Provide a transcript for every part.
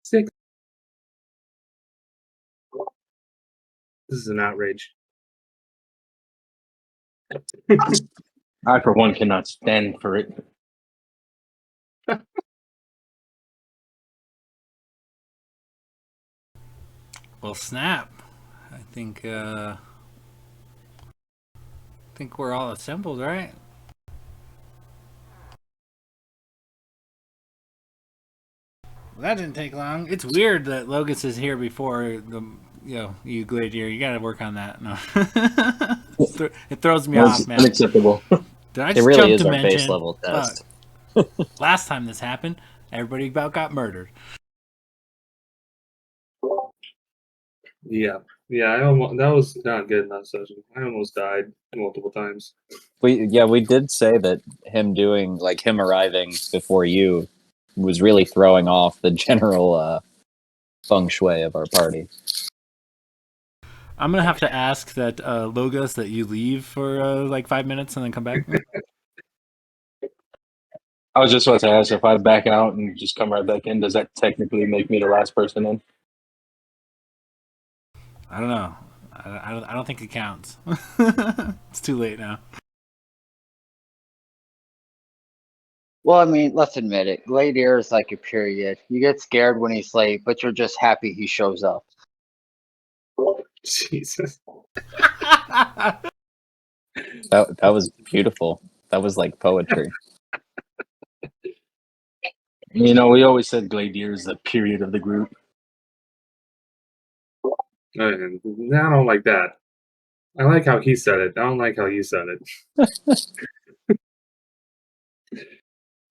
Six. This is an outrage. I, for one, cannot stand for it. Well, snap. I think we're all assembled, right? Well, that didn't take long. It's weird that Logus is here before you Gladiator. You got to work on that. No, it throws me off, man. Unacceptable. Did I It just really jump is to our mention? base level test. Last time this happened, everybody about got murdered. Yeah, that was not good in that session. I almost died multiple times. We did say that him arriving before you was really throwing off the general feng shui of our party. I'm gonna have to ask that Logos that you leave for like 5 minutes and then come back. I was just about to ask, if I back out and just come right back in, does that technically make me the last person in? I don't know. I don't think it counts. It's too late now. Well, I mean, let's admit it. Gladiator is like a period. You get scared when he's late, but you're just happy he shows up. Jesus. That was beautiful. That was like poetry. You know, we always said Gladiator is the period of the group. I don't like that. I like how he said it. I don't like how you said it.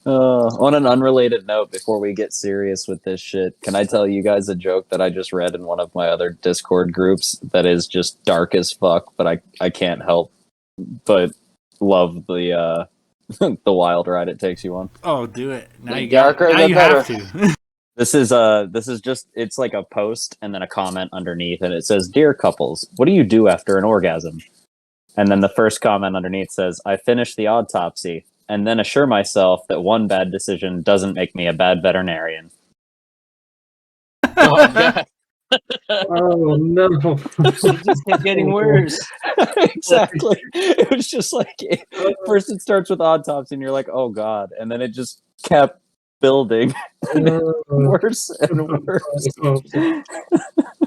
On an unrelated note, before we get serious with this shit, can I tell you guys a joke that I just read in one of my other Discord groups that is just dark as fuck, but I can't help but love the the wild ride it takes you on. Oh, do it. Now you darker, now the you better. have to. This is just, it's like a post and then a comment underneath, and it says, "Dear couples, what do you do after an orgasm?" And then the first comment underneath says, "I finish the autopsy and then assure myself that one bad decision doesn't make me a bad veterinarian." Oh, God. Oh no! It just kept getting worse. Exactly. It was just like, first it starts with autopsy and you're like, oh god, and then it just kept building worse and worse.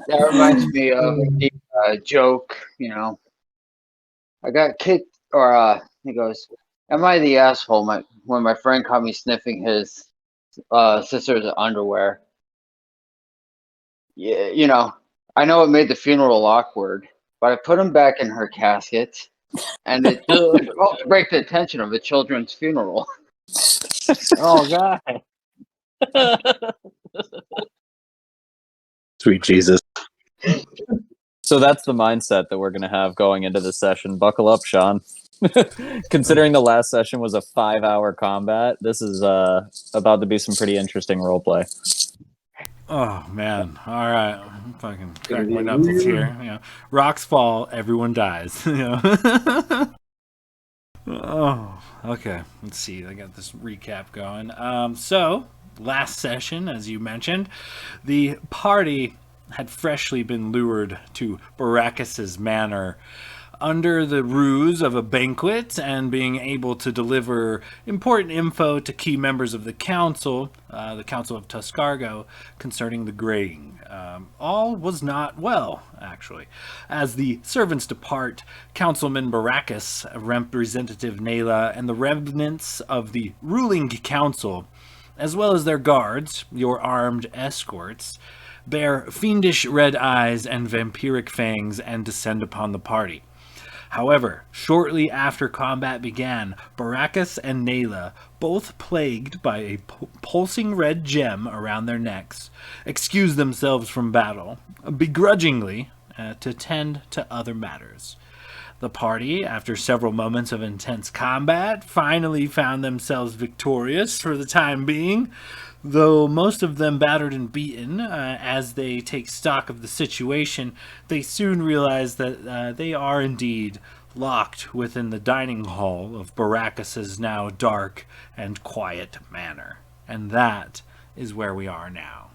That reminds me of the joke, you know. I got kicked, or he goes, "Am I the asshole?" When my friend caught me sniffing his sister's underwear. Yeah, you know, I know it made the funeral awkward, but I put him back in her casket, and it helped break the tension of a children's funeral. Oh, God. Sweet Jesus. So that's the mindset that we're going to have going into the session. Buckle up, Sean. Considering the last session was a 5-hour combat, this is about to be some pretty interesting roleplay. Oh man! All right, I'm fucking cracking my knuckles here. You know, rocks fall, everyone dies. You know. Oh, okay. Let's see. I got this recap going. So last session, as you mentioned, the party had freshly been lured to Baracus's manor under the ruse of a banquet and being able to deliver important info to key members of the Council of Tuscargo, concerning the grading. All was not well, actually. As the servants depart, Councilman Baracus, Representative Nayla, and the remnants of the ruling council, as well as their guards, your armed escorts, bear fiendish red eyes and vampiric fangs and descend upon the party. However, shortly after combat began, Baracus and Nayla, both plagued by a pulsing red gem around their necks, excused themselves from battle, begrudgingly, to tend to other matters. The party, after several moments of intense combat, finally found themselves victorious for the time being, though most of them battered and beaten. As they take stock of the situation, they soon realize that they are indeed locked within the dining hall of Baracus's now dark and quiet manor. And that is where we are now.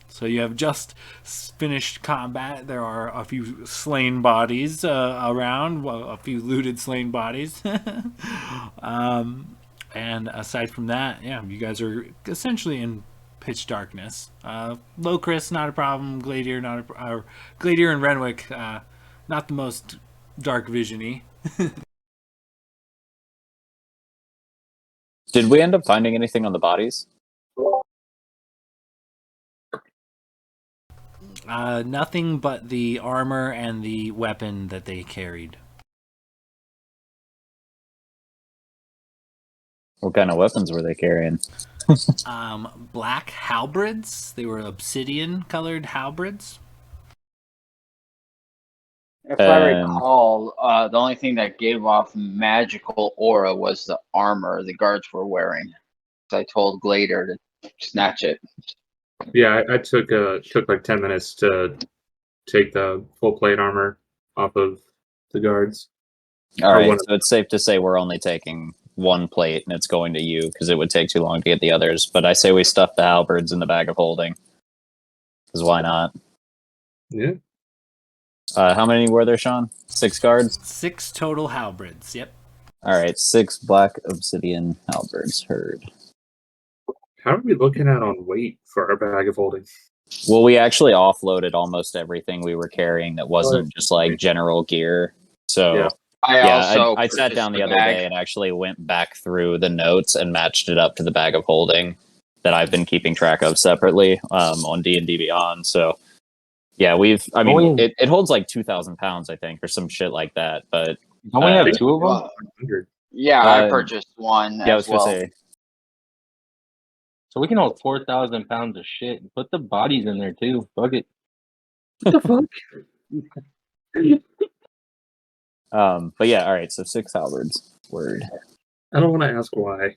So you have just finished combat. There are a few slain bodies around, well, a few looted slain bodies. And aside from that, yeah, you guys are essentially in pitch darkness. Locris, not a problem. Gladier, Gladier and Renwick, not the most dark vision-y. Did we end up finding anything on the bodies? Nothing but the armor and the weapon that they carried. What kind of weapons were they carrying? Black halberds. They were obsidian-colored halberds. If I recall, the only thing that gave off magical aura was the armor the guards were wearing. So I told Glader to snatch it. Yeah, I took like 10 minutes to take the full plate armor off of the guards. All right, so it's safe to say we're only taking one plate and it's going to you because it would take too long to get the others. But I say we stuff the halberds in the bag of holding. Because why not? Yeah. How many were there, Sean? 6 guards? 6 total halberds, yep. All right, 6 black obsidian halberds, heard. How are we looking at on weight for our bag of holding? Well, we actually offloaded almost everything we were carrying that wasn't just like general gear. So Yeah. I sat down the other day and actually went back through the notes and matched it up to the bag of holding that I've been keeping track of separately on D&D Beyond. So yeah, it holds like 2,000 pounds, I think, or some shit like that. But don't we have 2 of them? 100. Yeah, I purchased one yeah, I was as well. gonna say. So we can hold 4,000 pounds of shit and put the bodies in there too. Fuck it. What the fuck? But yeah, all right. So 6 halberds. Word. I don't want to ask why.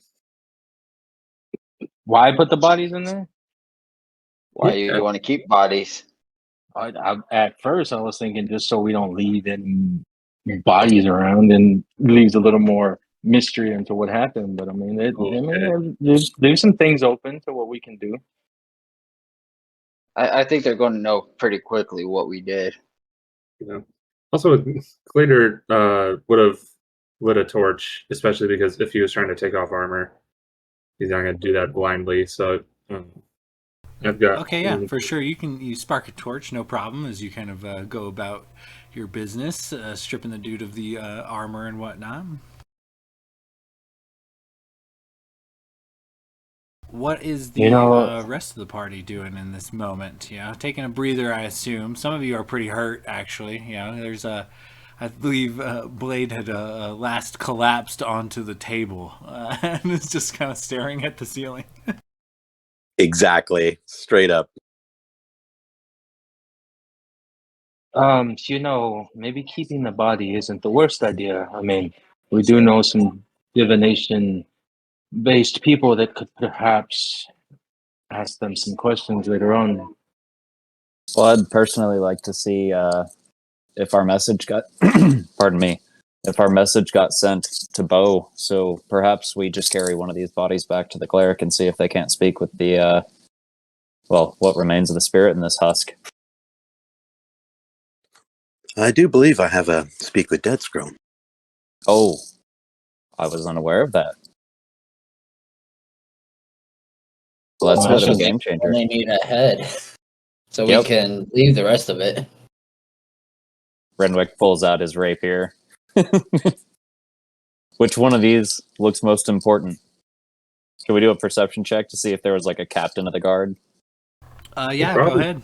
Why put the bodies in there? Why you want to keep bodies? At first, I was thinking just so we don't leave any bodies around and leaves a little more mystery into what happened. But I mean, there's some things open to what we can do. I think they're going to know pretty quickly what we did. Yeah. Also, Glader would have lit a torch, especially because if he was trying to take off armor, he's not going to do that blindly. So I've got. Okay, yeah, for sure. You spark a torch, no problem, as you kind of go about your business, stripping the dude of the armor and whatnot. What is the rest of the party doing in this moment? You know, taking a breather, I assume. Some of you are pretty hurt, actually. You know, there's I believe Blade had last collapsed onto the table and is just kind of staring at the ceiling. Exactly. Straight up. Maybe keeping the body isn't the worst idea. I mean, we do know some divination-based people that could perhaps ask them some questions later on. Well, I'd personally like to see if our message got, pardon me, if our message got sent to Bo. So perhaps we just carry one of these bodies back to the cleric and see if they can't speak with the, what remains of the spirit in this husk. I do believe I have a speak with dead scroll. Oh, I was unaware of that. Well, that's a bit of a game changer. They need a head, so we can leave the rest of it. Renwick pulls out his rapier. Which one of these looks most important? Can we do a perception check to see if there was like a captain of the guard? Yeah, go ahead.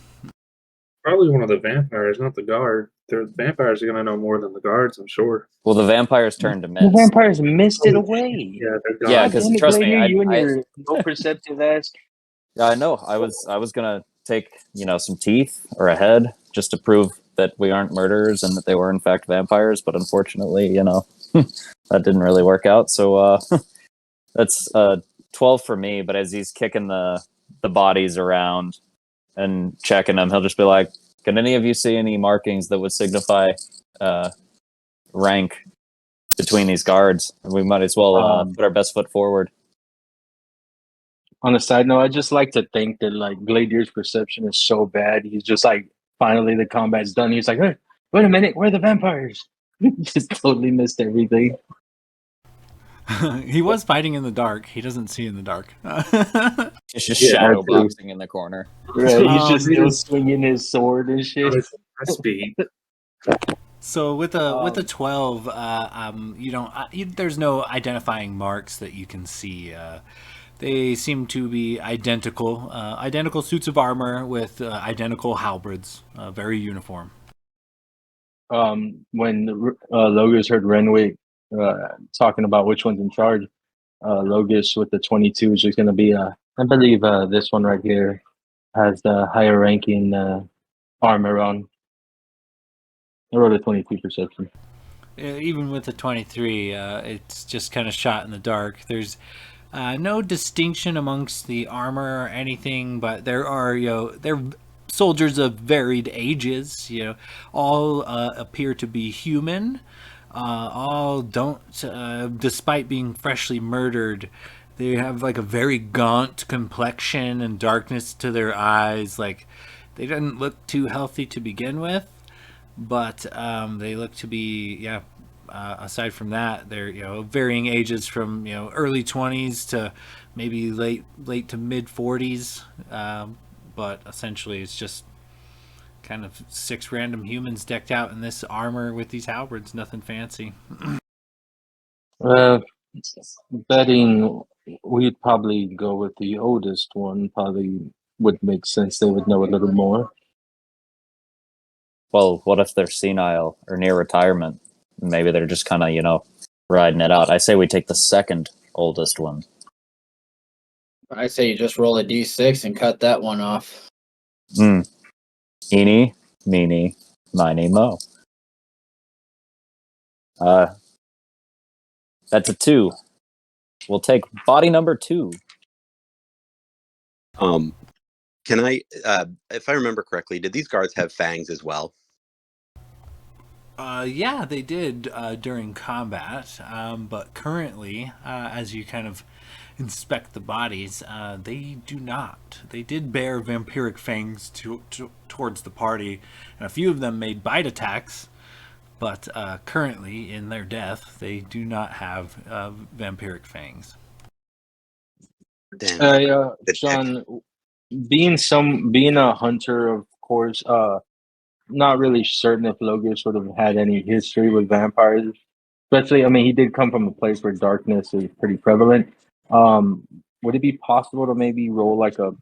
Probably one of the vampires, not the guard. The vampires are gonna know more than the guards, I'm sure. Well, the vampires turned to The mist. vampires missed it away. Yeah, they're gone. Yeah, God because damn it, trust me, Gladiator, you and I your no perceptive ass. yeah, I know. I was gonna take some teeth or a head just to prove that we aren't murderers and that they were in fact vampires, but unfortunately, that didn't really work out. So that's 12 for me. But as he's kicking the bodies around and checking them, he'll just be like, "Can any of you see any markings that would signify rank between these guards? We might as well put our best foot forward." On a side note, I just like to think that like Gladier's perception is so bad. He's just like, finally the combat's done. He's like, hey, wait a minute, where are the vampires? Just totally missed everything. He was fighting in the dark. He doesn't see in the dark. It's just Yeah, shadow that too. boxing in the corner. Right, he's just He still is- swinging his sword and shit. My speed. So with a 12, there's no identifying marks that you can see. They seem to be identical suits of armor with identical halberds, very uniform. When Logos heard Renwick talking about which one's in charge, Logos with the 22 is just going to be, I believe this one right here has the higher ranking armor on. I wrote a 22 perception. Even with the 23, it's just kind of shot in the dark. There's no distinction amongst the armor or anything, but there are, they're soldiers of varied ages. All appear to be human. All don't, despite being freshly murdered, they have like a very gaunt complexion and darkness to their eyes. Like they didn't look too healthy to begin with, but they look to be, aside from that, they're varying ages from early 20s to maybe late to mid 40s, but essentially it's just kind of 6 random humans decked out in this armor with these halberds. Nothing fancy. Betting we'd probably go with the oldest one. Probably would make sense. They would know a little more. Well, what if they're senile or near retirement? Maybe they're just kind of, riding it out. I say we take the second oldest one. I say you just roll a d6 and cut that one off. Eeny, meeny, miny, mo. That's a 2. We'll take body number 2. Can I, if I remember correctly, did these guards have fangs as well? Yeah, they did during combat, but currently, as you kind of inspect the bodies, they do not. They did bear vampiric fangs towards the party, and a few of them made bite attacks, but currently, in their death, they do not have vampiric fangs. Damn. Sean, being a hunter, of course, not really certain if Logos would have had any history with vampires. Especially, I mean, he did come from a place where darkness is pretty prevalent. Would it be possible to maybe roll like a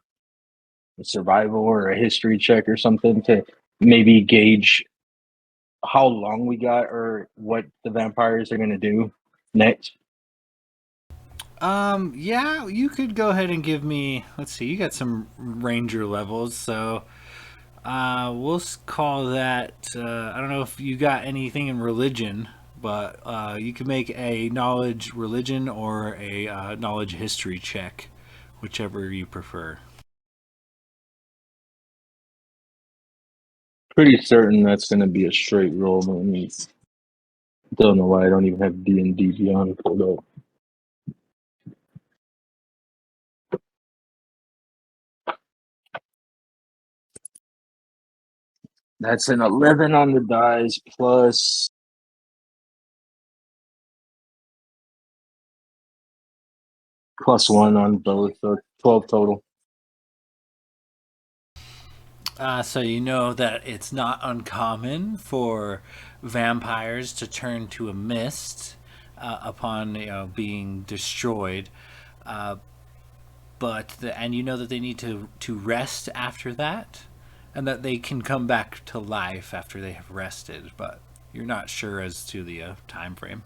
survival or a history check or something to maybe gauge how long we got or what the vampires are going to do next? Yeah, you could go ahead and give me, let's see, you got some ranger levels, so we'll call that, I don't know if you got anything in religion, but you can make a knowledge religion or a knowledge history check, whichever you prefer. Pretty certain that's going to be a straight roll. I mean, don't know why I don't even have D&D Beyond pulled up. That's an 11 on the dice plus +1 on both, so 12 total. So you know that it's not uncommon for vampires to turn to a mist upon being destroyed, and you know that they need to rest after that. and that they can come back to life after they have rested, but you're not sure as to the time frame.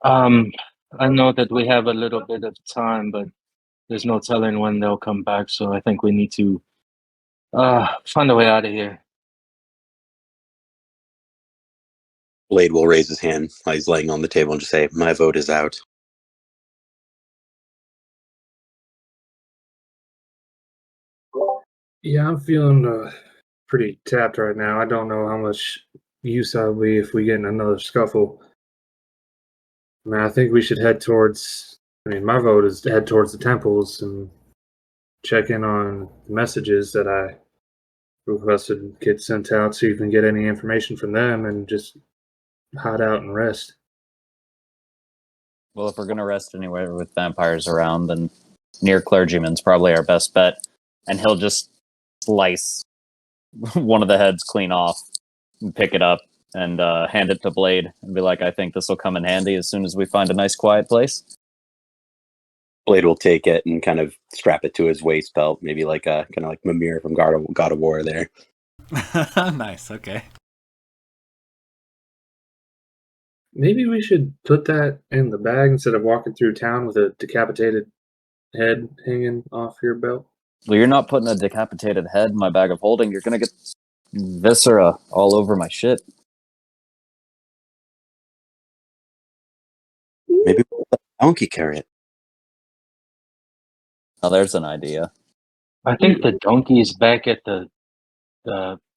I know that we have a little bit of time, but there's no telling when they'll come back. So I think we need to find a way out of here. Blade will raise his hand while he's laying on the table and just say, "My vote is out." Yeah, I'm feeling pretty tapped right now. I don't know how much use I'll be if we get in another scuffle. I mean, I think we should head towards. I mean, my vote is to head towards the temples and check in on the messages that I requested get sent out, see if we can get any information from them, and just hide out and rest. Well, if we're gonna rest anywhere with vampires around, then near clergyman's probably our best bet. And he'll just slice one of the heads clean off and pick it up and hand it to Blade and be like, "I think this will come in handy as soon as we find a nice quiet place." Blade will take it and kind of strap it to his waist belt, maybe like a kind of like Mimir from God of War there. Nice. Okay. Maybe we should put that in the bag instead of walking through town with a decapitated head hanging off your belt. Well, you're not putting a decapitated head in my bag of holding. You're gonna get viscera all over my shit. Maybe we'll let the donkey carry it. Oh, there's an idea. I think the donkey is back at the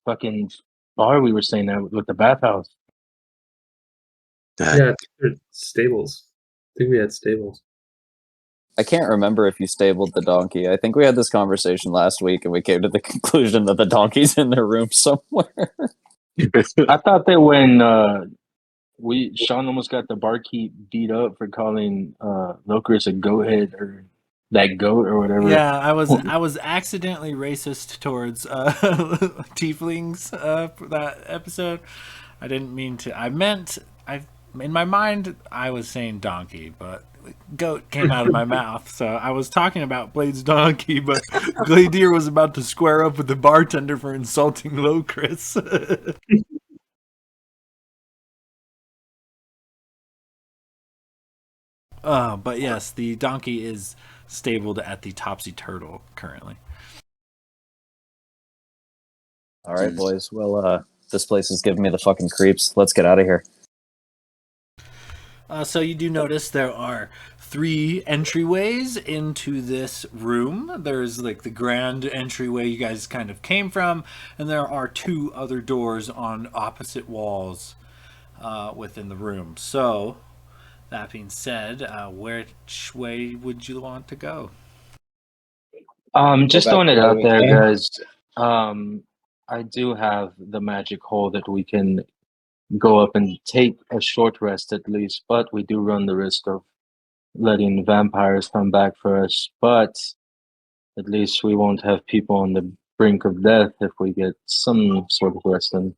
fucking bar we were staying at with the bathhouse. Yeah, it's stables. I think we had stables. I can't remember if you stabled the donkey. I think we had this conversation last week and we came to the conclusion that the donkey's in their room somewhere. I thought that when Sean almost got the barkeep beat up for calling Locris a goat head or that goat or whatever. Yeah, I was accidentally racist towards tieflings for that episode. I didn't mean to. I meant in my mind I was saying donkey, but goat came out of my mouth. So I was talking about Blade's donkey, but Gladier was about to square up with the bartender for insulting Locris. But yes, the donkey is stabled at the Topsy Turtle currently. All right, boys. Well, this place is giving me the fucking creeps. Let's get out of here. So you do notice there are 3 entryways into this room. There's like the grand entryway you guys kind of came from, and there are 2 other doors on opposite walls within the room. So, that being said, which way would you want to go? Just back throwing it to where out we there, came. guys. I do have the magic hole that we can go up and take a short rest at least, but we do run the risk of letting vampires come back for us. But at least we won't have people on the brink of death if we get some sort of rest in.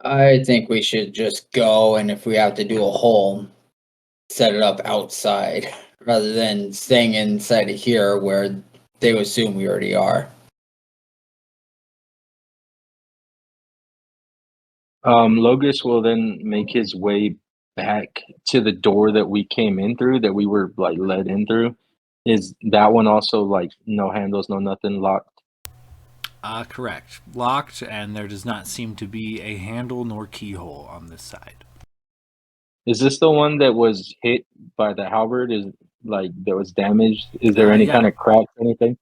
I think we should just go, and if we have to do a hole, set it up outside rather than staying inside of here where they assume we already are. Logis will then make his way back to the door that we came in through, that we were like led in through. Is that one also like no handles, no nothing, locked? Correct. Locked, and there does not seem to be a handle nor keyhole on this side. Is this the one that was hit by the halberd? Is like that was damaged? Is there any Yeah. kind of cracks, anything?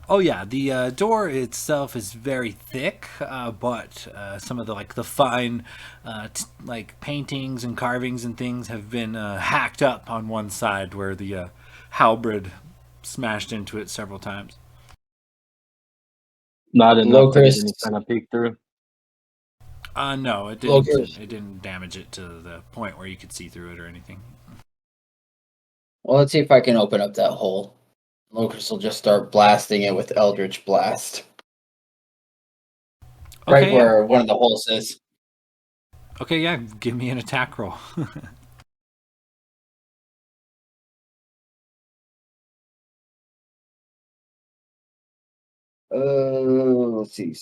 Oh yeah, the door itself is very thick, but some of the fine like paintings and carvings and things have been hacked up on one side where the halberd smashed into it several times. Not enough to get Locust. any kind of peek through. No, it didn't. Locust. It didn't damage it to the point where you could see through it or anything. Well, let's see if I can open up that hole. Locust will just start blasting it with Eldritch Blast. Right Okay, where one of the holes is. Okay, yeah, give me an attack roll. Let's see.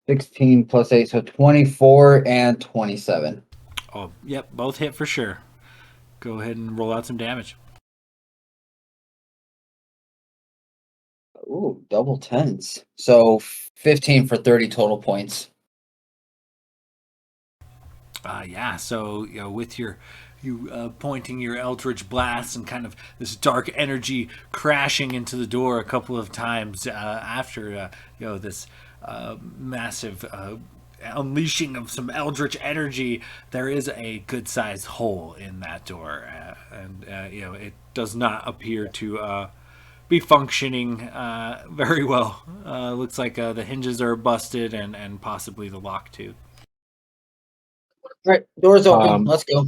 16 plus 8, so 24 and 27. Oh, yep, both hit for sure. Go ahead and roll out some damage. Ooh, double tens. So 15 for 30 total points. Yeah, so with you pointing your eldritch blast and kind of this dark energy crashing into the door a couple of times after this massive unleashing of some eldritch energy, there is a good sized hole in that door, and it does not appear to be functioning very well. Looks like the hinges are busted and possibly the lock too. All right, doors open. Let's go.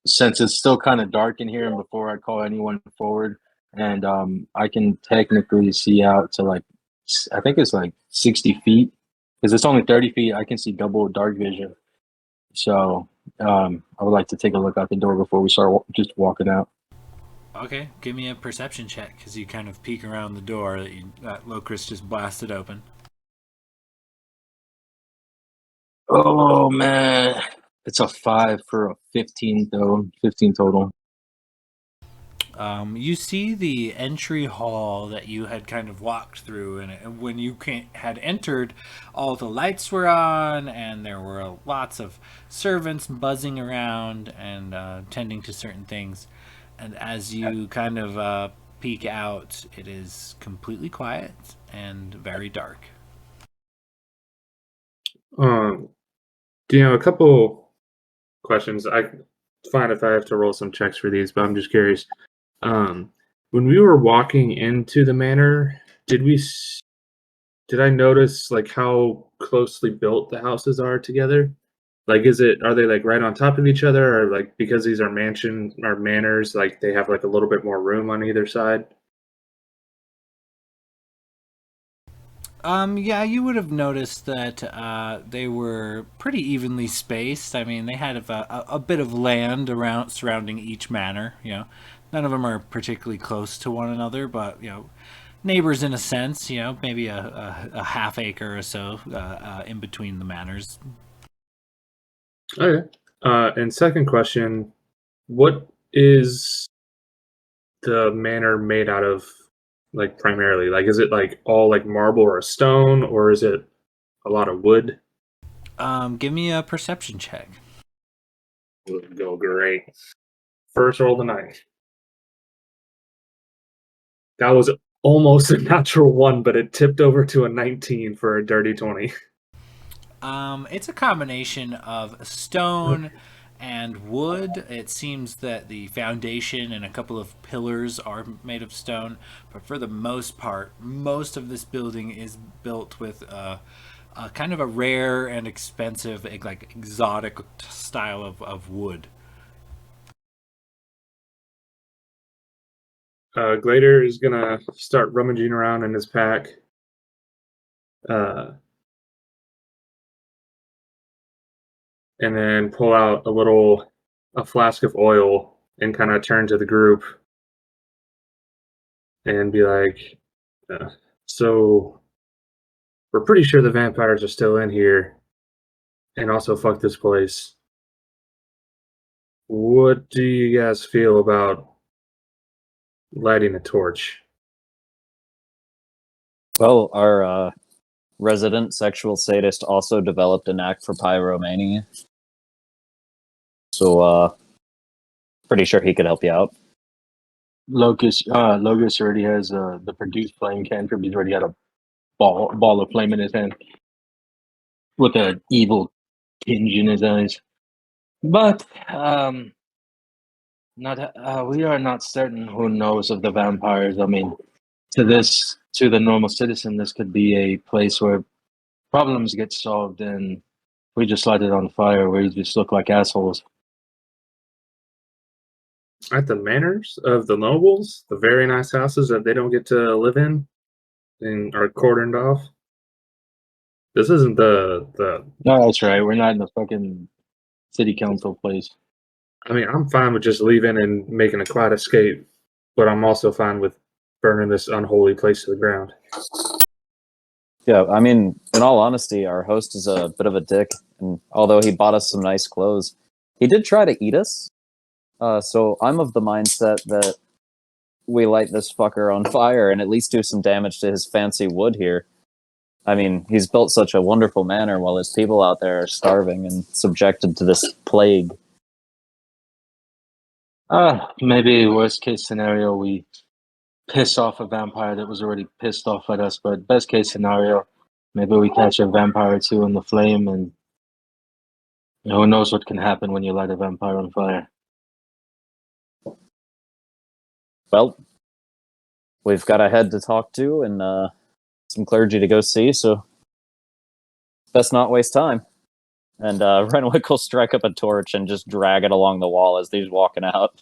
Since it's still kind of dark in here, and before I call anyone forward, and I can technically see out to like, I think it's like 60 feet, because it's only 30 feet. I can see double dark vision. So I would like to take a look out the door before we start just walking out. Okay, give me a perception check, because you kind of peek around the door that Locris just blasted open. Oh man, it's a 5 for a 15 though. 15 total. You see the entry hall that you had kind of walked through, and when you had entered, all the lights were on, and there were lots of servants buzzing around and tending to certain things. And as you kind of peek out, it is completely quiet and very dark. A couple questions. It's fine if I have to roll some checks for these, but I'm just curious. When we were walking into the manor, did I notice like how closely built the houses are together? Like, are they like right on top of each other, or like because these are manors, like they have like a little bit more room on either side? Yeah, you would have noticed that they were pretty evenly spaced. I mean, they had a bit of land around surrounding each manor. None of them are particularly close to one another, but neighbors in a sense. Maybe a half acre or so in between the manors. Okay. And second question, what is the manor made out of, like primarily? Like, is it like all like marble or a stone, or is it a lot of wood? Give me a perception check. Would go great. First roll of the night. That was almost a natural one, but it tipped over to a 19 for a dirty 20. It's a combination of stone and wood. It seems that the foundation and a couple of pillars are made of stone, but for the most part, most of this building is built with a kind of a rare and expensive, like exotic style of wood. Glader is gonna start rummaging around in his pack. And then pull out a flask of oil and kind of turn to the group and be like, so we're pretty sure the vampires are still in here, and also fuck this place. What do you guys feel about lighting a torch? Well, our resident sexual sadist also developed a knack for pyromania. So, pretty sure he could help you out. Locust already has the produce flame cantrip. He's already got a ball of flame in his hand with an evil tinge in his eyes. But not we are not certain who knows of the vampires. I mean, to the normal citizen, this could be a place where problems get solved, and we just light it on fire. We just look like assholes. At the manors of the nobles, the very nice houses that they don't get to live in and are cordoned off. This isn't the. No, that's right. We're not in the fucking city council place. I mean, I'm fine with just leaving and making a quiet escape, but I'm also fine with burning this unholy place to the ground. Yeah, I mean, in all honesty, our host is a bit of a dick, and although he bought us some nice clothes, he did try to eat us. So I'm of the mindset that we light this fucker on fire and at least do some damage to his fancy wood here. I mean, he's built such a wonderful manor while his people out there are starving and subjected to this plague. Maybe worst case scenario, we piss off a vampire that was already pissed off at us. But best case scenario, maybe we catch a vampire or two in the flame, and who knows what can happen when you light a vampire on fire. Well, we've got a head to talk to and some clergy to go see, so best not waste time. And Renwick will strike up a torch and just drag it along the wall as he's walking out.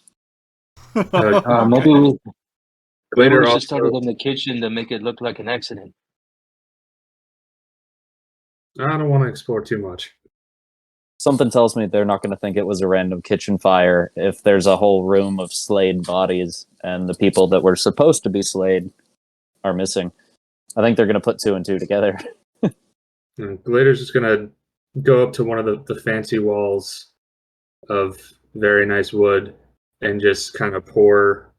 Maybe we Later, should also, start it in the kitchen to make it look like an accident. I don't want to explore too much. Something tells me they're not going to think it was a random kitchen fire if there's a whole room of slayed bodies and the people that were supposed to be slayed are missing. I think they're going to put two and two together. Glader's just going to go up to one of the fancy walls of very nice wood and just kind of pour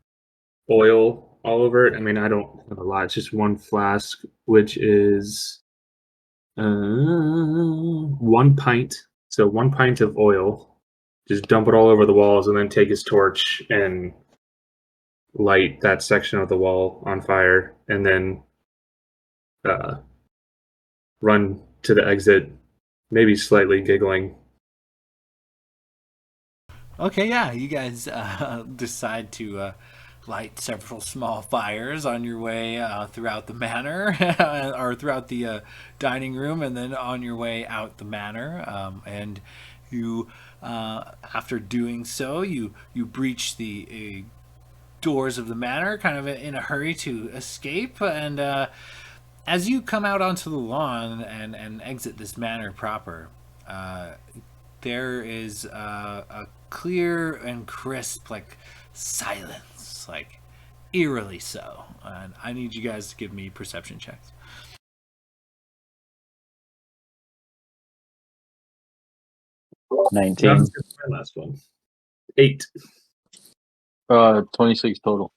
oil all over it. I mean, I don't have a lot. It's just one flask, which is 1 pint. So 1 pint of oil. Just dump it all over the walls and then take his torch and light that section of the wall on fire and then run to the exit, maybe slightly giggling. Okay, yeah, you guys decide to light several small fires on your way throughout the manor, or throughout the dining room, and then on your way out the manor. And you, after doing so, you breach the doors of the manor, kind of in a hurry to escape. And as you come out onto the lawn and exit this manor proper, there is a clear and crisp, like, silence, like eerily so. And I need you guys to give me perception checks. Not 19. as good as my last one. 8. 26 total.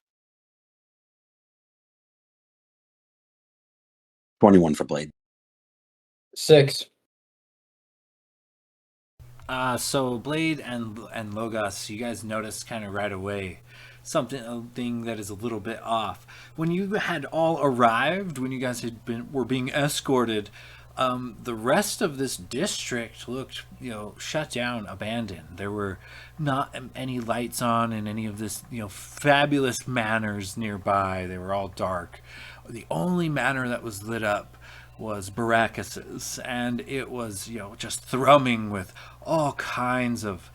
21 for Blade. 6. So Blade and Logos, you guys noticed kind of right away something that is a little bit off. When you had all arrived, when you guys were being escorted, the rest of this district looked, shut down, abandoned. There were not any lights on in any of this, fabulous manors nearby. They were all dark. The only manor that was lit up was Baracus's, and it was, just thrumming with all kinds of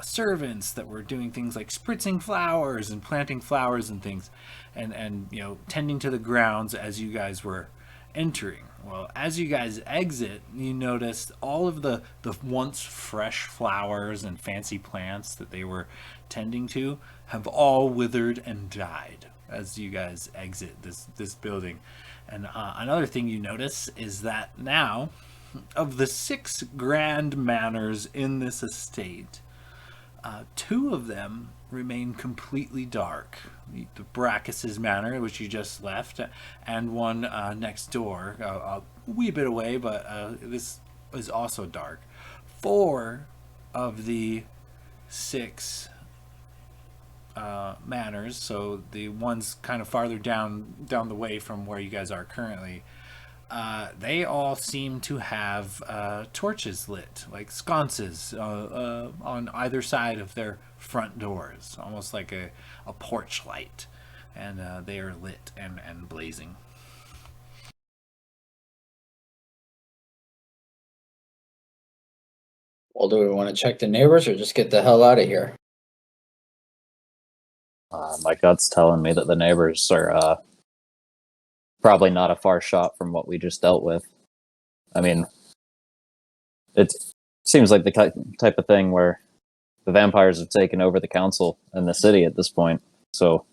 servants that were doing things like spritzing flowers and planting flowers and things, and tending to the grounds as you guys were entering. Well, as you guys exit, you notice all of the once fresh flowers and fancy plants that they were tending to have all withered and died as you guys exit this building. And another thing you notice is that now, of the 6 grand manors in this estate, 2 of them remain completely dark. The Brachus's manor, which you just left, and one next door, a wee bit away, but this is also dark. 4 of the 6 manors, so the ones kind of farther down the way from where you guys are currently, they all seem to have torches lit, like sconces, on either side of their front doors, almost like a porch light, and they are lit and blazing. Well, do we want to check the neighbors or just get the hell out of here? My gut's telling me that the neighbors are probably not a far shot from what we just dealt with. I mean, it seems like the type of thing where the vampires have taken over the council and the city at this point. So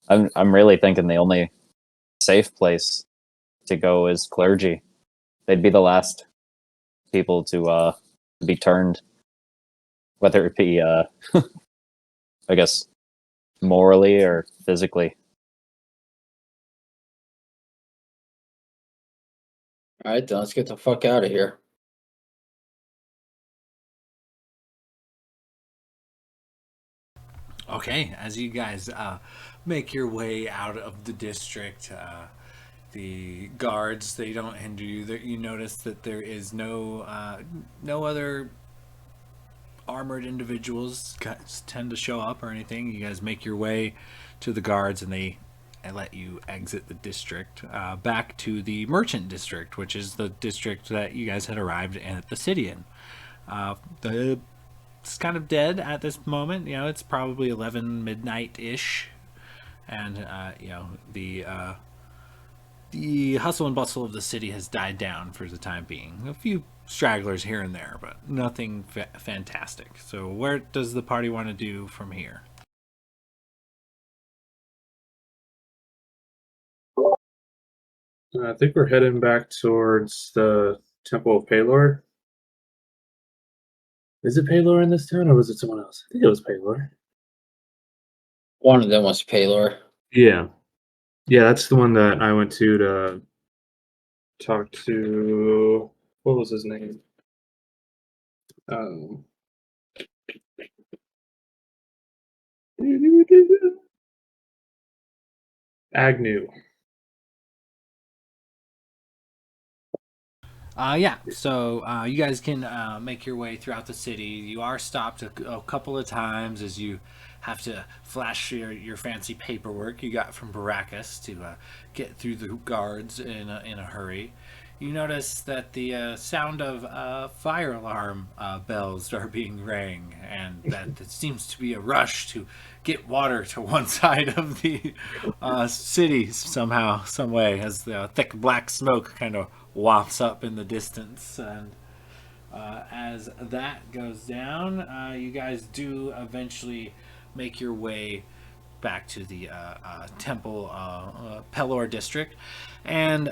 I'm really thinking the only safe place to go is clergy. They'd be the last people to be turned, whether it be I guess morally or physically. All right, then let's get the fuck out of here. Okay, as you guys make your way out of the district, the guards, they don't hinder you. You notice that there is no other armored individuals tend to show up or anything. You guys make your way to the guards, and they let you exit the district back to the merchant district, which is the district that you guys had arrived at the city in. It's kind of dead at this moment. You know, it's probably 11 midnight ish, and you know, the hustle and bustle of the city has died down for the time being. A few stragglers here and there, but nothing fantastic. So where does the party want to do from here? I think we're heading back towards the Temple of Palor. Is it Palor in this town, or was it someone else? I think it was Palor. One of them was Paylor. Yeah. Yeah, that's the one that I went to talk to. What was his name? Um, Agnew. Yeah, so you guys can make your way throughout the city. You are stopped a couple of times as you have to flash your fancy paperwork you got from Baracus to get through the guards in a hurry. You notice that the sound of fire alarm bells are being rang, and that it seems to be a rush to get water to one side of the city somehow, some way, as the thick black smoke kind of wafts up in the distance. And as that goes down, you guys do eventually make your way back to the Temple Pelor district, and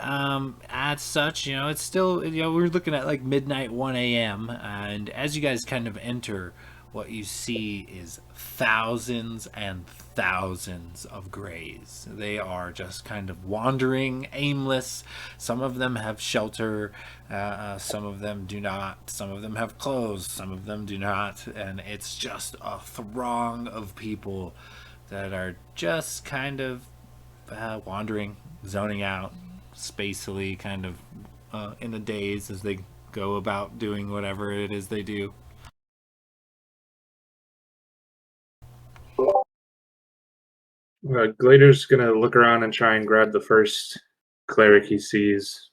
as such, you know, it's still, you know, we're looking at like midnight, 1 a.m. And as you guys kind of enter, what you see is thousands and thousands of grays. They are just kind of wandering, aimless. Some of them have shelter, some of them do not. Some of them have clothes, some of them do not. And it's just a throng of people that are just kind of wandering, zoning out, spacily, kind of in a daze as they go about doing whatever it is they do. Glader's gonna look around and try and grab the first cleric he sees.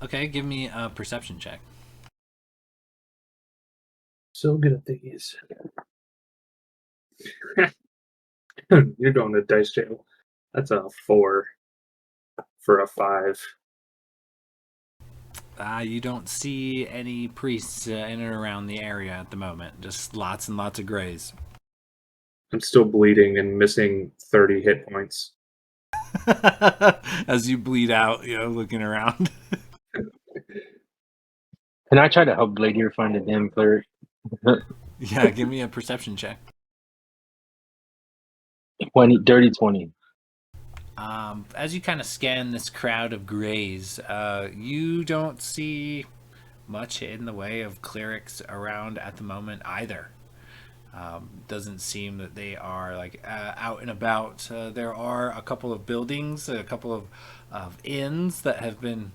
Okay, give me a perception check. So good at these. You're going to dice jail. That's a 4 for a 5. You don't see any priests in and around the area at the moment. Just lots and lots of grays. I'm still bleeding and missing 30 hit points. As you bleed out, you know, looking around. Can I try to help Blade here find a damn cleric? Yeah, give me a perception check. 20. As you kind of scan this crowd of grays, you don't see much in the way of clerics around at the moment either. Doesn't seem that they are like out and about. There are a couple of buildings, a couple of inns that have been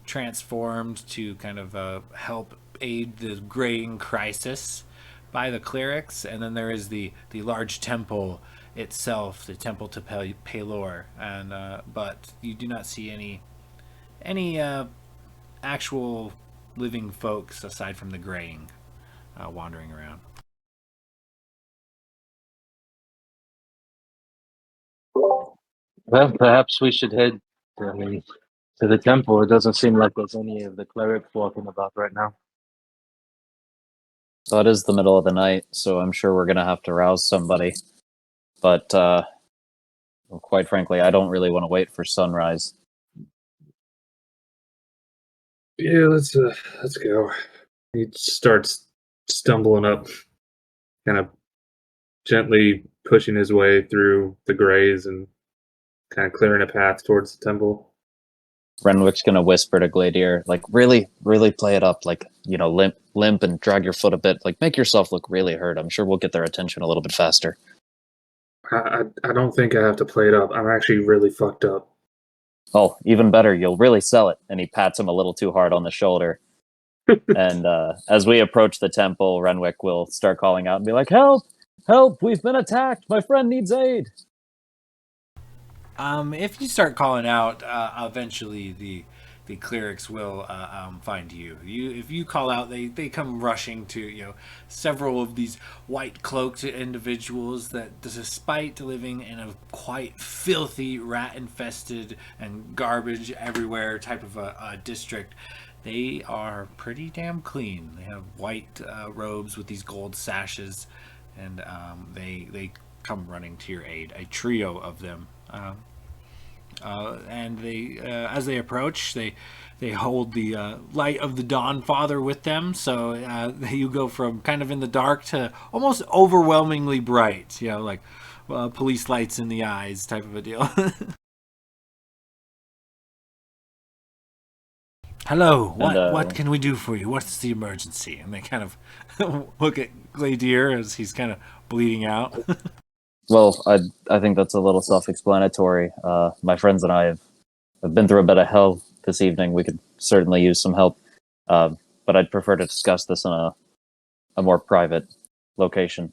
transformed to kind of help aid the graying crisis by the clerics, and then there is the large temple itself, the temple to Pelor, and but you do not see any actual living folks aside from the graying wandering around. Well, perhaps we should head to the temple. It doesn't seem like there's any of the clerics walking about right now. Well, it is the middle of the night, so I'm sure we're gonna have to rouse somebody. But well, quite frankly, I don't really want to wait for sunrise. Yeah, let's go. He starts stumbling up, kind of gently pushing his way through the grays and kind of clearing a path towards the temple. Renwick's gonna whisper to Gladier, like, really, really play it up, like, limp and drag your foot a bit, like, make yourself look really hurt. I'm sure we'll get their attention a little bit faster. I don't think I have to play it up. I'm actually really fucked up. Oh, even better, you'll really sell it. And he pats him a little too hard on the shoulder. And as we approach the temple, Renwick will start calling out and be like, "Help! Help! We've been attacked! My friend needs aid!" If you start calling out, eventually the clerics will find you. If you call out, they come rushing to several of these white cloaked individuals that, despite living in a quite filthy, rat infested and garbage everywhere type of a district, they are pretty damn clean. They have white robes with these gold sashes, and they come running to your aid. A trio of them. And they, as they approach, they hold the light of the Dawn Father with them. So you go from kind of in the dark to almost overwhelmingly bright. Like police lights in the eyes type of a deal. Hello, what can we do for you? What's the emergency? And they kind of look at Gladier as he's kind of bleeding out. Well, I think that's a little self-explanatory. My friends and I have been through a bit of hell this evening. We could certainly use some help, but I'd prefer to discuss this in a more private location.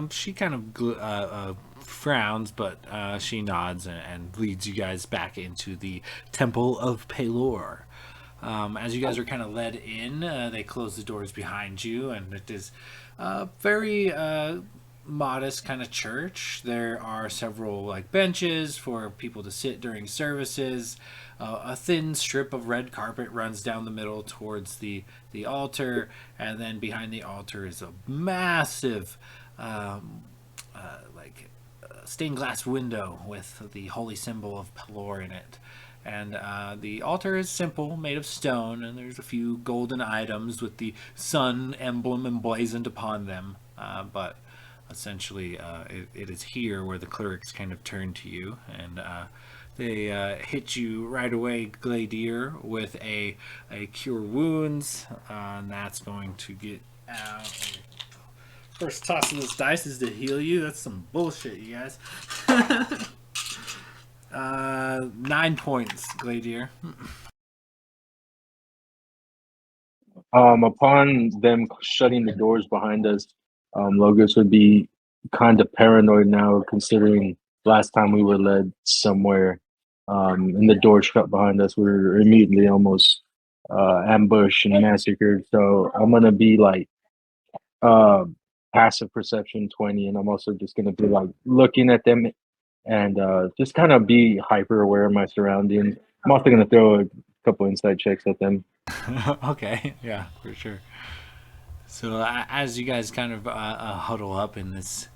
She kind of frowns, but she nods and leads you guys back into the Temple of Pelor. As you guys are kind of led in, they close the doors behind you, and it is a very modest kind of church. There are several benches for people to sit during services. A thin strip of red carpet runs down the middle towards the altar, and then behind the altar is a massive stained glass window with the holy symbol of Pelor in it. And the altar is simple, made of stone, and there's a few golden items with the sun emblem emblazoned upon them. But essentially, it is here where the clerics kind of turn to you, and they hit you right away, Gladier, with a cure wounds, and that's going to get out. First toss of this dice is to heal you. That's some bullshit, you guys. 9 points, Gladier. Upon them shutting the doors behind us, Logos would be kind of paranoid now, considering last time we were led somewhere, and the door shut behind us. We were immediately almost ambushed and massacred. So I'm gonna be passive perception 20, and I'm also just gonna be looking at them and just kind of be hyper aware of my surroundings. I'm also gonna throw a couple insight checks at them. Okay, yeah, for sure. So as you guys kind of huddle up in this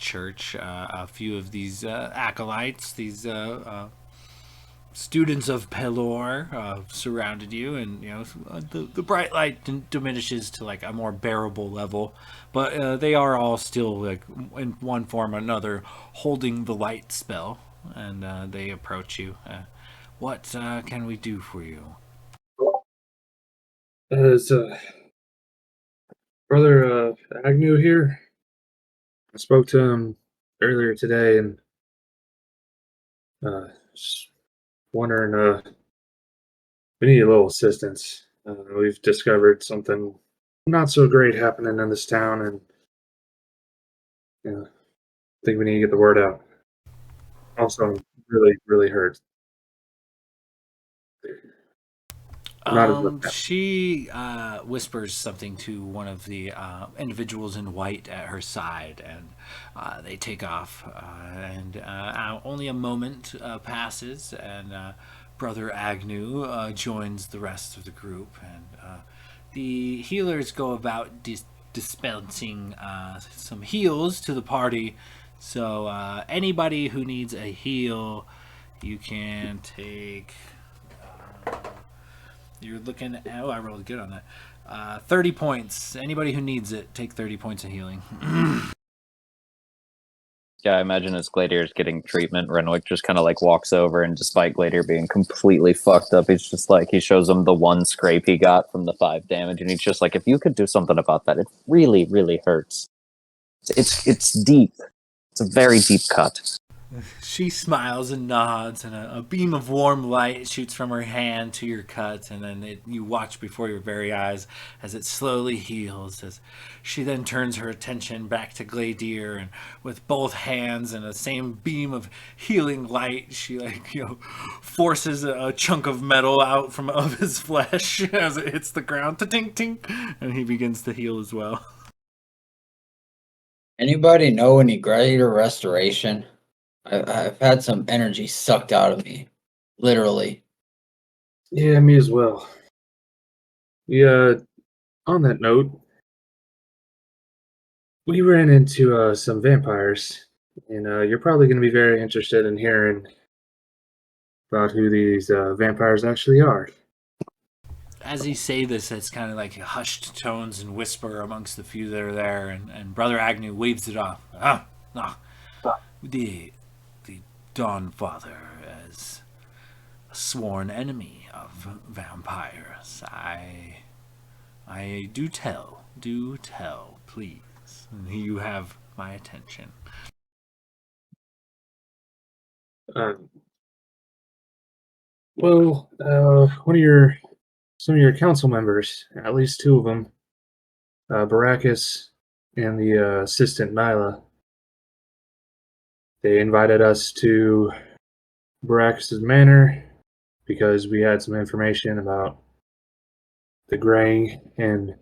church, a few of these acolytes, these students of Pelor, surrounded you, and the bright light diminishes to a more bearable level, but they are all still in one form or another holding the light spell, and they approach you. What can we do for you? Is Brother Agnew here? I spoke to him earlier today, and just wondering, we need a little assistance. We've discovered something not so great happening in this town, and I think we need to get the word out. Also, I'm really, really hurt. Not as much now. She whispers something to one of the individuals in white at her side, and they take off. And only a moment passes, and Brother Agnew joins the rest of the group, and the healers go about dispensing some heals to the party. So anybody who needs a heal, you can take. You're looking at. Oh, I rolled good on that. 30 points. Anybody who needs it, take 30 points of healing. Yeah, I imagine as Gladier's getting treatment, Renwick just kind of like walks over, and despite Gladier being completely fucked up, he's just like, he shows him the one scrape he got from the 5 damage, and he's just like, if you could do something about that, it really, really hurts. It's deep. It's a very deep cut. She smiles and nods, and a beam of warm light shoots from her hand to your cut, and then you watch before your very eyes as it slowly heals. As she then turns her attention back to Gladier, and with both hands and the same beam of healing light, she forces a chunk of metal out from of his flesh as it hits the ground, tink tink, and he begins to heal as well. Anybody know any greater restoration? I've had some energy sucked out of me, literally. Yeah, me as well. We on that note, we ran into some vampires, and you're probably going to be very interested in hearing about who these vampires actually are. As he say this, it's kind of like hushed tones and whisper amongst the few that are there, and Brother Agnew waves it off. No, the Dawn Father as a sworn enemy of vampires. I do tell, please. You have my attention. Well, some of your council members, at least 2 of them, Baracus and the assistant Nyla, they invited us to Baracus's manor because we had some information about the graying and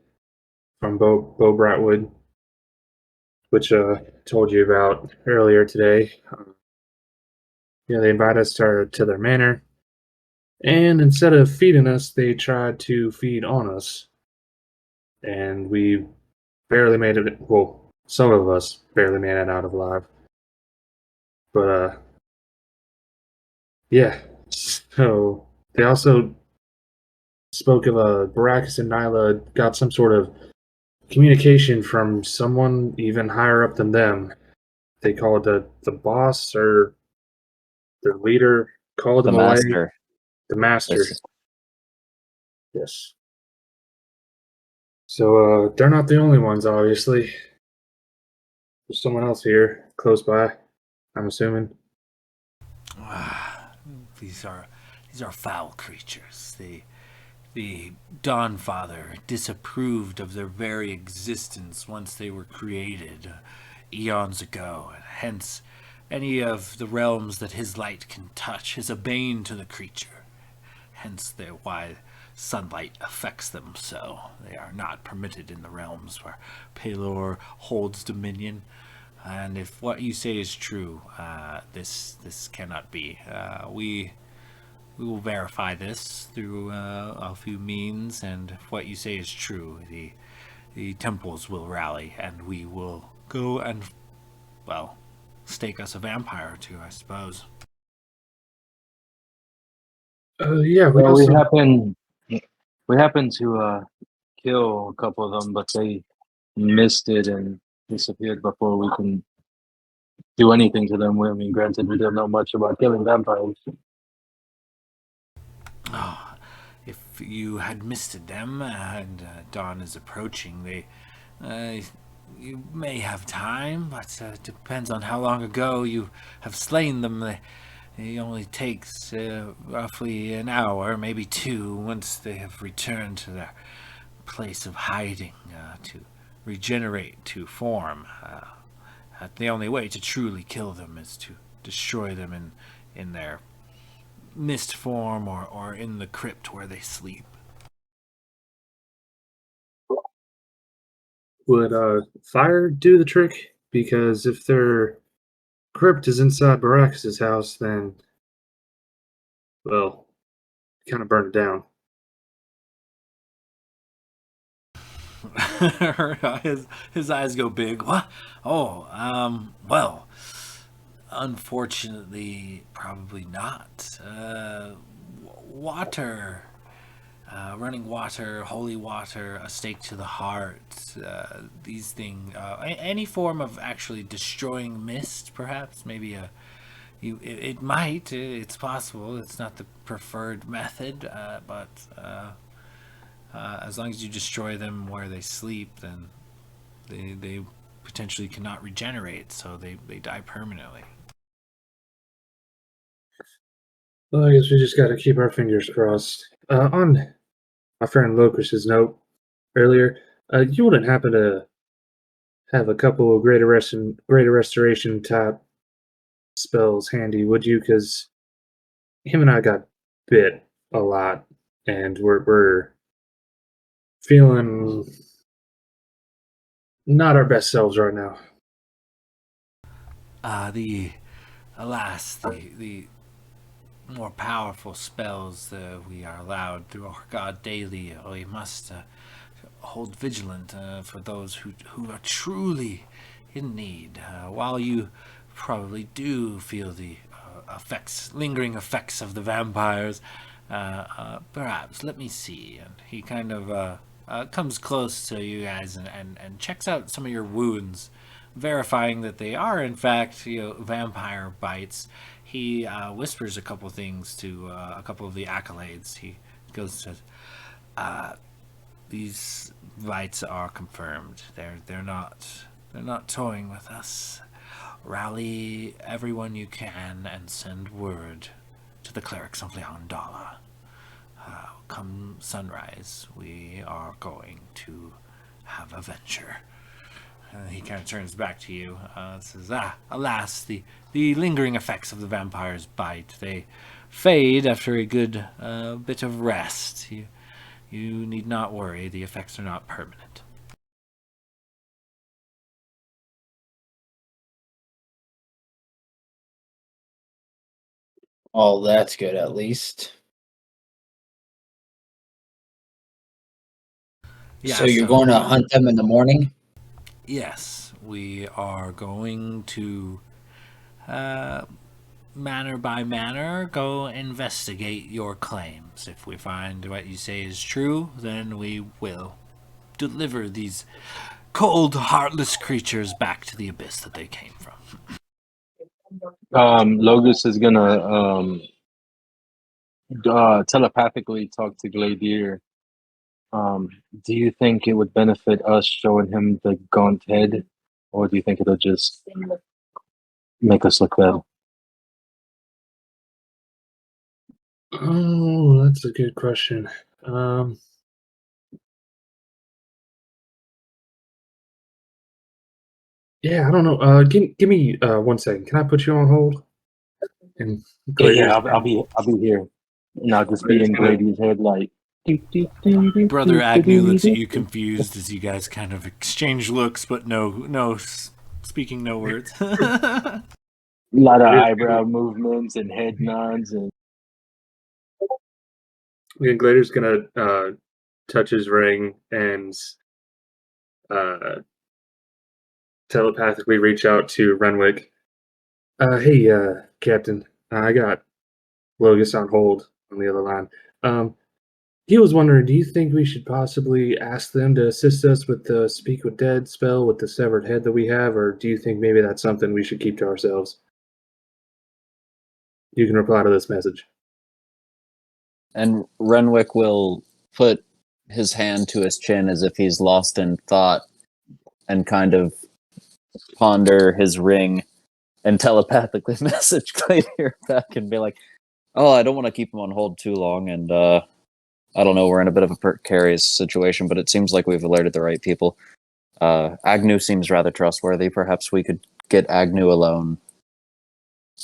from Bo Bratwood, which told you about earlier today. They invited us to their manor, and instead of feeding us, they tried to feed on us, and we barely made it. Well, some of us barely made it out alive. But yeah. So they also spoke of Baracus and Nyla got some sort of communication from someone even higher up than them. They called the boss or the leader called them The away. master. The master. Yes. So they're not the only ones, obviously. There's someone else here, close by, I'm assuming. These are foul creatures. The Dawn Father disapproved of their very existence once they were created eons ago, and hence any of the realms that his light can touch is a bane to the creature. Hence why sunlight affects them so. They are not permitted in the realms where Pelor holds dominion. And if what you say is true, this cannot be. We will verify this through a few means, and if what you say is true, the temples will rally, and we will go and, well, stake us a vampire or two, I suppose. Yeah, We happened to kill a couple of them, but they missed it and disappeared before we can do anything to them. I mean, granted, we don't know much about killing vampires. Oh, if you had missed them and dawn is approaching, you may have time, but it depends on how long ago you have slain them. It only takes roughly an hour, maybe 2, once they have returned to their place of hiding to regenerate, to form. The only way to truly kill them is to destroy them in their mist form or in the crypt where they sleep. Would fire do the trick? Because if their crypt is inside Baracus's house, then well, kind of burn it down. his eyes go big. What? Oh, well, unfortunately, probably not. Water, running water, holy water, a stake to the heart. These things, any form of actually destroying mist, perhaps. Maybe it might. It's possible. It's not the preferred method, but. As long as you destroy them where they sleep, then they potentially cannot regenerate, so they die permanently. Well, I guess we just got to keep our fingers crossed. On my friend Locus's note earlier, you wouldn't happen to have a couple of greater restoration type spells handy, would you? Because him and I got bit a lot, and we're feeling not our best selves right now. The alas, the more powerful spells that we are allowed through our God daily, we must hold vigilant for those who are truly in need. While you probably do feel the lingering effects of the vampires, perhaps let me see. And he kind of comes close to you guys and checks out some of your wounds, verifying that they are in fact vampire bites. He whispers a couple things to a couple of the accolades. He goes to these bites are confirmed. They're not toying with us. Rally everyone you can and send word to the clerics of Leondala. Come sunrise, we are going to have a venture. He kind of turns back to you. Says, alas, the lingering effects of the vampire's bite, they fade after a good bit of rest. You need not worry, the effects are not permanent. Oh, that's good at least. Yeah, So you're going to hunt them in the morning? Yes, we are going to, manner by manner, go investigate your claims. If we find what you say is true, then we will deliver these cold, heartless creatures back to the abyss that they came from. Logus is gonna telepathically talk to Gladier. Do you think it would benefit us showing him the gaunt head, or do you think it'll just make us look bad? Oh, that's a good question. Yeah, I don't know. Give me 1 second. Can I put you on hold? And Yeah, Gladier's I'll be here, and I'll just be in Gladier's head like. Brother Agnew looks at you confused as you guys kind of exchange looks, but speaking no words. A lot of eyebrow movements and head nods, and Gladier's gonna touch his ring and telepathically reach out to Renwick. Hey, Captain, I got Logus on hold on the other line. He was wondering, do you think we should possibly ask them to assist us with the Speak with Dead spell with the severed head that we have, or do you think maybe that's something we should keep to ourselves? You can reply to this message. And Renwick will put his hand to his chin as if he's lost in thought and kind of ponder his ring and telepathically message Gladier back and be like, oh, I don't want to keep him on hold too long, and I don't know, we're in a bit of a precarious situation, but it seems like we've alerted the right people. Agnew seems rather trustworthy. Perhaps we could get Agnew alone,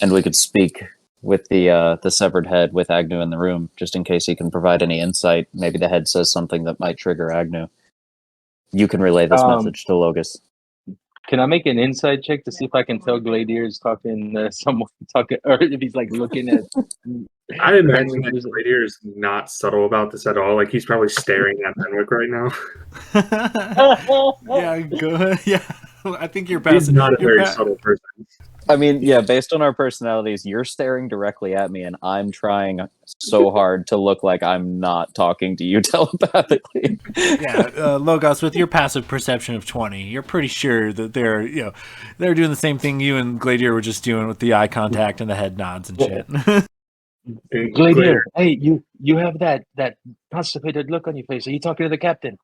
and we could speak with the severed head with Agnew in the room, just in case he can provide any insight. Maybe the head says something that might trigger Agnew. You can relay this Um, message to Logus. Can I make an inside check to see if I can tell Gladier is talking someone talking, or if he's like looking at? I imagine that Renwick? Gladiator is not subtle about this at all. Like he's probably staring at Renwick right now. Yeah, go ahead. Yeah, I think you're He's passing. not a very subtle person. I mean, yeah, based on our personalities, you're staring directly at me, and I'm trying so hard to look like I'm not talking to you telepathically. Yeah, Logos, with your passive perception of 20, you're pretty sure that they're doing the same thing you and Gladiator were just doing with the eye contact and the head nods and shit. And Gladier, hey, you have that constipated look on your face. Are you talking to the captain?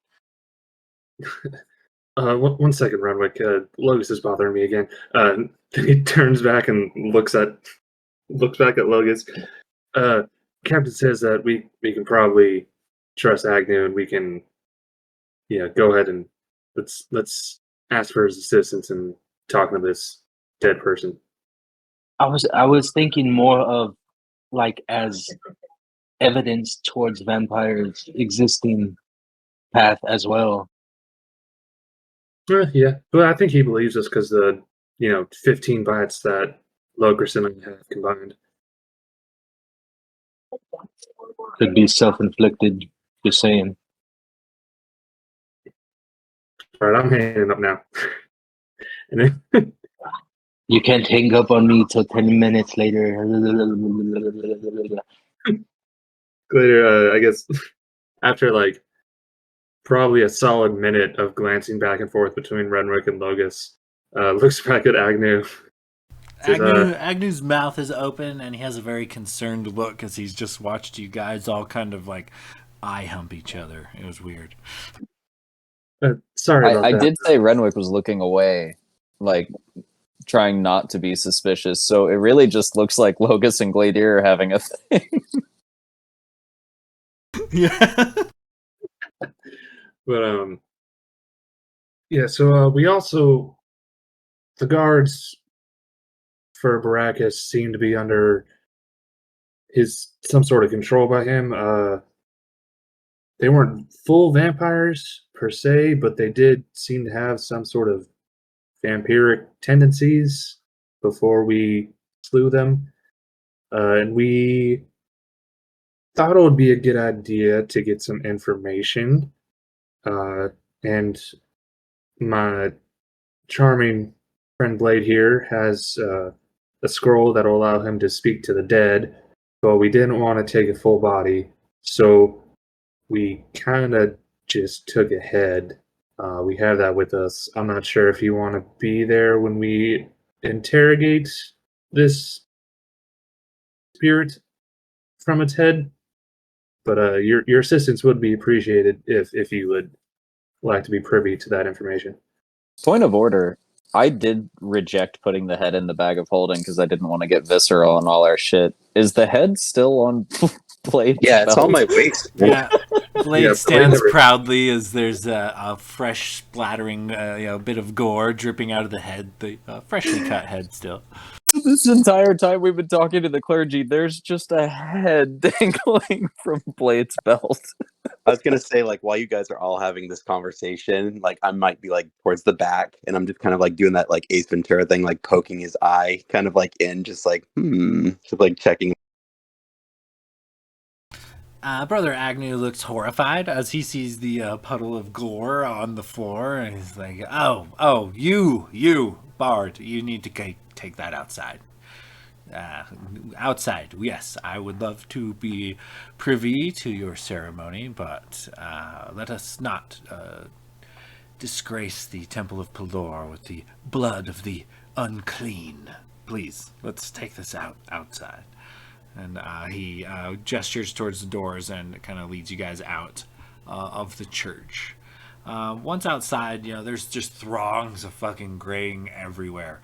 one second, Renwick. Logus is bothering me again. Then he turns back and looks back at Logus. Captain says that we can probably trust Agnew, and we can, go ahead and let's ask for his assistance in talking to this dead person. I was thinking more of like as evidence towards vampires' existing path as well. Yeah, but I think he believes us because the 15 bites that Logerson and I have combined. Could be self-inflicted. Just saying. All right, I'm hanging up now. And then, You can't hang up on me till 10 minutes later. later, I guess after like probably a solid minute of glancing back and forth between Renwick and Logus, looks back at Agnew. Says, Agnew's mouth is open and he has a very concerned look as he's just watched you guys all kind of like eye hump each other. It was weird. Sorry about I that. did say Renwick was looking away, like trying not to be suspicious. So it really just looks like Logus and Gladier are having a thing. Yeah. But yeah. So we also, the guards for Baracus seem to be under some sort of control by him. They weren't full vampires per se, but they did seem to have some sort of vampiric tendencies before we slew them. And we thought it would be a good idea to get some information. And my charming friend Blade here has a scroll that will allow him to speak to the dead, but we didn't want to take a full body, so we kind of just took a head. We have that with us. I'm not sure if you want to be there when we interrogate this spirit from its head, but your assistance would be appreciated if you would like to be privy to that information. Point of order. I did reject putting the head in the bag of holding because I didn't want to get visceral and all our shit. Is the head still on Blade's Yeah, it's belt? on my waist. Yeah. Blade Yeah, stands Blade- proudly as there's a fresh splattering bit of gore dripping out of the head, the freshly cut head still. This entire time we've been talking to the clergy, there's just a head dangling from Blade's belt. I was gonna say, like, while you guys are all having this conversation, like, I might be like towards the back, and I'm just kind of like doing that like Ace Ventura thing, like poking his eye, kind of like in, just like just like checking. Brother Agnew looks horrified as he sees the puddle of gore on the floor, and he's like, "Oh, you, Bard, you need to take that outside. Outside, yes, I would love to be privy to your ceremony, but let us not disgrace the Temple of Pelor with the blood of the unclean. Please, let's take this outside." And he gestures towards the doors and kind of leads you guys out of the church. Once outside, there's just throngs of fucking graying everywhere.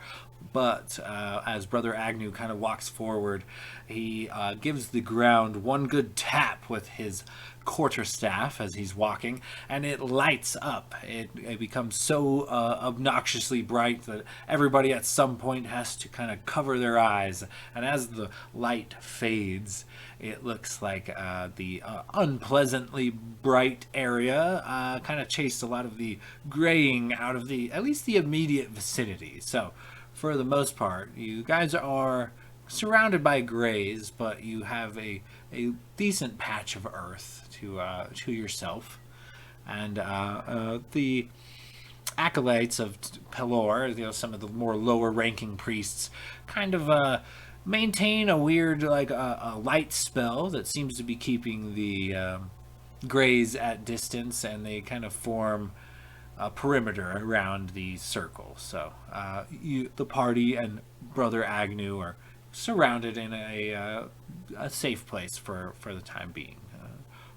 But as Brother Agnew kind of walks forward, he gives the ground one good tap with his quarterstaff as he's walking, and it lights up. It becomes so obnoxiously bright that everybody at some point has to kind of cover their eyes. And as the light fades, it looks like the unpleasantly bright area kind of chased a lot of the graying out of at least the immediate vicinity. So for the most part, you guys are surrounded by grays, but you have a decent patch of earth to yourself. And the acolytes of Pelor, some of the more lower ranking priests, kind of maintain a weird, like a light spell that seems to be keeping the grays at distance, and they kind of form a perimeter around the circle. So the party and Brother Agnew are surrounded in a safe place for the time being.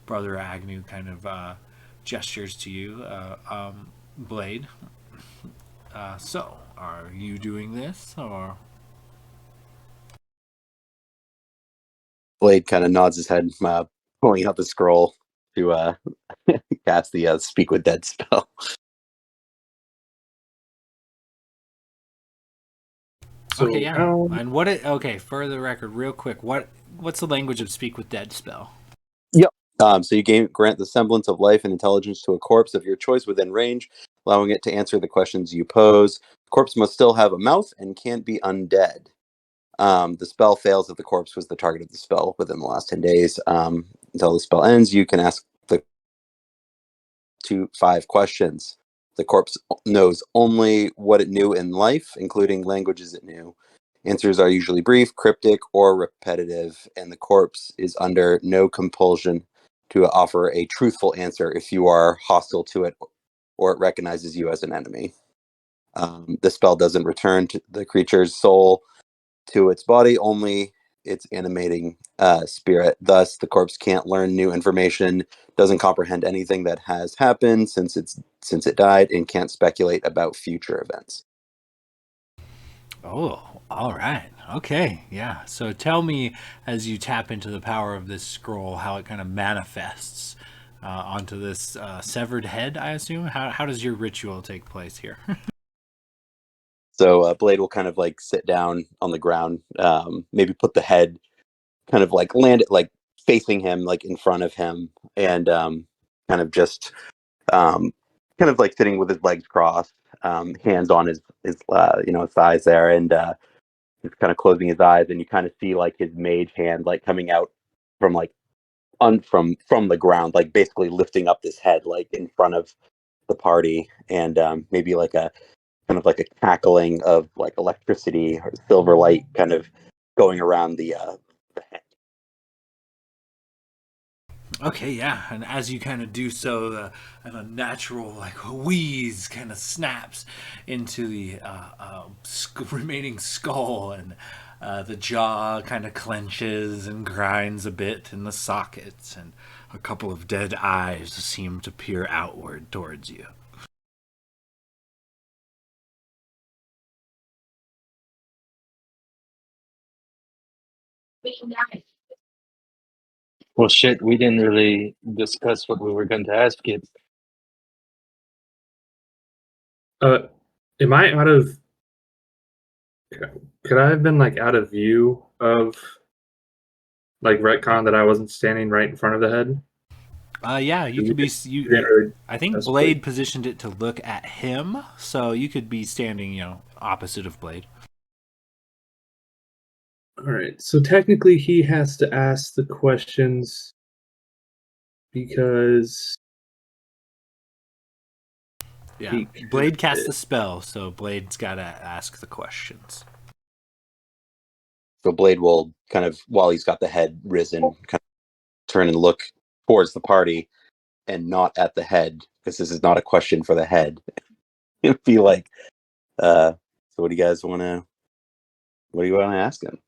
Brother Agnew kind of gestures to you, Blade. So, are you doing this, or? Blade kind of nods his head, pulling out the scroll to cast the Speak with Dead spell. So Okay, yeah. how- And what it? Okay, for the record, real quick, what's the language of Speak with Dead spell? So you grant the semblance of life and intelligence to a corpse of your choice within range, allowing it to answer the questions you pose. The corpse must still have a mouth and can't be undead. The spell fails if the corpse was the target of the spell within the last 10 days. Until the spell ends, you can ask the 5 questions. The corpse knows only what it knew in life, including languages it knew. Answers are usually brief, cryptic, or repetitive, and the corpse is under no compulsion to offer a truthful answer if you are hostile to it or it recognizes you as an enemy. The spell doesn't return to the creature's soul to its body, only its animating spirit. Thus, the corpse can't learn new information, doesn't comprehend anything that has happened since it died, and can't speculate about future events. Oh, all right. Okay, yeah. So tell me, as you tap into the power of this scroll, how it kind of manifests onto this severed head, I assume? How does your ritual take place here? So Blade will kind of like sit down on the ground, maybe put the head kind of like land it like facing him, like in front of him, and kind of just kind of like sitting with his legs crossed, hands on his thighs there, and just kind of closing his eyes, and you kind of see like his mage hand like coming out from like from the ground, like basically lifting up this head like in front of the party, and maybe like a kind of like a cackling of like electricity or silver light kind of going around the head. Okay, yeah. And as you kind of do so, and a natural like wheeze kind of snaps into the remaining skull, and the jaw kind of clenches and grinds a bit in the sockets, and a couple of dead eyes seem to peer outward towards you. Well, shit, we didn't really discuss what we were going to ask kids. Am I out of? Could I have been like out of view of like retcon that I wasn't standing right in front of the head? Yeah, you could be. You, Can't really I think that's Blade Blade. positioned it to look at him, so you could be standing, opposite of Blade. All right. So technically, he has to ask the questions because Yeah, Blade cast the spell, so Blade's got to ask the questions. So Blade will kind of, while he's got the head risen, kind of turn and look towards the party and not at the head, because this is not a question for the head. It'd be like, so what do you guys want to? What do you want to ask him?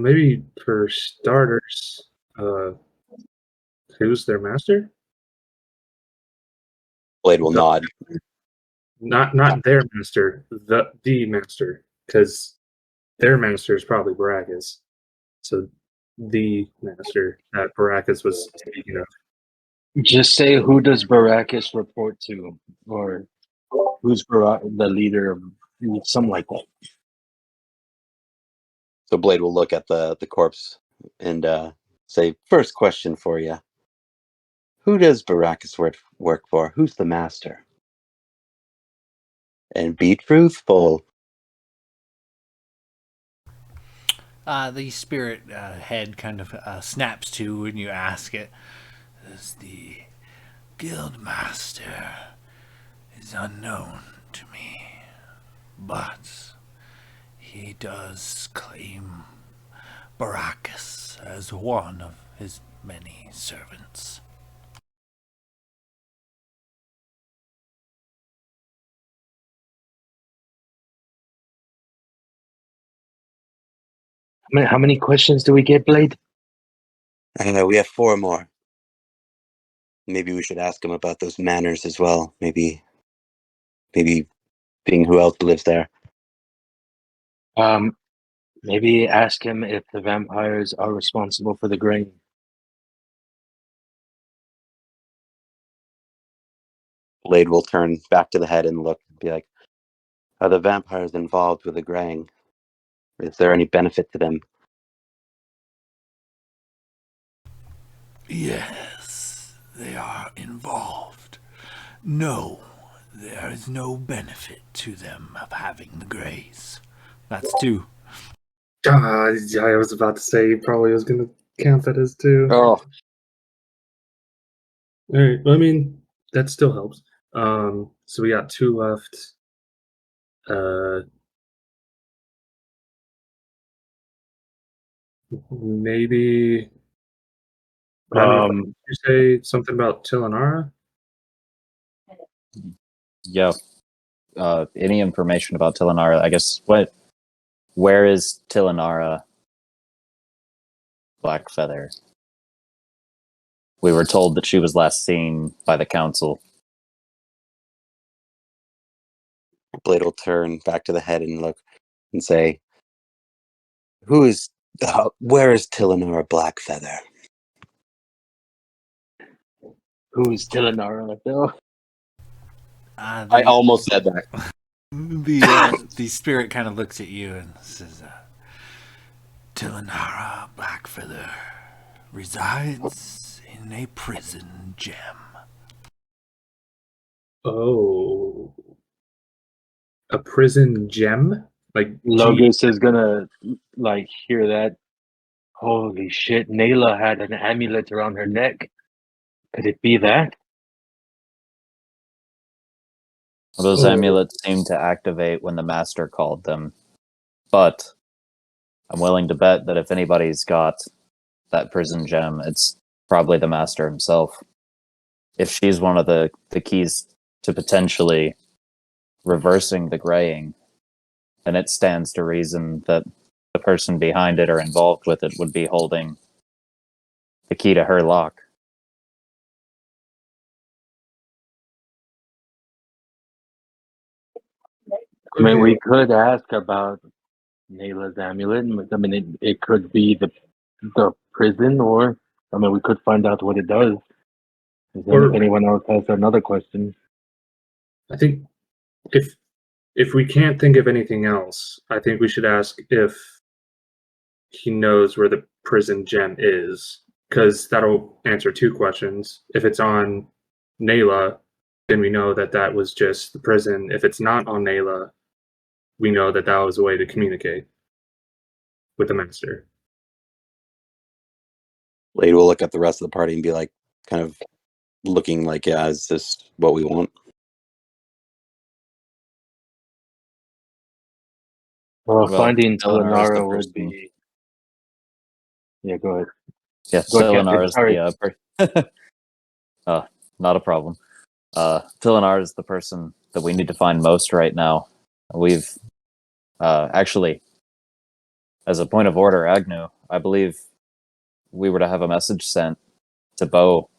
maybe for starters, who's their master? Blade will The- nod. Not their master, the master, because their master is probably Baracus. So the master that Baracus was speaking of. Just say, who does Baracus report to, or who's the leader of something like that. So Blade will look at the corpse and say, "First question for you: who does Baracus work for? Who's the master?" And be truthful. The spirit head kind of snaps to when you ask it. As the guild master is unknown to me, but he does claim Baracus as one of his many servants. How many questions do we get, Blade? We have 4 more. Maybe we should ask him about those manors as well. Maybe being who else lives there. Maybe ask him if the vampires are responsible for the grain. Blade will turn back to the head and look and be like, "Are the vampires involved with the graying? Is there any benefit to them?" Yes, they are involved. No, there is no benefit to them of having the grays. That's 2. Yeah, I was about to say he probably was going to count that as 2. Oh, All right. I mean, that still helps. So we got 2 left. Maybe. I don't know. Did you say something about Tilanara? Yeah. Any information about Tilanara? I guess where is Tilanara Blackfeather? We were told that she was last seen by the council. Blade will turn back to the head and look and say, where is Tilanora Blackfeather? who's Tilanara, Phil? I almost said that. The spirit kind of looks at you and says, Tilanara Blackfeather resides in a prison gem. Oh. A prison gem? Like Logos is gonna hear that. Holy shit! Nayla had an amulet around her neck. Could it be that? Those Oh. amulets seemed to activate when the master called them. But I'm willing to bet that if anybody's got that prison gem, it's probably the master himself. If she's one of the keys to potentially reversing the graying, then it stands to reason that the person behind it or involved with it would be holding the key to her lock. I mean, we could ask about Nayla's amulet. I mean, it could be the prison, or I mean, we could find out what it does. And then if anyone else has another question, I think if we can't think of anything else, I think we should ask if he knows where the prison gem is, because that'll answer 2 questions. If it's on Nayla, then we know that that was just the prison. If it's not on Nayla, we know that that was a way to communicate with the master. Blade will look at the rest of the party and be like, kind of looking like, yeah, is this what we want? well, Well, finding Tilanara is the Tilanara would person. be. Yeah, go ahead. Yeah, Go ahead, Tilanar is Captain. the not a problem. Tilanar is the person that we need to find most right now. We've actually, as a point of order, Agnew, I believe we were to have a message sent to Bo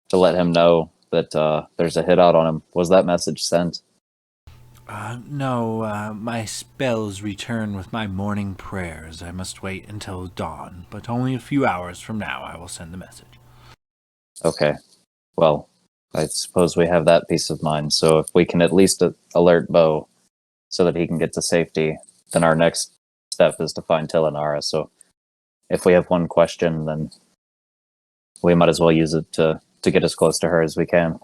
to let him know that there's a hit out on him. Was that message sent? No, my spells return with my morning prayers. I must wait until dawn, but only a few hours from now I will send the message. Okay. Well, I suppose we have that peace of mind. So if we can at least alert Bo so that he can get to safety, then our next step is to find Tilanara. So if we have one question, then we might as well use it to get as close to her as we can.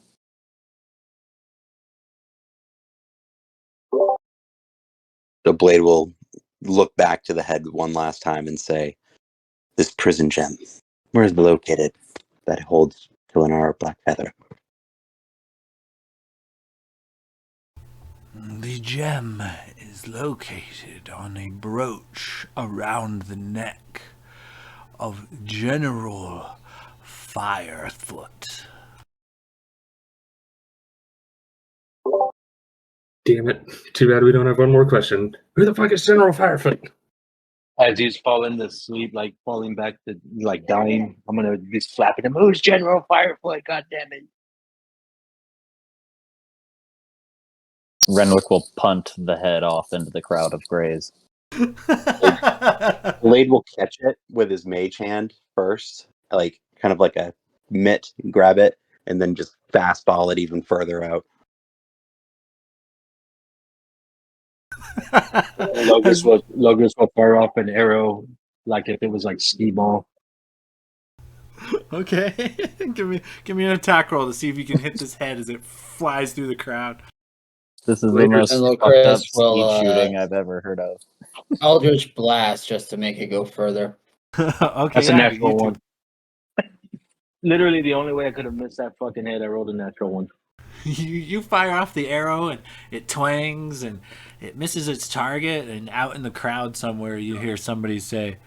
So Blade will look back to the head one last time and say, "This prison gem, where is it located that holds Tilanara Blackfeather?" The gem is located on a brooch around the neck of General Firefoot. Damn it. Too bad we don't have one more question. Who the fuck is General Firefoot? As he's falling to sleep, like falling back to like dying, I'm gonna be slapping him. Who's General Firefoot? God damn it! Renwick will punt the head off into the crowd of greys. Blade will catch it with his mage hand first, like kind of like a mitt, grab it, and then just fastball it even further out. Logos will fire off an arrow like if it was like skee ball. Okay, give me an attack roll to see if you can hit this head as it flies through the crowd. This is the Later, most General fucked up Chris will, skeet shooting I've ever heard of. Eldritch Blast just to make it go further. Okay, That's a yeah, natural you too. one. Literally, the only way I could have missed that fucking head, I rolled a natural one. You fire off the arrow and it twangs and it misses its target, and out in the crowd somewhere you hear somebody say,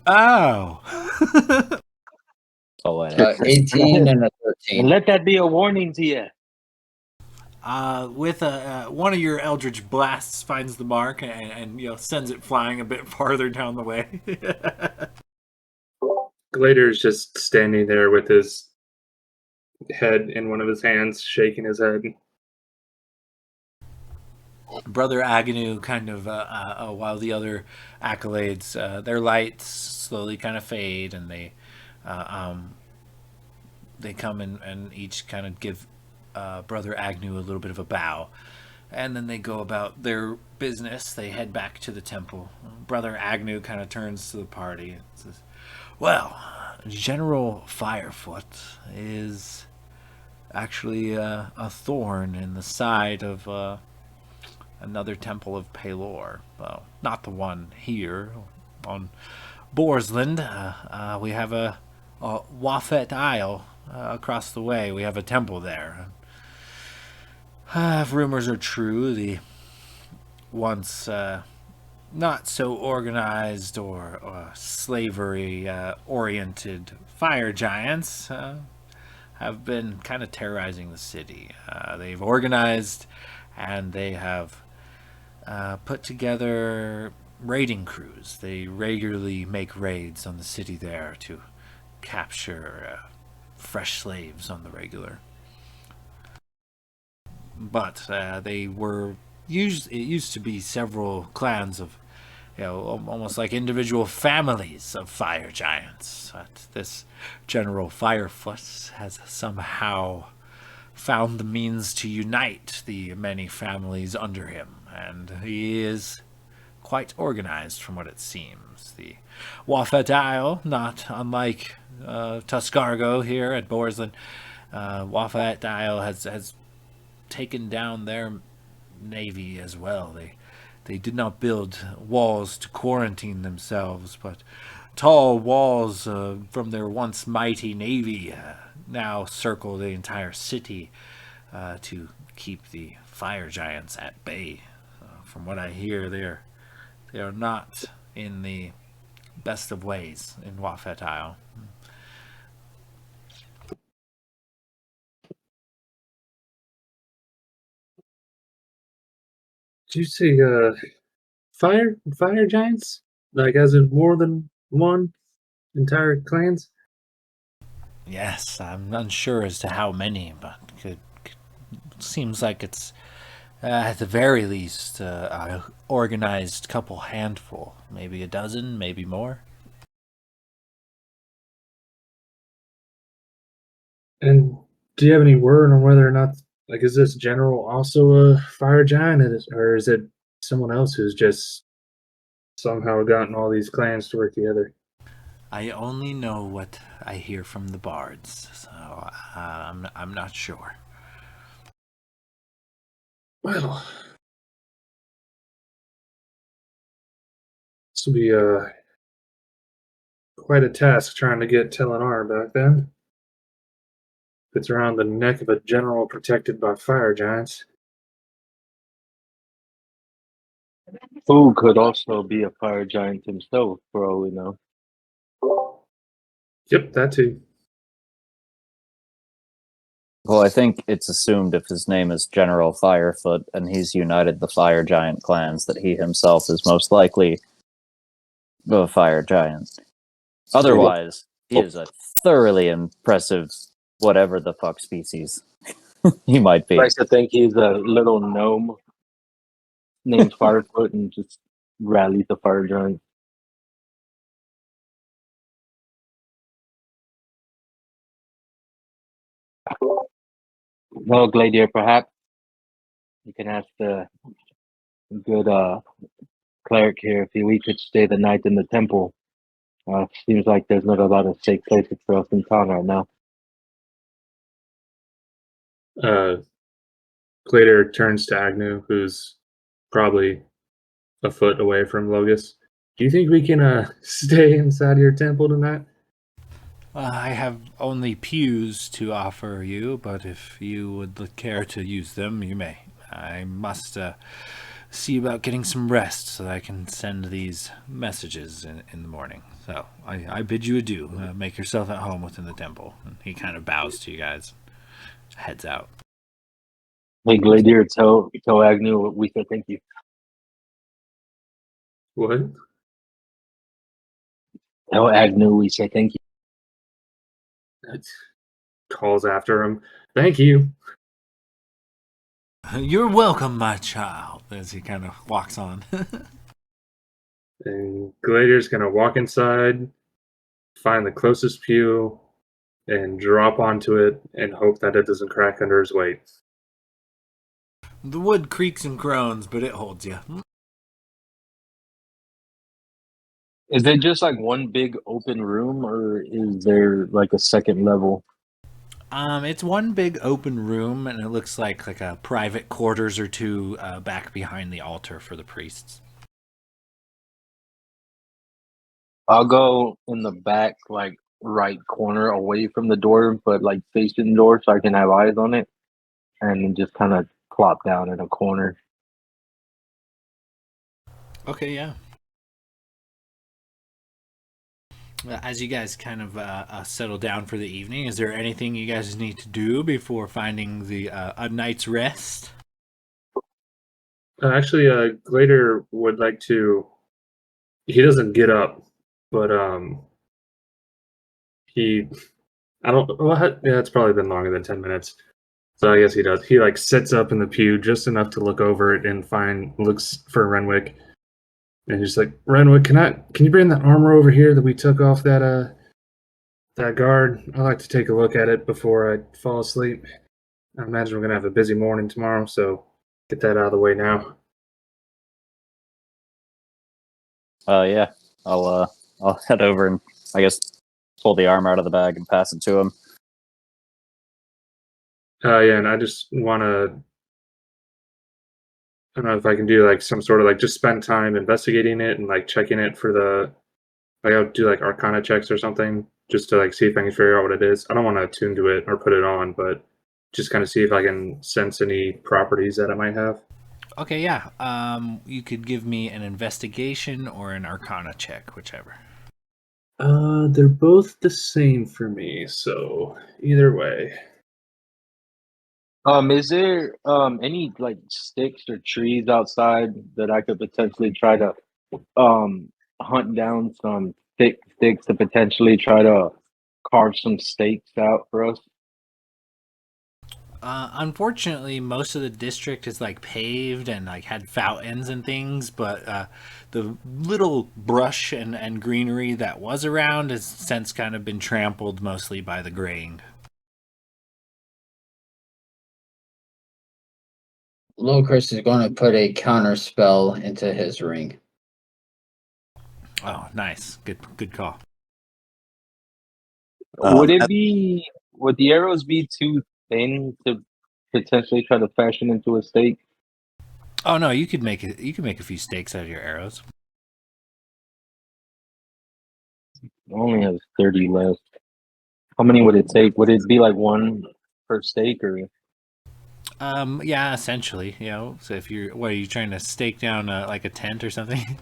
"Oh." Oh, wait. 18 and a And 13. let that be a warning to you. With one of your eldritch blasts finds the mark and sends it flying a bit farther down the way. Glader's just standing there with his head in one of his hands, shaking his head. Brother Agnew kind of, while the other accolades, their lights slowly kind of fade, and they come and each kind of give Brother Agnew a little bit of a bow, and then they go about their business. They head back to the temple. Brother Agnew kind of turns to the party and says, "Well, General Firefoot is actually a thorn in the side of another temple of Pelor. Well, not the one here on Borsland. We have a Wafet Isle across the way. We have a temple there. If rumors are true, the once not so organized or slavery oriented fire giants have been kind of terrorizing the city. They've organized and they have put together raiding crews. They regularly make raids on the city there to capture fresh slaves on the regular. But they were it used to be several clans of, almost like individual families of fire giants. But this General Firefoot has somehow found the means to unite the many families under him, and he is quite organized from what it seems. The Wafet Isle, not unlike Tuscargo here at Borsland, Wafet Isle has taken down their navy as well. They did not build walls to quarantine themselves, but tall walls from their once mighty navy now circle the entire city to keep the fire giants at bay. From what I hear, they are not in the best of ways in Wafet Isle. Did you say fire giants? Like as in more than one entire clans? Yes, I'm unsure as to how many, but seems like it's at the very least a organized couple handful, maybe a dozen, maybe more. And do you have any word on whether or not, like, is this general also a fire giant, or is it someone else who's just somehow gotten all these clans to work together? I only know what I hear from the bards, so I'm not sure. Well, this will be quite a task trying to get Telenar back then. It's around the neck of a general protected by fire giants. Who could also be a fire giant himself, for all we know. Yep, that too. Well, I think it's assumed if his name is General Firefoot and he's united the fire giant clans that he himself is most likely a fire giant. Otherwise, he is a thoroughly impressive whatever the fuck species he might be. I like to think he's a little gnome named Firefoot and just rallies the fire giant. Well, Gladiator, perhaps you can ask the good cleric here if we could stay the night in the temple. Seems like there's not a lot of safe places for us in town right now. Glader turns to Agnew, who's probably a foot away from Logus. Do you think we can stay inside your temple tonight? I have only pews to offer you, but if you would care to use them, you may. I must see about getting some rest so that I can send these messages in the morning. So I bid you adieu. Make yourself at home within the temple. And he kind of bows to you guys, heads out. Hey, Gladiator, tell Agnew we said thank you. What? Tell Agnew we say thank you. That calls after him. Thank you. You're welcome, my child, as he kind of walks on. And Glader's gonna walk inside, find the closest pew, and drop onto it and hope that it doesn't crack under his weight. The wood creaks and groans, but it holds you. Is it just like one big open room, or is there like a second level? It's one big open room, and it looks like a private quarters or two back behind the altar for the priests. I'll go in the back, like right corner away from the door, but like facing the door so I can have eyes on it, and then just kind of plop down in a corner. Okay, yeah. As you guys kind of settle down for the evening, is there anything you guys need to do before finding the a night's rest? Actually, Glader would like to. He doesn't get up, but he. I don't. Well, yeah, it's probably been longer than 10 minutes. So I guess he does. He like sits up in the pew just enough to look over it and looks for Renwick, and he's like, Renwick, can you bring that armor over here that we took off that guard? I'd like to take a look at it before I fall asleep. I imagine we're gonna have a busy morning tomorrow, so get that out of the way now. Yeah. I'll head over and I guess pull the arm out of the bag and pass it to him. Yeah, and I just want to. I don't know if I can do like some sort of like just spend time investigating it and like checking it for the. Like I'll do like Arcana checks or something just to like see if I can figure out what it is. I don't want to attune to it or put it on, but just kind of see if I can sense any properties that it might have. Okay, yeah. You could give me an investigation or an Arcana check, whichever. They're both the same for me, so either way. Is there any like sticks or trees outside that I could potentially try to hunt down some thick sticks to potentially try to carve some steaks out for us? Unfortunately, most of the district is like paved and like had fountains and things, but the little brush and greenery that was around has since kind of been trampled mostly by the graying. Little Chris is going to put a counter spell into his ring. Oh, nice. Good call. Would the arrows be too thin to potentially try to fashion into a stake? Oh no, you could make it. You could make a few stakes out of your arrows. I only have 30 left. How many would it take? Would it be like one per stake or? Yeah, essentially. You know, so if you're, what are you trying to stake down like a tent or something?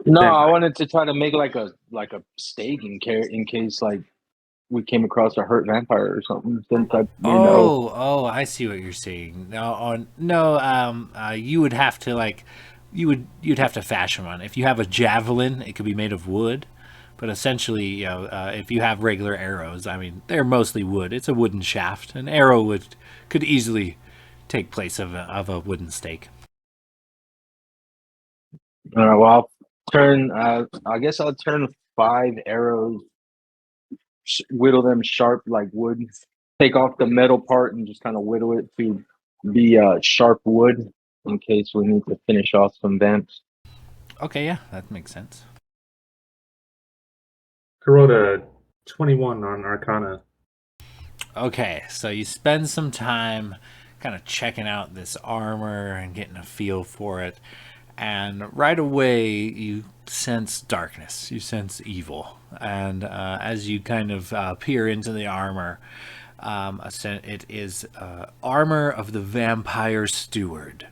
No, Yeah. I wanted to try to make like a stake in case like we came across a hurt vampire or something. Since Oh, I see what you're saying. No. You would have to like, you'd have to fashion one. If you have a javelin, it could be made of wood. But essentially, you know, if you have regular arrows, I mean, they're mostly wood. It's a wooden shaft. An arrow could easily take place of a wooden stake. All right, well, I'll turn. I guess I'll turn 5 arrows, whittle them sharp like wood. Take off the metal part and just kind of whittle it to be sharp wood in case we need to finish off some vamps. Okay, yeah, that makes sense. I rolled a 21 on Arcana. Okay, so you spend some time kind of checking out this armor and getting a feel for it, and right away you sense darkness, you sense evil, and as you kind of peer into the armor, it is armor of the vampire steward.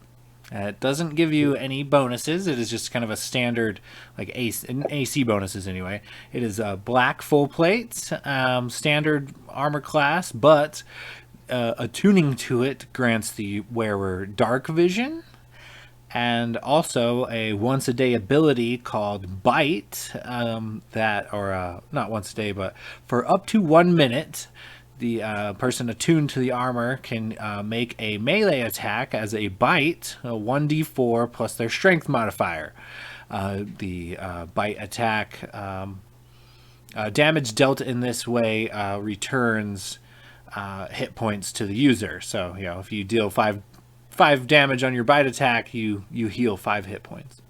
It doesn't give you any bonuses. It is just kind of a standard, like AC bonuses anyway. It is a black full plate, standard armor class, but attuning to it grants the wearer dark vision, and also a once a day ability called Bite. Not once a day, but for up to 1 minute. The person attuned to the armor can make a melee attack as a bite, a 1d4 plus their strength modifier. The bite attack damage dealt in this way returns hit points to the user. So, you know, if you deal five damage on your bite attack, you heal 5 hit points.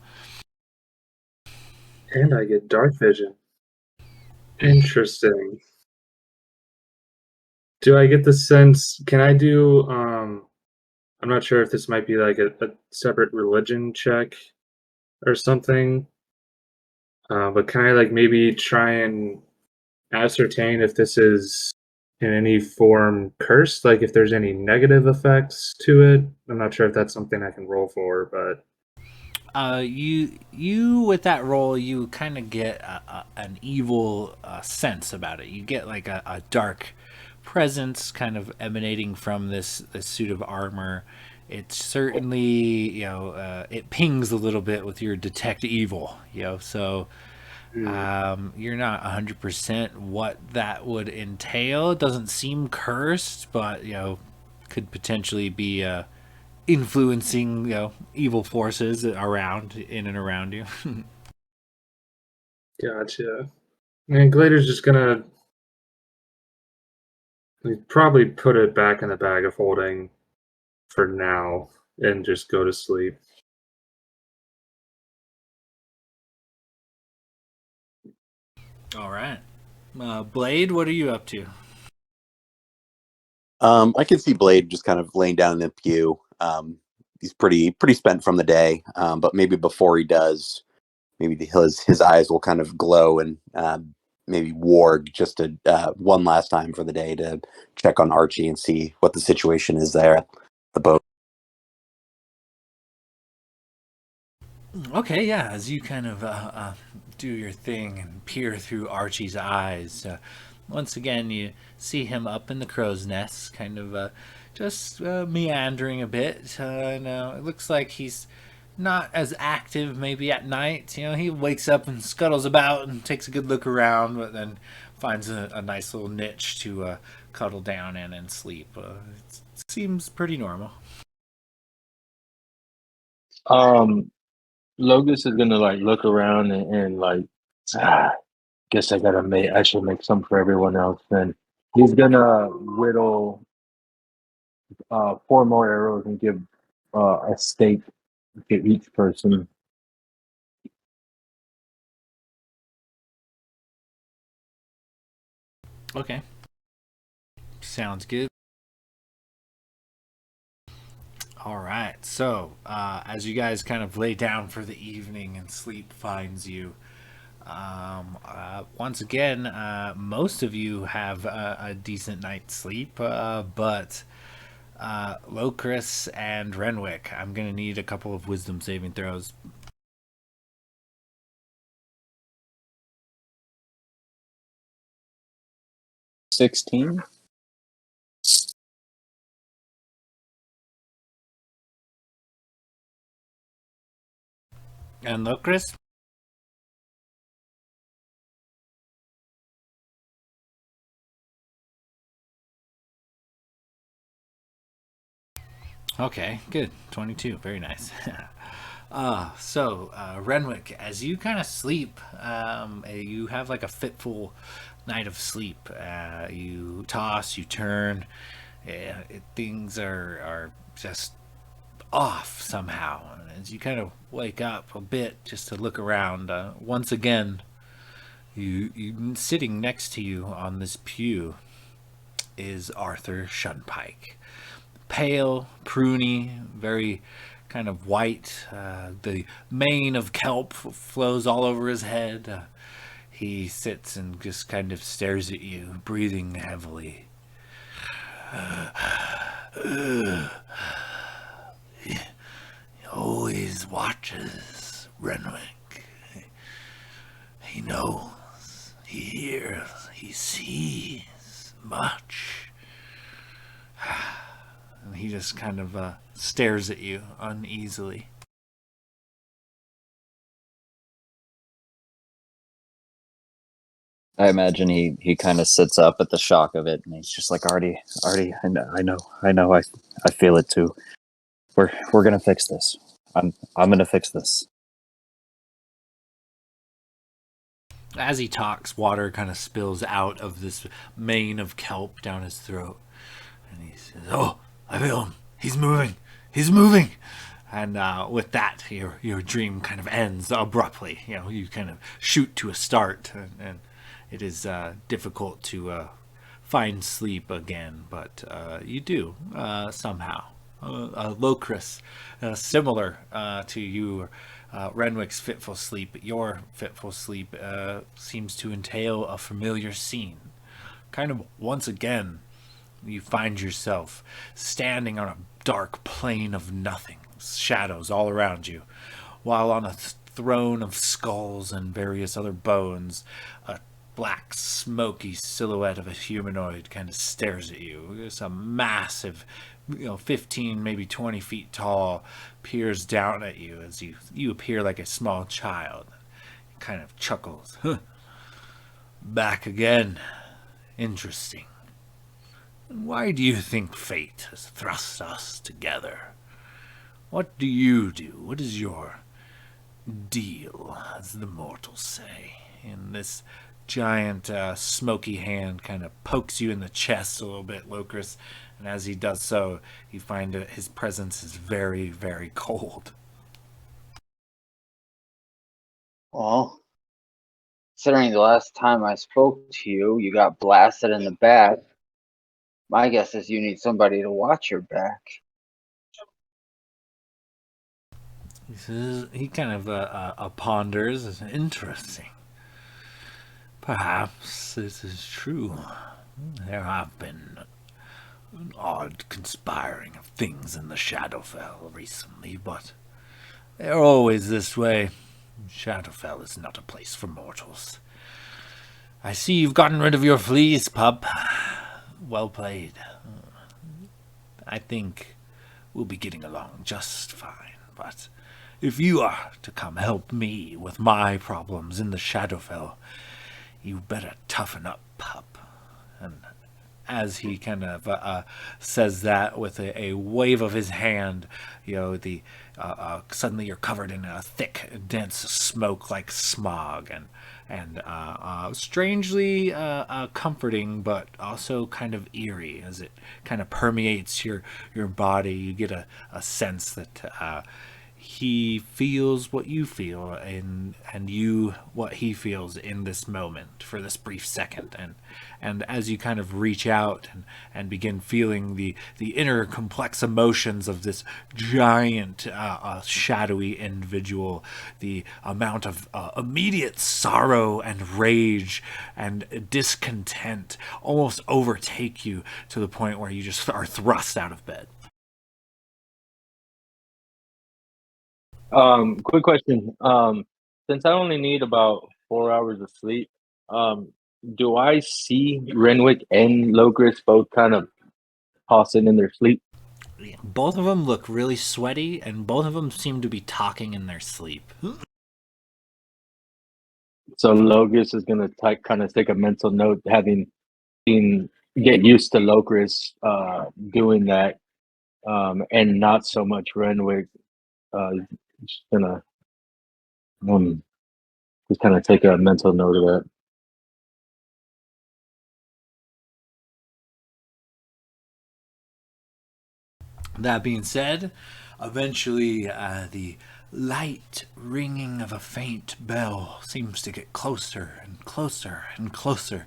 And I get dark vision. Interesting. Do I get the sense? Can I do? I'm not sure if this might be like a separate religion check or something. But can I like maybe try and ascertain if this is in any form cursed? Like if there's any negative effects to it? I'm not sure if that's something I can roll for, but you with that roll, you kind of get an evil sense about it. You get like a dark presence kind of emanating from this suit of armor. It's certainly, you know, it pings a little bit with your detect evil, you know, so you're not 100% what that would entail. It doesn't seem cursed, but, you know, could potentially be influencing, you know, evil forces in and around you. gotcha. And Glader's just gonna probably put it back in the bag of holding for now and just go to sleep. All right. Blade, what are you up to? I can see Blade just kind of laying down in the pew. He's pretty spent from the day, but maybe before he does, maybe his eyes will kind of glow and maybe warg just to one last time for the day to check on Archie and see what the situation is there at the boat. Okay, yeah, as you kind of do your thing and peer through Archie's eyes, once again you see him up in the crow's nest, kind of just meandering a bit. It looks like he's not as active maybe at night. You know, he wakes up and scuttles about and takes a good look around, but then finds a nice little niche to cuddle down in and sleep. It seems pretty normal. Logus is gonna like look around and like, guess I should make some for everyone else. Then he's gonna whittle 4 more arrows and give a stake to each person. Okay. Sounds good. All right. So, as you guys kind of lay down for the evening and sleep finds you, once again, most of you have a decent night's sleep, but Locris and Renwick, I'm going to need a couple of wisdom saving throws. $16. And Locris? Okay, good. 22. Very nice. So, Renwick, as you kind of sleep, you have like a fitful night of sleep. You toss, you turn. Things are just off somehow. And as you kind of wake up a bit just to look around, once again, you sitting next to you on this pew is Arthur Shunpike. Pale, pruny, very kind of white. The mane of kelp flows all over his head. He sits and just kind of stares at you, breathing heavily. He always watches Renwick. He knows, he hears, he sees much. And he just kind of stares at you uneasily. I imagine he kind of sits up at the shock of it, and he's just like, Artie, I know, I feel it too. We're gonna fix this. I'm gonna fix this. As he talks, water kind of spills out of this mane of kelp down his throat, and he says, "Oh, I feel him. He's moving. He's moving." And with that, your dream kind of ends abruptly. You know, you kind of shoot to a start, and it is difficult to find sleep again, but you do somehow. Locris, similar to you, Renwick's fitful sleep, your fitful sleep seems to entail a familiar scene. Kind of once again, you find yourself standing on a dark plain of nothing, shadows all around you, while on a throne of skulls and various other bones, a black, smoky silhouette of a humanoid kind of stares at you. It's a massive, 15, maybe 20 feet tall, peers down at you as you appear like a small child. It kind of chuckles. Back again. Interesting. Why do you think fate has thrust us together? What do you do? What is your deal, as the mortals say? In this giant smoky hand kind of pokes you in the chest a little bit, Locris, and as he does so, you find that his presence is very, very cold. Well, considering the last time I spoke to you, you got blasted in the back. My guess is you need somebody to watch your back. He kind of ponders. It's interesting. Perhaps this is true. There have been an odd conspiring of things in the Shadowfell recently, but they're always this way. Shadowfell is not a place for mortals. I see you've gotten rid of your fleas, pup. Well played. I think we'll be getting along just fine, but if you are to come help me with my problems in the Shadowfell, you better toughen up, pup. And as he kind of says that with a wave of his hand, the suddenly you're covered in a thick, dense smoke like smog, and strangely comforting, but also kind of eerie as it kind of permeates your body. You get a sense that he feels what you feel, and you what he feels in this moment for this brief second. And as you kind of reach out and begin feeling the inner complex emotions of this giant shadowy individual, the amount of immediate sorrow and rage and discontent almost overtake you to the point where you just are thrust out of bed. Quick question. Since I only need about 4 hours of sleep, um, do I see Renwick and Logris both kind of tossing in their sleep? Both of them look really sweaty, and both of them seem to be talking in their sleep. So Logris is gonna kind of take a mental note, having seen get used to Logris doing that, and not so much Renwick. Just gonna just kind of take a mental note of that. That being said, eventually the light ringing of a faint bell seems to get closer and closer and closer,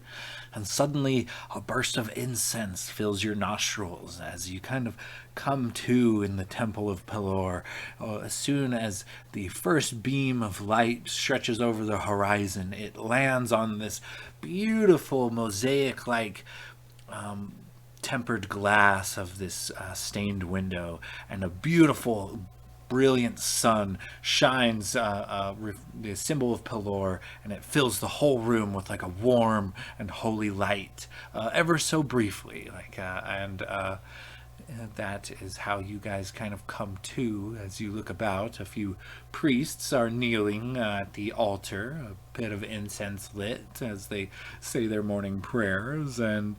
and suddenly a burst of incense fills your nostrils as you kind of come to in the Temple of Pelor. As soon as the first beam of light stretches over the horizon, it lands on this beautiful mosaic-like tempered glass of this stained window, and a beautiful brilliant sun shines the symbol of Pelor, and it fills the whole room with like a warm and holy light, ever so briefly, that is how you guys kind of come to as you look about. A few priests are kneeling at the altar, a bit of incense lit as they say their morning prayers, and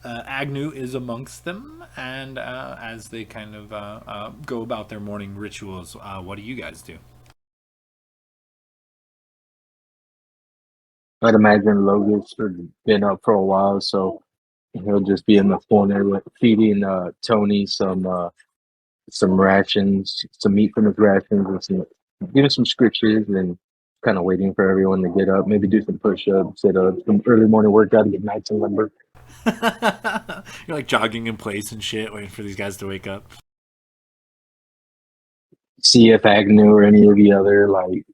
Agnew is amongst them, and as they kind of go about their morning rituals, what do you guys do? I'd imagine Logis has been up for a while, so he'll just be in the corner feeding Tony some rations, some meat from his rations, and giving some scriptures, and kind of waiting for everyone to get up. Maybe do some push-ups, some early morning workout to get nice and limber. You're like jogging in place and shit, waiting for these guys to wake up. See if Agnew or any of the other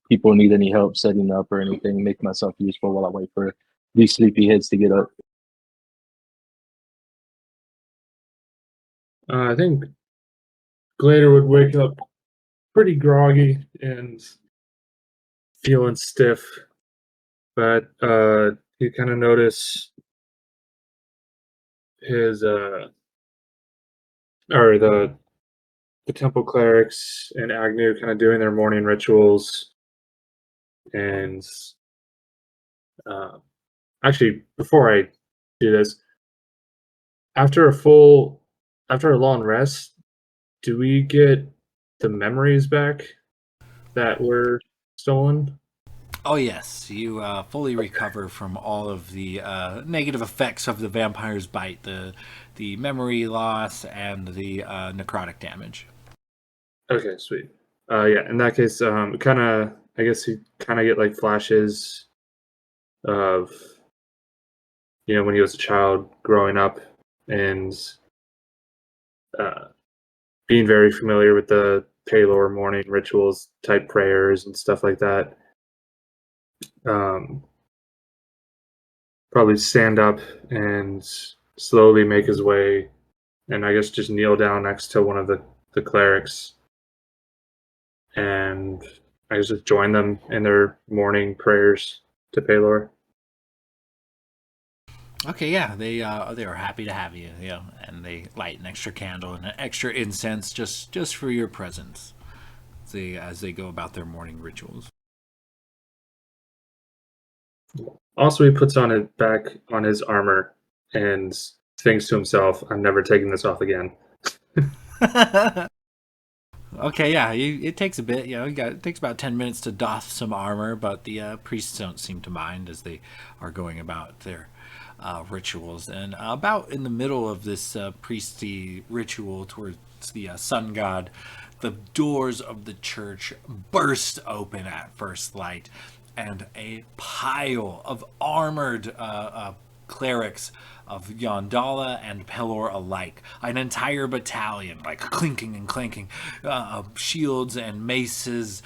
people need any help setting up or anything. Make myself useful while I wait for these sleepyheads to get up. I think Glader would wake up pretty groggy and feeling stiff, but you kind of notice his or the temple clerics and Agnew kind of doing their morning rituals, and actually before I do this, after a long rest, do we get the memories back that were stolen? Oh yes, you fully recover from all of the negative effects of the vampire's bite, the memory loss and the necrotic damage. Okay, sweet. Yeah, in that case, kind of, I guess you kind of get like flashes of, when he was a child growing up and uh, being very familiar with the Palor morning rituals type prayers and stuff like that. Probably stand up and slowly make his way, and I guess just kneel down next to one of the clerics, and I just join them in their morning prayers to Palor. Okay, yeah, they are happy to have you, and they light an extra candle and an extra incense just for your presence. as they go about their morning rituals. Also, he puts on it back on his armor and thinks to himself, "I'm never taking this off again." Okay, yeah, it takes a bit. It takes about 10 minutes to doff some armor, but the priests don't seem to mind as they are going about their rituals. And about in the middle of this priestly ritual towards the sun god, the doors of the church burst open at first light, and a pile of armored clerics of Yondala and Pelor alike, an entire battalion, like clinking and clanking, shields and maces,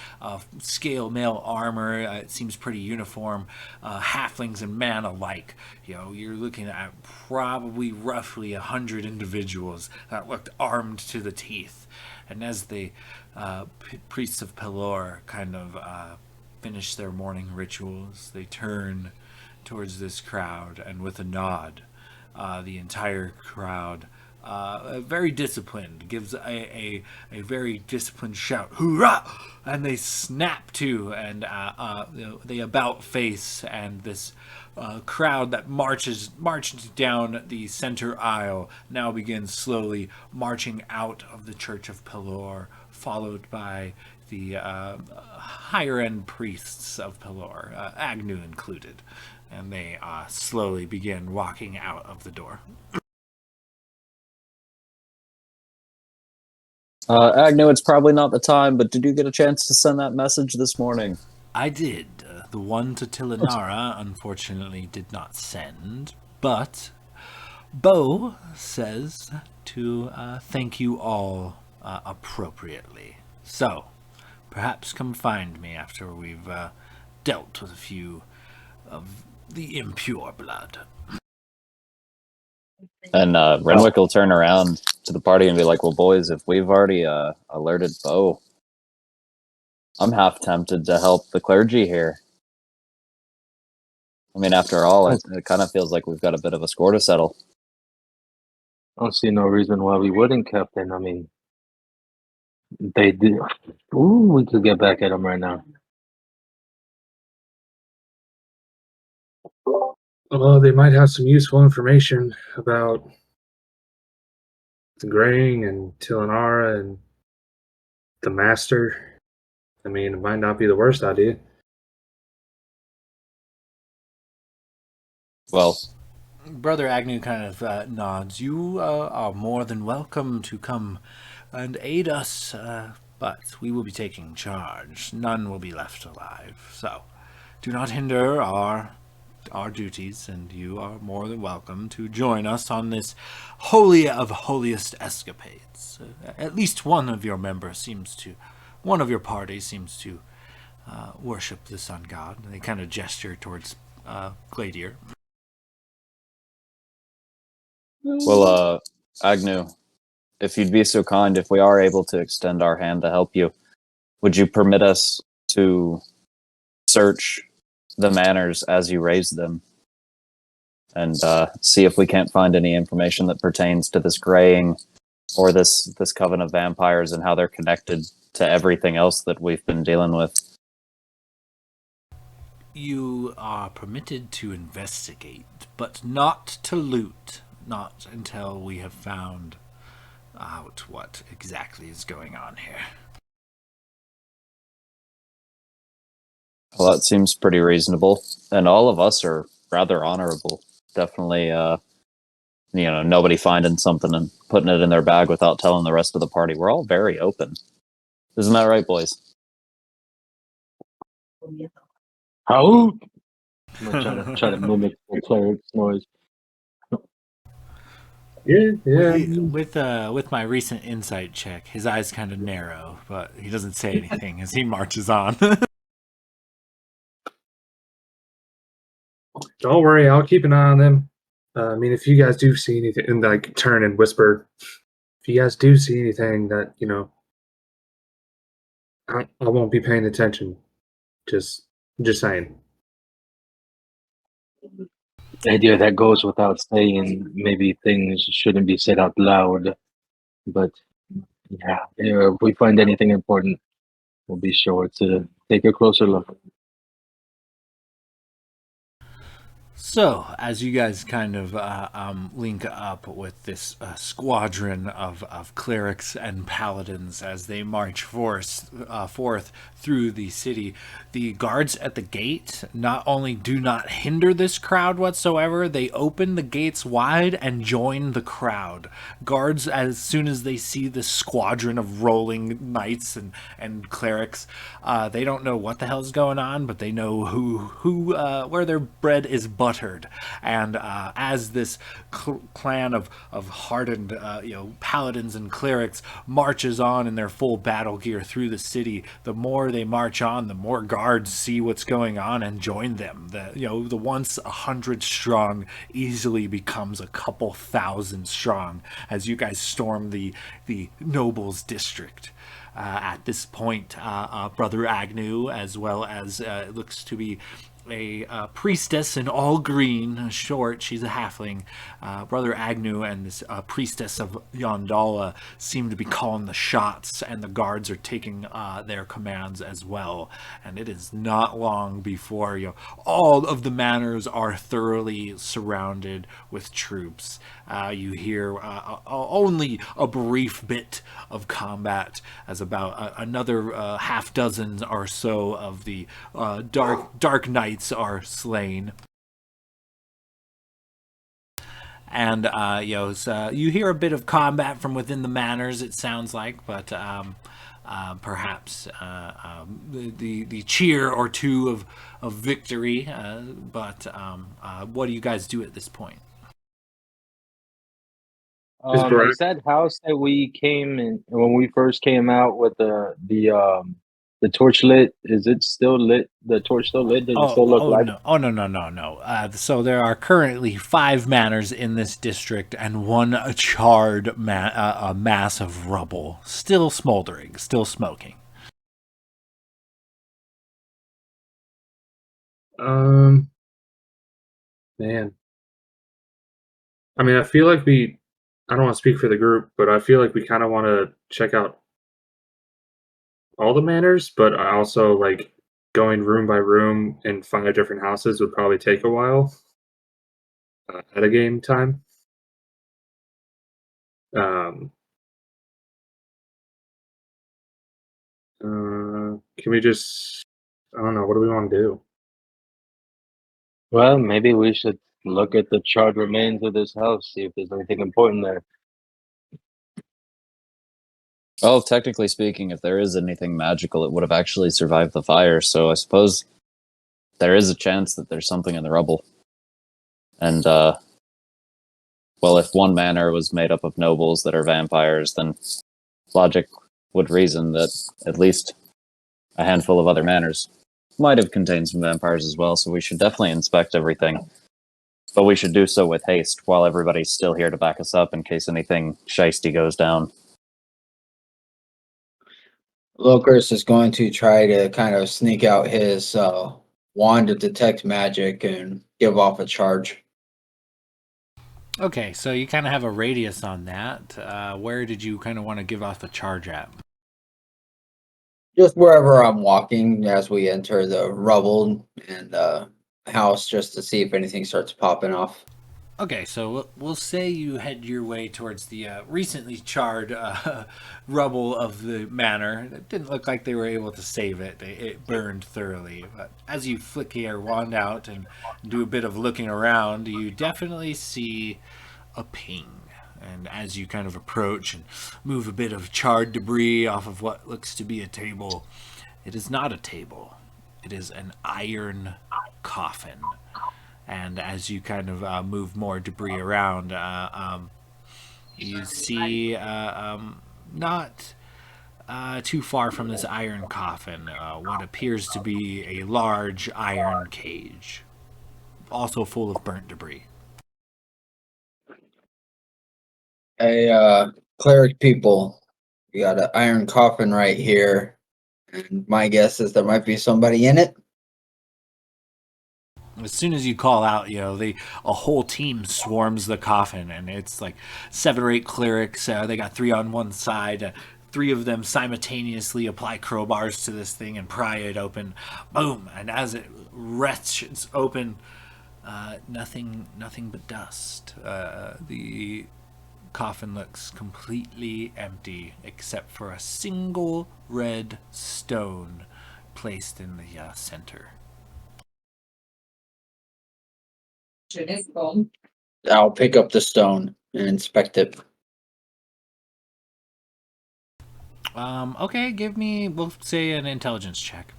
scale mail armor. It seems pretty uniform. Halflings and man alike. You're looking at probably roughly 100 individuals that looked armed to the teeth. And as the priests of Pelor kind of finish their morning rituals, they turn towards this crowd, and with a nod, the entire crowd, very disciplined, gives a very disciplined shout, "Hoorah!" And they snap to, and they about face, and this crowd that marched down the center aisle now begins slowly marching out of the Church of Pelor, followed by the higher-end priests of Pelor, Agnew included. And they slowly begin walking out of the door. Agnew, it's probably not the time, but did you get a chance to send that message this morning? I did. The one to Tilinara, unfortunately, did not send, but Bo says to thank you all appropriately. So, perhaps come find me after we've dealt with a few of the impure blood. And Renwick will turn around to the party and be like, "Well, boys, if we've already alerted Bo, I'm half tempted to help the clergy here. I mean, after all, it kind of feels like we've got a bit of a score to settle." I don't see no reason why we wouldn't, Captain. I mean, they did. Ooh, we could get back at them right now. Well, they might have some useful information about the Graying and Tilinara and the Master. I mean, it might not be the worst idea. Well, Brother Agnew kind of nods. You are more than welcome to come and aid us, but we will be taking charge. None will be left alive. So, do not hinder our duties, and you are more than welcome to join us on this holy of holiest escapades. At least one of your party seems to worship the sun god. They kind of gesture towards Gladier. well, Agnew, if you'd be so kind, if we are able to extend our hand to help you, would you permit us to search the manors as you raise them and see if we can't find any information that pertains to this Graying or this coven of vampires and how they're connected to everything else that we've been dealing with? You are permitted to investigate, but not to loot. Not until we have found out what exactly is going on here. Well, that seems pretty reasonable, and all of us are rather honorable. Definitely, nobody finding something and putting it in their bag without telling the rest of the party. We're all very open. Isn't that right, boys? How? I'm gonna try to mimic the cleric's noise. Yeah. With my recent insight check, his eyes kind of narrow, but he doesn't say anything as he marches on. Don't worry, I'll keep an eye on them. I mean, if you guys do see anything, and like turn and whisper, if you guys do see anything that I won't be paying attention. Just saying. Idea that goes without saying. Maybe things shouldn't be said out loud, but yeah, if we find anything important, we'll be sure to take a closer look. So, as you guys kind of link up with this squadron of clerics and paladins as they march forth through the city, the guards at the gate not only do not hinder this crowd whatsoever, they open the gates wide and join the crowd. Guards, as soon as they see this squadron of rolling knights and clerics, they don't know what the hell's going on, but they know where their bread is buttered. And as this clan of hardened paladins and clerics marches on in their full battle gear through the city, the more they march on, the more guards see what's going on and join them. The once 100 strong easily becomes a couple thousand strong as you guys storm the nobles district. At this point, Brother Agnew, as well as it looks to be a priestess in all green, short, she's a halfling. Brother Agnew and this priestess of Yondala seem to be calling the shots, and the guards are taking their commands as well. And it is not long before all of the manors are thoroughly surrounded with troops. You hear only a brief bit of combat as about another half dozen or so of the dark knights are slain. And you hear a bit of combat from within the manors, it sounds like, but perhaps the cheer or two of victory. But what do you guys do at this point? Is that house that we came in when we first came out with the torch lit? Is it still lit? The torch still lit? Does it still look like? No. Oh, no. So there are currently 5 manors in this district and one charred mass of rubble, still smoldering, still smoking. Man. I mean, I feel like I don't want to speak for the group, but I feel like we kind of want to check out all the manors, but I also like going room by room and find different houses would probably take a while at a game time. Can we just, I don't know, what do we want to do? Well, maybe we should look at the charred remains of this house, see if there's anything important there. Well, technically speaking, if there is anything magical, it would have actually survived the fire. So I suppose there is a chance that there's something in the rubble. And, well, if one manor was made up of nobles that are vampires, then logic would reason that at least a handful of other manors might have contained some vampires as well. So we should definitely inspect everything. But we should do so with haste while everybody's still here to back us up in case anything shiesty goes down. Locris is going to try to kind of sneak out his wand to detect magic and give off a charge. Okay, so you kind of have a radius on that. Where did you kind of want to give off the charge at? Just wherever I'm walking as we enter the rubble and house, just to see if anything starts popping off. Okay, so we'll say you head your way towards the recently charred rubble of the manor. It didn't look like they were able to save it. It burned thoroughly. But as you flick your wand out and do a bit of looking around, you definitely see a ping. And as you kind of approach and move a bit of charred debris off of what looks to be a table, it is not a table. It is an iron coffin. And as you kind of move more debris around, you see not too far from this iron coffin what appears to be a large iron cage, also full of burnt debris. Hey, cleric people, we got an iron coffin right here, and my guess is there might be somebody in it. As soon as you call out, a whole team swarms the coffin, and it's like 7 or 8 clerics. They got 3 on one side, three of them simultaneously apply crowbars to this thing and pry it open. Boom! And as it wrenches open, nothing but dust. The coffin looks completely empty except for a single red stone placed in the center. I'll pick up the stone and inspect it. Okay, give me, we'll say, an intelligence check.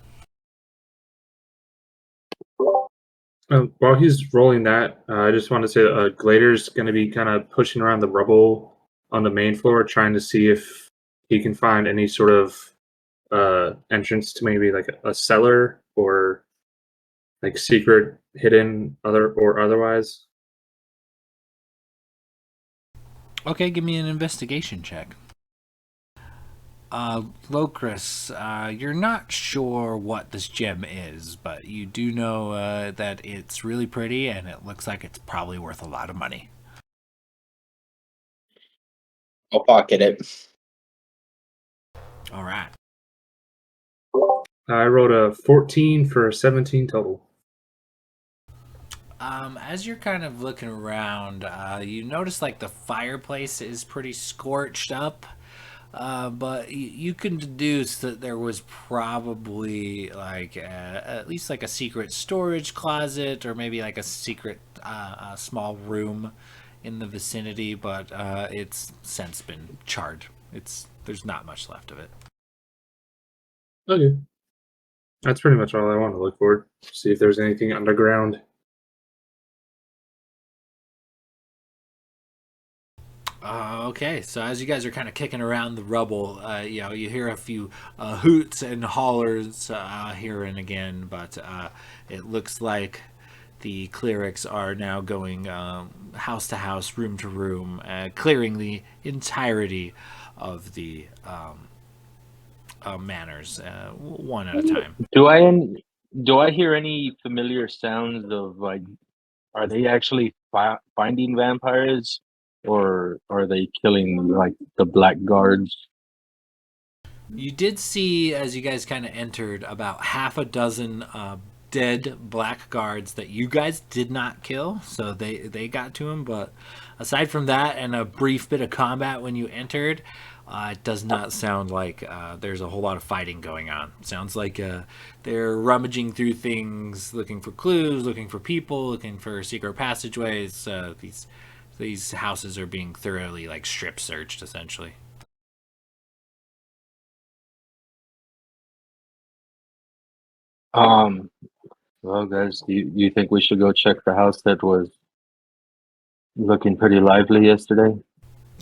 While he's rolling that, I just want to say that Glader's going to be kind of pushing around the rubble on the main floor, trying to see if he can find any sort of entrance to maybe like a cellar or like secret, hidden, otherwise. Okay, give me an investigation check. Locris, you're not sure what this gem is, but you do know that it's really pretty and it looks like it's probably worth a lot of money. I'll pocket it. All right. I rolled a 14 for a 17 total. As you're kind of looking around, you notice like the fireplace is pretty scorched up. But you can deduce that there was probably like at least like a secret storage closet or maybe like a secret small room in the vicinity, but it's since been charred. There's not much left of it. Okay. That's pretty much all I want to look for. See if there's anything underground. Okay, so as you guys are kind of kicking around the rubble, you hear a few hoots and hollers here and again, but it looks like the clerics are now going house to house, room to room, clearing the entirety of the manors, one at a time. Do I hear any familiar sounds of like? Are they actually finding vampires, or are they killing like the black guards? You did see, as you guys kind of entered, about half a dozen dead black guards that you guys did not kill, so they got to him. But aside from that and a brief bit of combat when you entered, it does not sound like there's a whole lot of fighting going on. It sounds like they're rummaging through things, looking for clues, looking for people, looking for secret passageways. These houses are being thoroughly like strip searched, essentially. Well, guys, do you think we should go check the house that was looking pretty lively yesterday?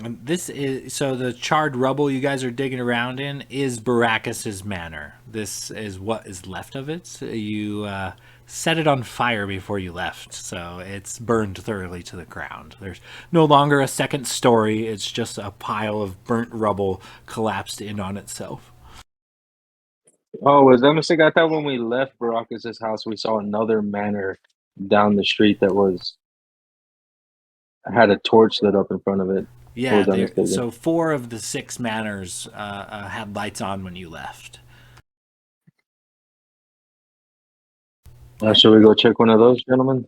And this is so the charred rubble you guys are digging around in is Baracus's manor. This is what is left of it. You set it on fire before you left, so it's burned thoroughly to the ground. There's no longer a second story. It's just a pile of burnt rubble collapsed in on itself. Oh, was that mistake? I thought when we left Baracus's house, we saw another manor down the street that had a torch lit up in front of it. Yeah, so 4 of the 6 manors had lights on when you left. Should we go check one of those, gentlemen?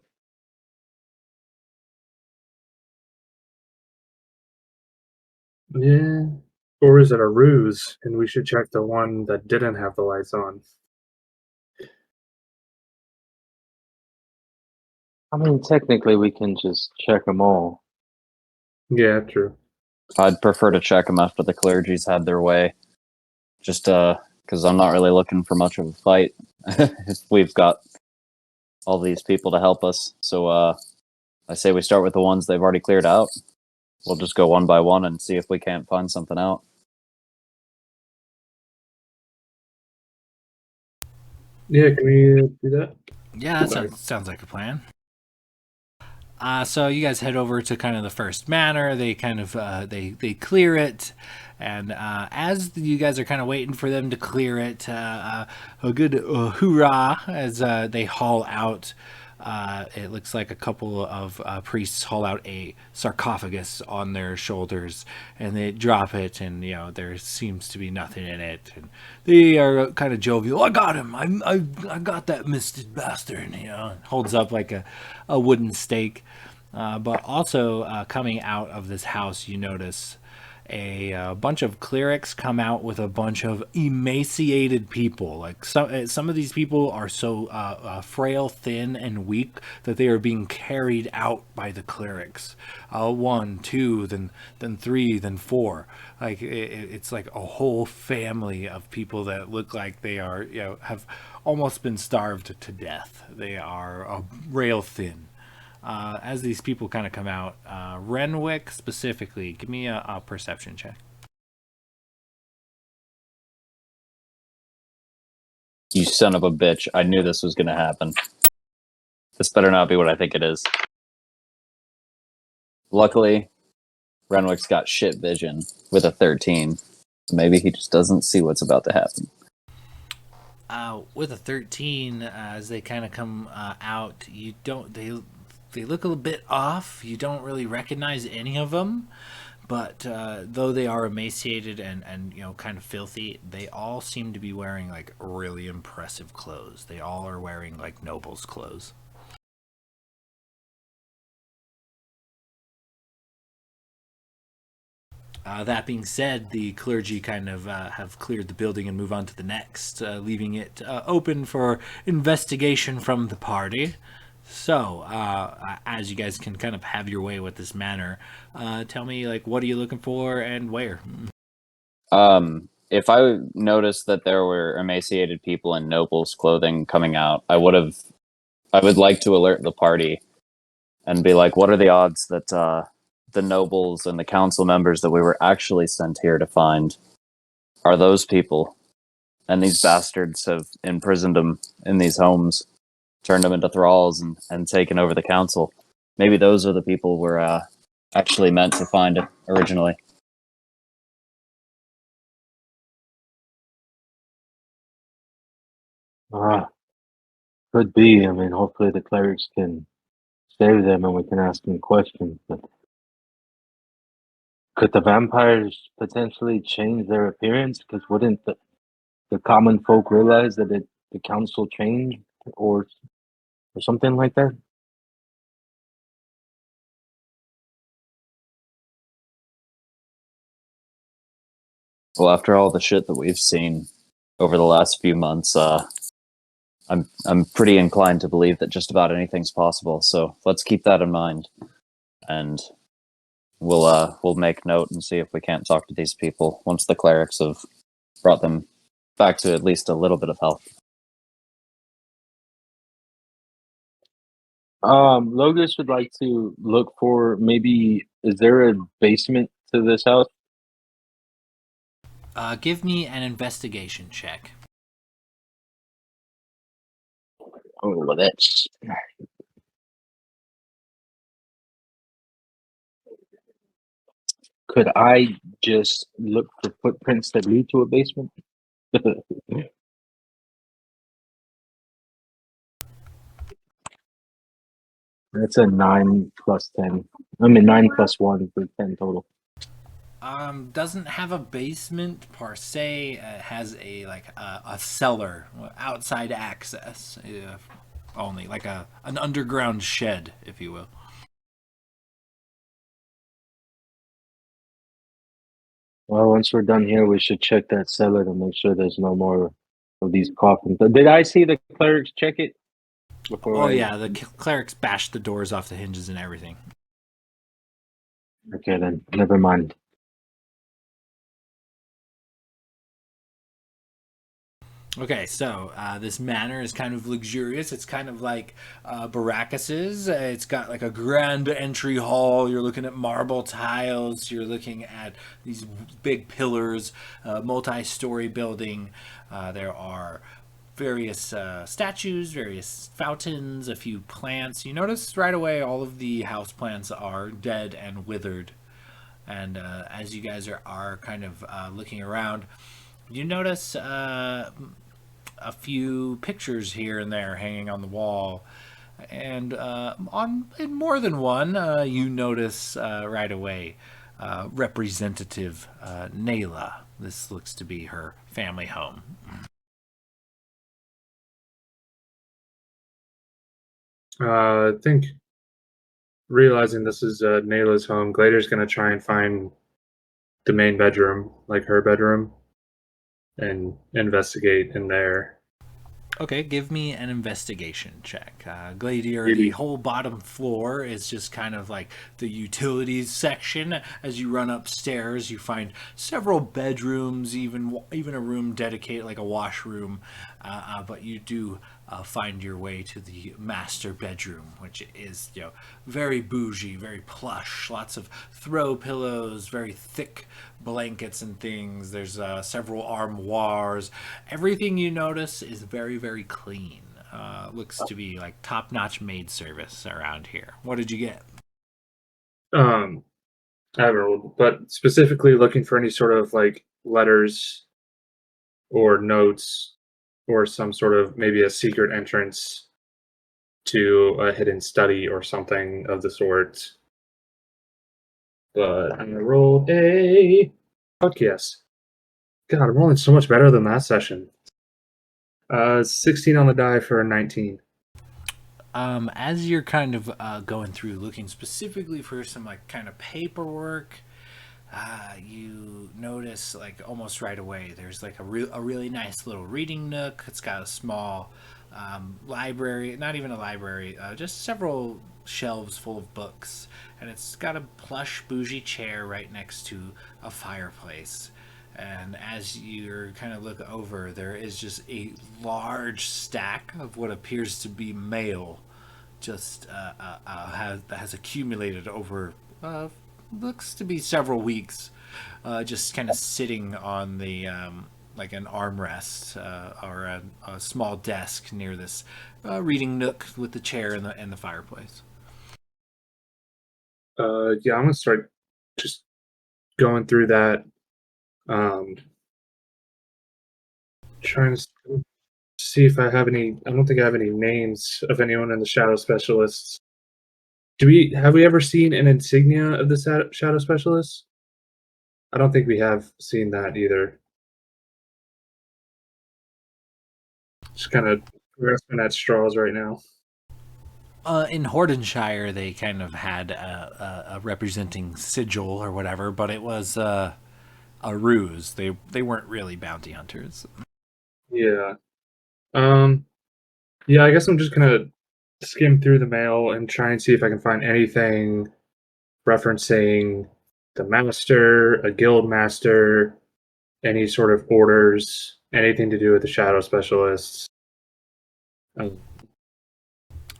Yeah. Or is it a ruse, and we should check the one that didn't have the lights on? I mean, technically, we can just check them all. Yeah, true. I'd prefer to check them after the clergy's had their way. Just because I'm not really looking for much of a fight. We've got all these people to help us. So I say we start with the ones they've already cleared out. We'll just go one by one and see if we can't find something out. Yeah, can we do that? Yeah, that sounds like a plan. So you guys head over to kind of the first manor. They kind of they clear it, and as you guys are kind of waiting for them to clear it, a good hoorah as they haul out It looks like a couple of priests haul out a sarcophagus on their shoulders, and they drop it, and there seems to be nothing in it. And they are kind of jovial. I got him. I got that misted bastard. And holds up like a wooden stake. But also coming out of this house, you notice a bunch of clerics come out with a bunch of emaciated people. Like some of these people are so frail, thin, and weak that they are being carried out by the clerics. One, two, then three, then four. Like it's like a whole family of people that look like they are have almost been starved to death. They are rail thin. As these people kind of come out, Renwick specifically, give me a perception check. You son of a bitch. I knew this was going to happen. This better not be what I think it is. Luckily, Renwick's got shit vision with a 13. Maybe he just doesn't see what's about to happen. With a 13, as they kind of come out, they look a little bit off. You don't really recognize any of them, but though they are emaciated and kind of filthy, they all seem to be wearing like really impressive clothes. They all are wearing like nobles' clothes. That being said, the clergy kind of have cleared the building and move on to the next, leaving it open for investigation from the party. So, as you guys can kind of have your way with this manor, tell me, like, what are you looking for and where? If I noticed that there were emaciated people in nobles' clothing coming out, I would like to alert the party and be like, what are the odds that the nobles and the council members that we were actually sent here to find are those people? And these bastards have imprisoned them in these homes, turned them into thralls, and taken over the council. Maybe those are the people we're actually meant to find originally. Could be. I mean, hopefully the clerics can save them and we can ask them questions. But could the vampires potentially change their appearance? Because wouldn't the common folk realize that the council changed or something like that? Well, after all the shit that we've seen over the last few months, I'm pretty inclined to believe that just about anything's possible. So let's keep that in mind, and we'll make note and see if we can't talk to these people once the clerics have brought them back to at least a little bit of health. Logos would like to look for maybe, is there a basement to this house? Give me an investigation check. Oh, well, that's... Could I just look for footprints that lead to a basement? That's a 9 plus 10. I mean, 9 plus 1 for 10 total. Doesn't have a basement per se. Has a cellar, outside access, only like an underground shed, if you will. Well, once we're done here, we should check that cellar to make sure there's no more of these coffins. Did I see the clerics check it? Yeah, the clerics bashed the doors off the hinges and everything. Okay, then. Never mind. Okay, so this manor is kind of luxurious. It's kind of like Baracus's. It's got like a grand entry hall. You're looking at marble tiles. You're looking at these big pillars, multi-story building. There are various statues, various fountains, a few plants. You notice right away all of the house plants are dead and withered. And as you guys are kind of looking around, you notice a few pictures here and there hanging on the wall. And in more than one, you notice right away Representative Nayla. This looks to be her family home. I think realizing this is Nayla's home, Glader's gonna try and find the main bedroom, like her bedroom, and investigate in there. Okay, give me an investigation check. Gladiator, the 80. whole bottom floor is just kind of like the utilities section. As you run upstairs, you find several bedrooms, even a room dedicated, like a washroom. But you do find your way to the master bedroom, which is very bougie, very plush, lots of throw pillows, very thick blankets and things. There's several armoires. Everything you notice is very clean. Looks to be like top-notch maid service around here. What did you get? Um, I haven't rolled, but specifically looking for any sort of like letters or notes or some sort of maybe a secret entrance to a hidden study or something of the sort. But I rolled a fuck yes. God, I'm rolling so much better than last session. 16 on the die for a 19. As you're kind of going through looking specifically for some like kind of paperwork, you notice like almost right away there's like a really nice little reading nook. It's got a small library, not even a library, just several shelves full of books, and it's got a plush bougie chair right next to a fireplace. And as you kind of look over, there is just a large stack of what appears to be mail, just has accumulated over looks to be several weeks, just kind of sitting on the like an armrest or a small desk near this reading nook with the chair and the fireplace. Yeah, I'm gonna start just going through that. Um, trying to see if I have any. I don't think I have any names of anyone in the shadow specialists. Have we ever seen an insignia of the shadow specialists? I don't think we have seen that either. Just kind of grasping at straws right now. In Hordenshire, they kind of had a representing sigil or whatever, but it was a ruse. They weren't really bounty hunters. Yeah. Um. Yeah, I guess I'm just gonna skim through the mail and try and see if I can find anything referencing the master, a guild master, any sort of orders, anything to do with the shadow specialists. Um,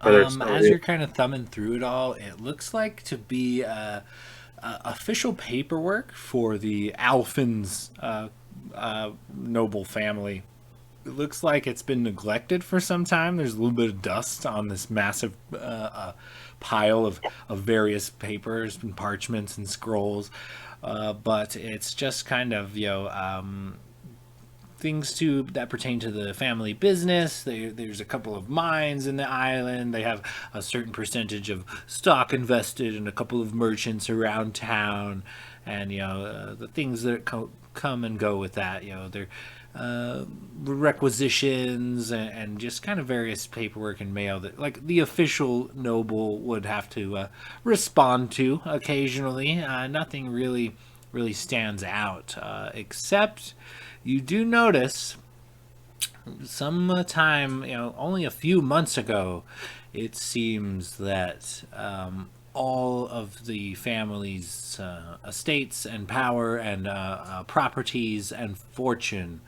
whether it's As you're kind of thumbing through it all, it looks like to be official paperwork for the Alphins noble family. It looks like it's been neglected for some time. There's a little bit of dust on this massive pile of various papers and parchments and scrolls, but it's just kind of things that pertain to the family business. There's a couple of mines in the island. They have a certain percentage of stock invested in a couple of merchants around town, and the things that come and go with that. They're requisitions and just kind of various paperwork and mail that like the official noble would have to respond to occasionally. Nothing really stands out, except you do notice some time, only a few months ago, it seems that all of the family's estates and power and properties and fortune,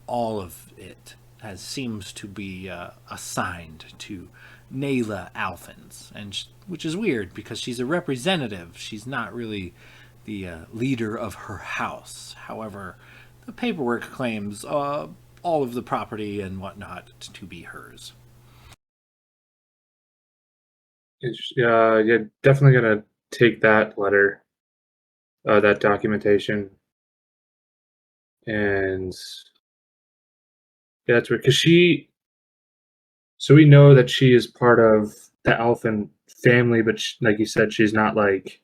all of it seems to be assigned to Nayla Alphins, and which is weird because she's a representative. She's not really the leader of her house. However, the paperwork claims all of the property and whatnot to be hers. Yeah, definitely gonna take that letter, that documentation, and yeah, that's weird because So we know that she is part of the Elfin family, but like you said, she's not like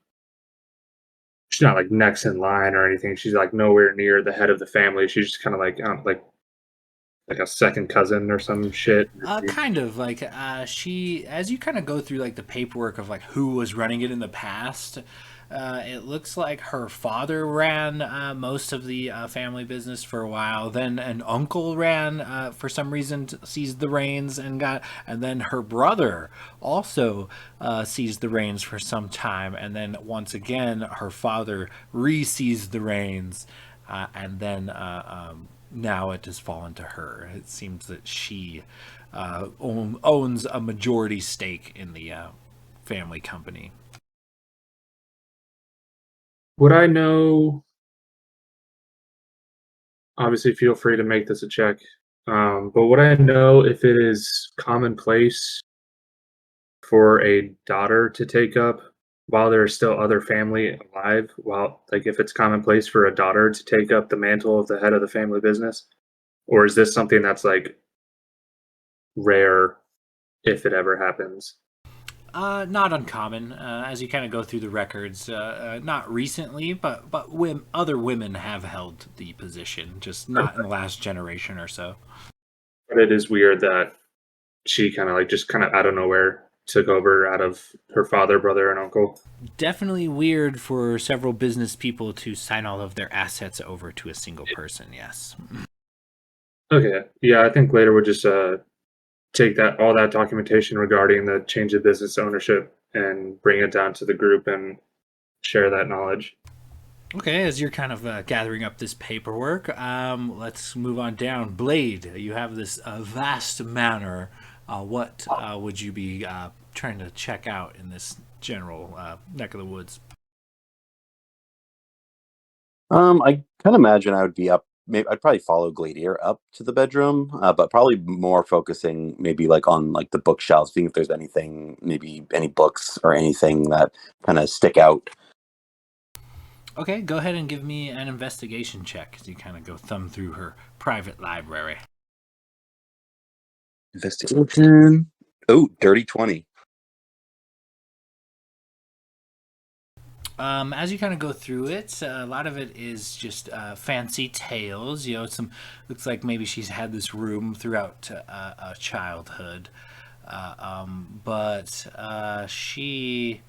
next in line or anything. She's like nowhere near the head of the family. She's just kind of like a second cousin or some shit. Kind of like she, as you kind of go through like the paperwork of like who was running it in the past. It looks like her father ran most of the family business for a while. Then an uncle ran for some reason, seized the reins and then her brother also seized the reins for some time. And then once again, her father re-seized the reins, and then now it has fallen to her. It seems that she owns a majority stake in the family company. Would I know? Obviously, feel free to make this a check. But would I know if it is commonplace for a daughter to take up while there is still other family alive? While, like, if it's commonplace for a daughter to take up the mantle of the head of the family business, or is this something that's like rare if it ever happens? Not uncommon, as you kind of go through the records. Not recently, but other women have held the position, just not in the last generation or so. But it is weird that she kind of like just kind of out of nowhere took over out of her father, brother, and uncle. Definitely weird for several business people to sign all of their assets over to a single person. Yes. Okay, yeah, I think later we'll just take all that documentation regarding the change of business ownership and bring it down to the group and share that knowledge. Okay, as you're kind of gathering up this paperwork, let's move on down. Blade, you have this vast manor. What would you be trying to check out in this general neck of the woods? I kind of imagine I would be up. Maybe I'd probably follow Gladiator up to the bedroom, but probably more focusing maybe like on like the bookshelves, seeing if there's anything, maybe any books or anything that kind of stick out. Okay, go ahead and give me an investigation check as you kind of go thumb through her private library. Investigation. Oh, dirty 20. As you kind of go through it, a lot of it is just fancy tales. You know, some looks like maybe she's had this room throughout childhood, but she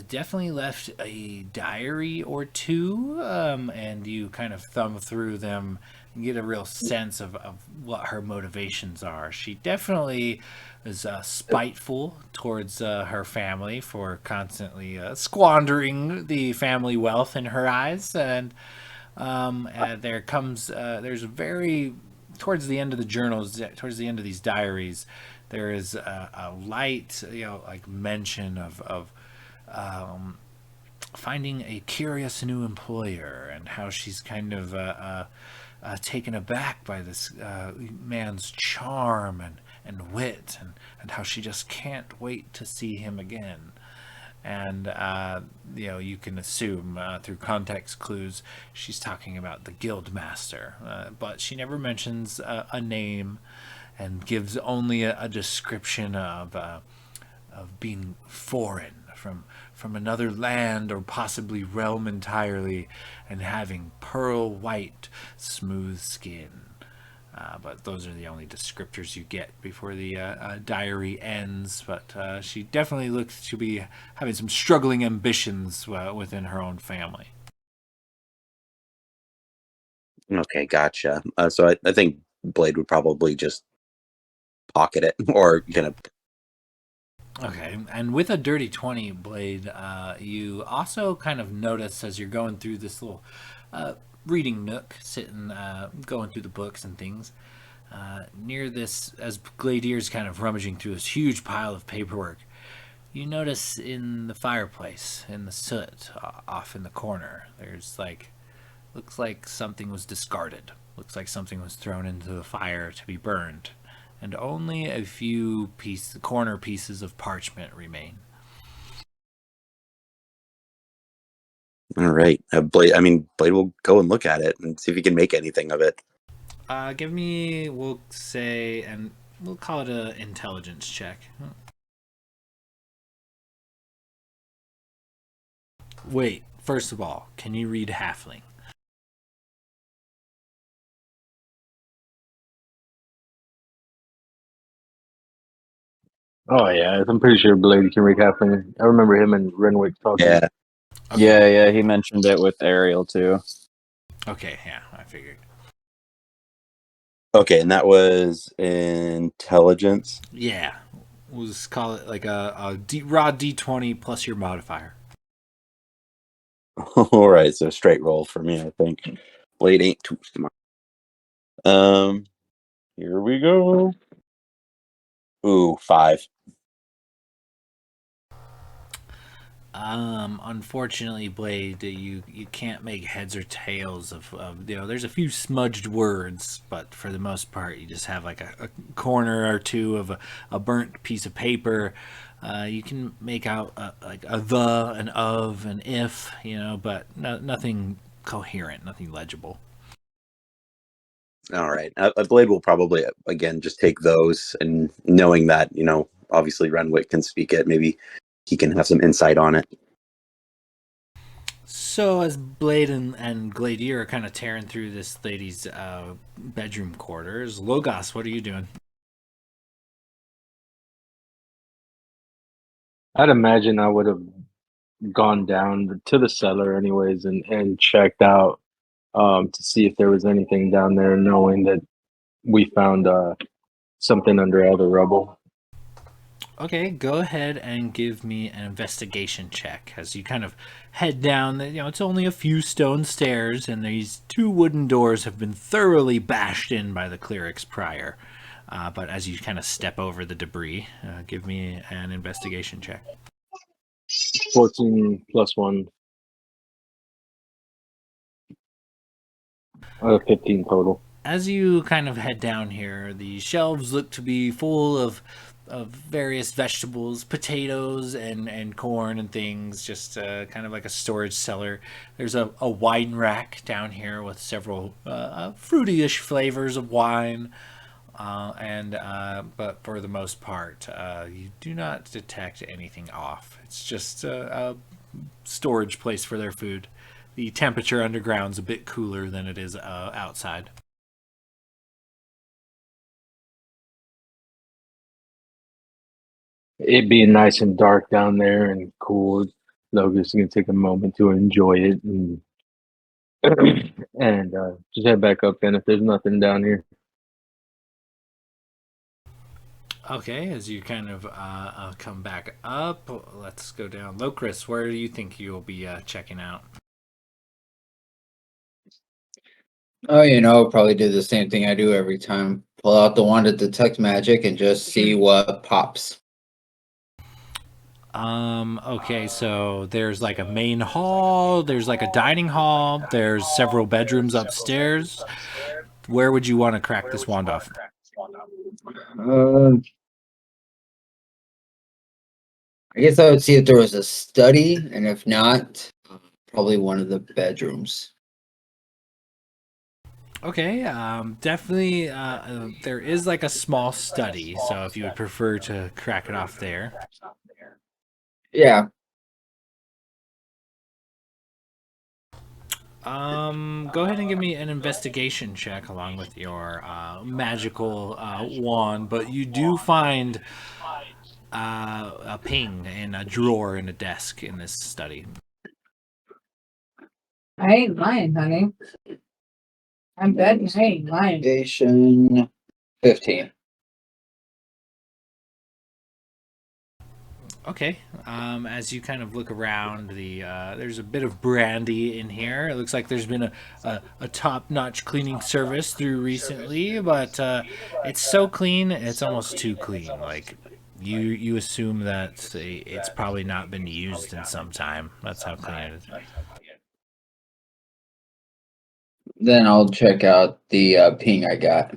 definitely left a diary or two, and you kind of thumb through them and get a real sense of what her motivations are. She definitely is spiteful towards her family for constantly squandering the family wealth in her eyes, and there's a very towards the end of the journals, towards the end of these diaries, there is a light, like mention of finding a curious new employer and how she's kind of taken aback by this man's charm and wit, and how she just can't wait to see him again. And you can assume through context clues she's talking about the guild master, but she never mentions a name and gives only a description of being foreign from another land or possibly realm entirely, and having pearl white smooth skin. But those are the only descriptors you get before the diary ends. But she definitely looks to be having some struggling ambitions within her own family. Okay, gotcha. So I think Blade would probably just pocket it or kind of. Okay, and with a dirty 20, Blade, you also kind of notice as you're going through this little reading nook, sitting, going through the books and things, near this, as Gladier's kind of rummaging through this huge pile of paperwork, you notice in the fireplace, in the soot, off in the corner, looks like something was discarded. Looks like something was thrown into the fire to be burned, and only a few corner pieces of parchment remain. All right, Blade. I mean, Blade will go and look at it and see if he can make anything of it. Give me, we'll say, and we'll call it a intelligence check. Wait, first of all, can you read halfling? Oh yeah, I'm pretty sure Blade can recap. I remember him and Renwick talking. Yeah. Okay. Yeah, he mentioned it with Ariel too. Okay, yeah, I figured. Okay, and that was intelligence. Yeah, we'll just call it like raw D20 plus your modifier. All right, so straight roll for me, I think. Blade ain't too smart. Here we go. Ooh, 5. Unfortunately, Blade, you can't make heads or tails of there's a few smudged words, but for the most part, you just have like a corner or two of a burnt piece of paper. You can make out like a the, an of, an if, but nothing coherent, nothing legible. All right. Blade will probably, again, just take those, and knowing that, obviously Renwick can speak it, maybe he can have some insight on it. So as Blade and Gladier are kind of tearing through this lady's bedroom quarters, Logos, what are you doing? I'd imagine I would have gone down to the cellar anyways and checked out to see if there was anything down there, knowing that we found something under all the rubble. Okay, go ahead and give me an investigation check as you kind of head down. It's only a few stone stairs, and these 2 wooden doors have been thoroughly bashed in by the clerics prior. But as you kind of step over the debris, give me an investigation check. 14 plus 1. 15 total. As you kind of head down here, the shelves look to be full of various vegetables, potatoes, and corn and things, just kind of like a storage cellar. There's a wine rack down here with several fruity-ish flavors of wine. But for the most part, you do not detect anything off. It's just a storage place for their food. The temperature underground's a bit cooler than it is outside. It being nice and dark down there and cool, Logan's gonna take a moment to enjoy it and and just head back up then if there's nothing down here. Okay, as you kind of come back up, let's go down. Locris, where do you think you'll be checking out? Oh, probably do the same thing I do every time. Pull out the wand to detect magic and just see what pops. Okay, so there's like a main hall, there's like a dining hall, there's several bedrooms upstairs. Where would you want to crack this wand off? I guess I would see if there was a study, and if not, probably one of the bedrooms. Okay, definitely there is like a small study, so if you would prefer to crack it off there. Yeah. Go ahead and give me an investigation check along with your magical wand, but you do find a ping in a drawer in a desk in this study. I ain't lying, honey. I'm betting I ain't lying. Investigation 15. Okay. As you kind of look around, there's a bit of brandy in here. It looks like there's been a top-notch cleaning service through recently, but it's so clean, it's almost too clean. Like you assume that it's probably not been used in some time. That's how clean it is. Then I'll check out the ping I got.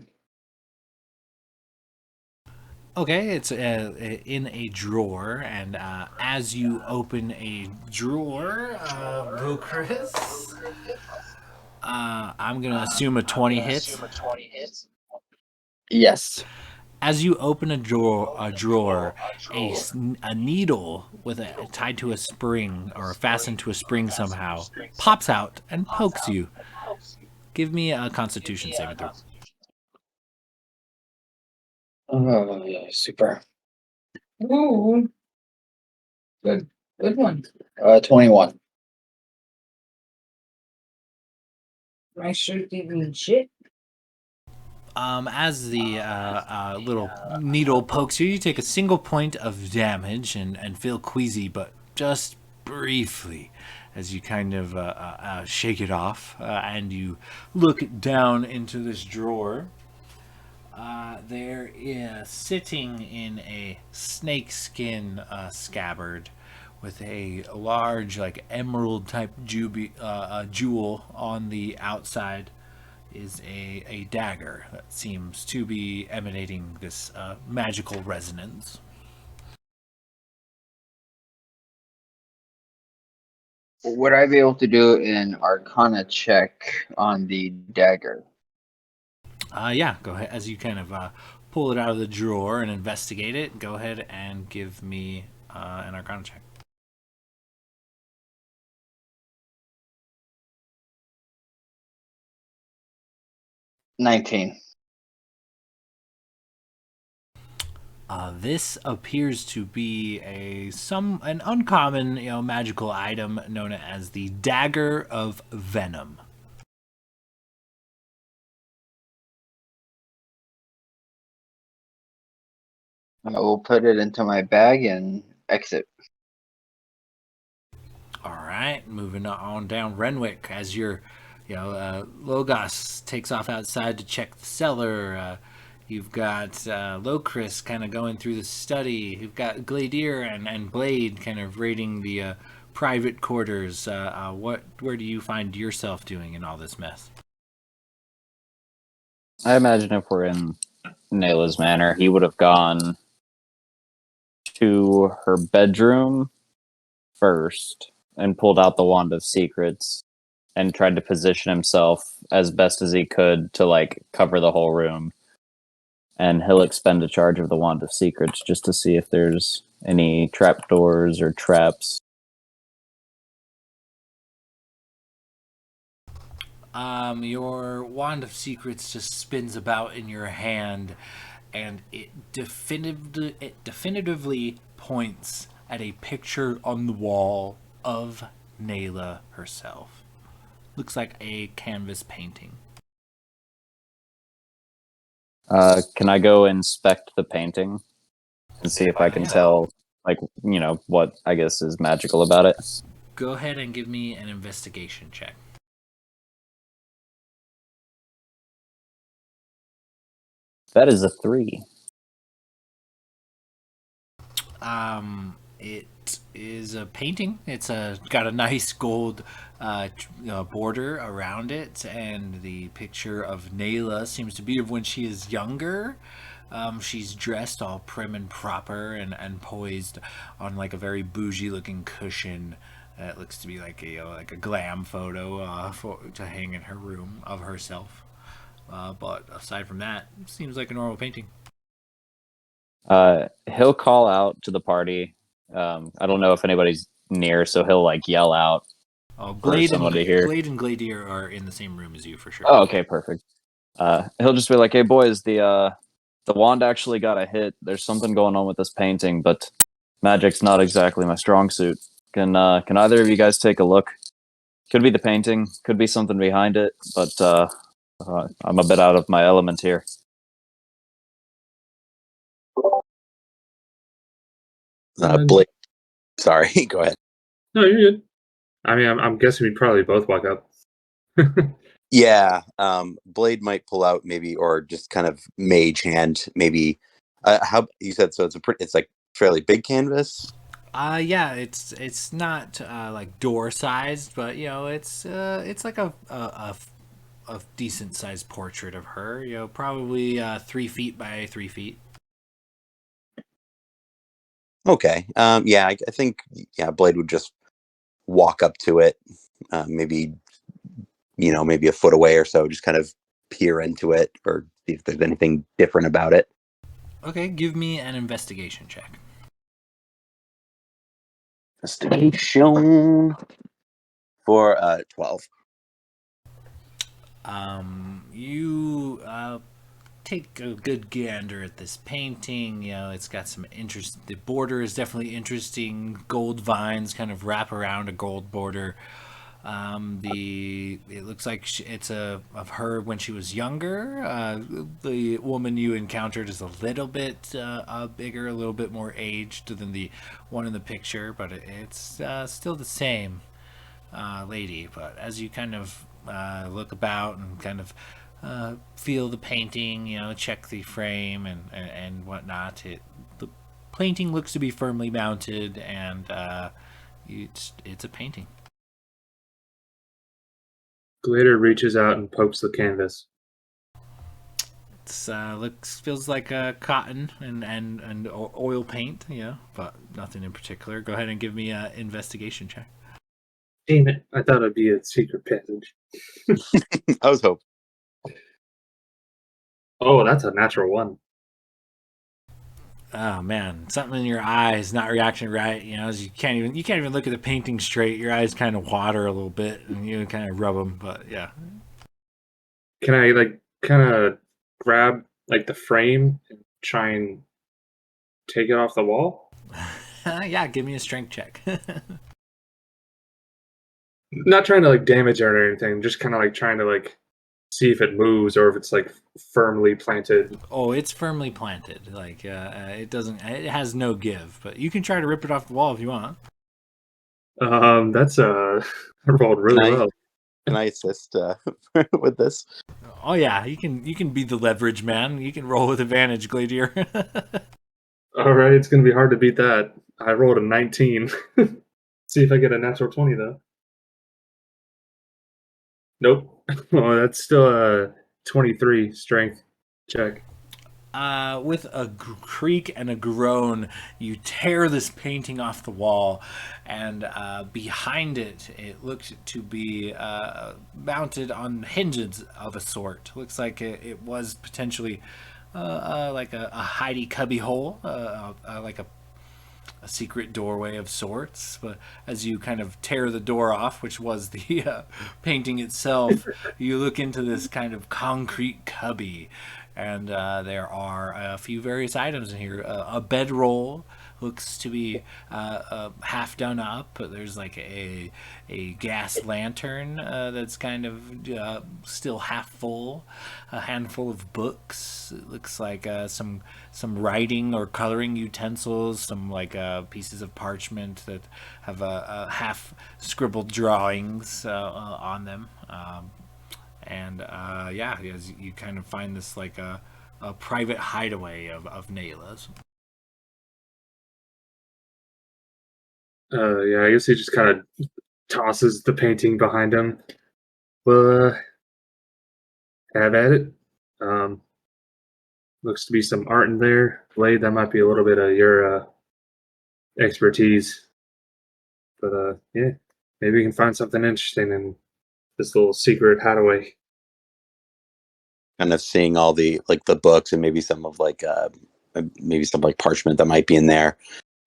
Okay, it's in a drawer, and as you open a drawer, Chris, I'm gonna assume a 20 hits. Yes. As you open a drawer, a needle with tied to a spring or fastened to a spring somehow pops out and pokes you. Give me a Constitution saving throw. Oh, yeah, super. Ooh. Good one. 21. My shirt even shit. As the little needle pokes you, you take a single point of damage and feel queasy, but just briefly as you kind of shake it off and you look down into this drawer. There is sitting in a snakeskin scabbard with a large, like emerald type jewel on the outside is a dagger that seems to be emanating this magical resonance. Would I be able to do an Arcana check on the dagger? Yeah, go ahead. As you kind of pull it out of the drawer and investigate it, go ahead and give me an Arcana check. 19. This appears to be an uncommon, magical item known as the Dagger of Venom. I will put it into my bag and exit. All right, moving on down Renwick as your, Logos takes off outside to check the cellar. You've got Locris kind of going through the study. You've got Gladier and Blade kind of raiding the private quarters. Where do you find yourself doing in all this mess? I imagine if we're in Nayla's manor, he would have gone to her bedroom first and pulled out the Wand of Secrets and tried to position himself as best as he could to like cover the whole room. And he'll expend a charge of the Wand of Secrets just to see if there's any trapdoors or traps. Your Wand of Secrets just spins about in your hand, and it definitively points at a picture on the wall of Nayla herself. Looks like a canvas painting. Can I go inspect the painting and see if I can tell, what I guess is magical about it? Go ahead and give me an investigation check. That is a 3. It is a painting. It's got a nice gold border around it, and the picture of Nayla seems to be of when she is younger. She's dressed all prim and proper and poised on like a very bougie looking cushion. It looks to be like a glam photo to hang in her room of herself. But aside from that, it seems like a normal painting. He'll call out to the party. I don't know if anybody's near, so he'll like yell out. Blade for somebody here. Blade and Gladier are in the same room as you for sure. Oh, okay, perfect. He'll just be like, "Hey, boys, the wand actually got a hit. There's something going on with this painting, but magic's not exactly my strong suit. Can either of you guys take a look? Could be the painting, could be something behind it, but I'm a bit out of my element here." Blake. Sorry, go ahead. No, you're good. I mean, I'm guessing we'd probably both walk up. Yeah, Blade might pull out maybe, or just kind of mage hand maybe. How you said so? It's like fairly big canvas. Yeah, it's not like door sized, but it's like a decent sized portrait of her. Probably 3 feet by 3 feet. Okay. Yeah, I think Blade would just walk up to it, maybe maybe a foot away or so, just kind of peer into it or see if there's anything different about it. Okay, give me an investigation check. Investigation for 12. You take a good gander at this painting. You know, it's got some interest. The border is definitely interesting. Gold vines kind of wrap around a gold border. It looks like it's of her when she was younger. The woman you encountered is a little bit bigger, a little bit more aged than the one in the picture, but it's still the same lady. But as you kind of look about and kind of feel the painting, you know, check the frame and whatnot, the painting looks to be firmly mounted, and it's a painting. Glitter reaches out and pokes the canvas. It's feels like cotton and oil paint, yeah, but nothing in particular. Go ahead and give me an investigation check. Damn it! I thought it'd be a secret passage. I was hoping. Oh, that's a natural one. Oh man, something in your eyes not reacting right. You know, as you can't even look at the painting straight. Your eyes kind of water a little bit, and you kind of rub them. But yeah, Can I like kind of grab like the frame and try and take it off the wall? yeah. Give me a strength check. Not trying to like damage it or anything. Just kind of like trying to like see if it moves or if it's like firmly planted. Oh, it's firmly planted. Like it doesn't. It has no give. But you can try to rip it off the wall if you want. That's I rolled really well. Can I assist with this? Oh yeah, you can be the leverage man. You can roll with advantage, Gladiator. All right, it's gonna be hard to beat that. I rolled a 19. See if I get a natural 20 though. Nope. Oh, that's still a 23 strength check. With a creak and a groan, you tear this painting off the wall, and behind it, it looks to be mounted on hinges of a sort. Looks like it was potentially like a hidey cubby hole, like a secret doorway of sorts. But as you kind of tear the door off, which was the painting itself, you look into this kind of concrete cubby, and there are a few various items in here. A bedroll looks to be half done up, but there's like a gas lantern that's kind of still half full. A handful of books. It looks like some writing or coloring utensils. Some like pieces of parchment that have half scribbled drawings on them. Yeah, you kind of find this like a private hideaway of Nayla's. Yeah, I guess he just kind of tosses the painting behind him. Well, have at it. Looks to be some art in there. Blade, that might be a little bit of your expertise. But yeah, maybe we can find something interesting in this little secret hideaway. Kind of seeing all the like the books and maybe some of like maybe some like parchment that might be in there.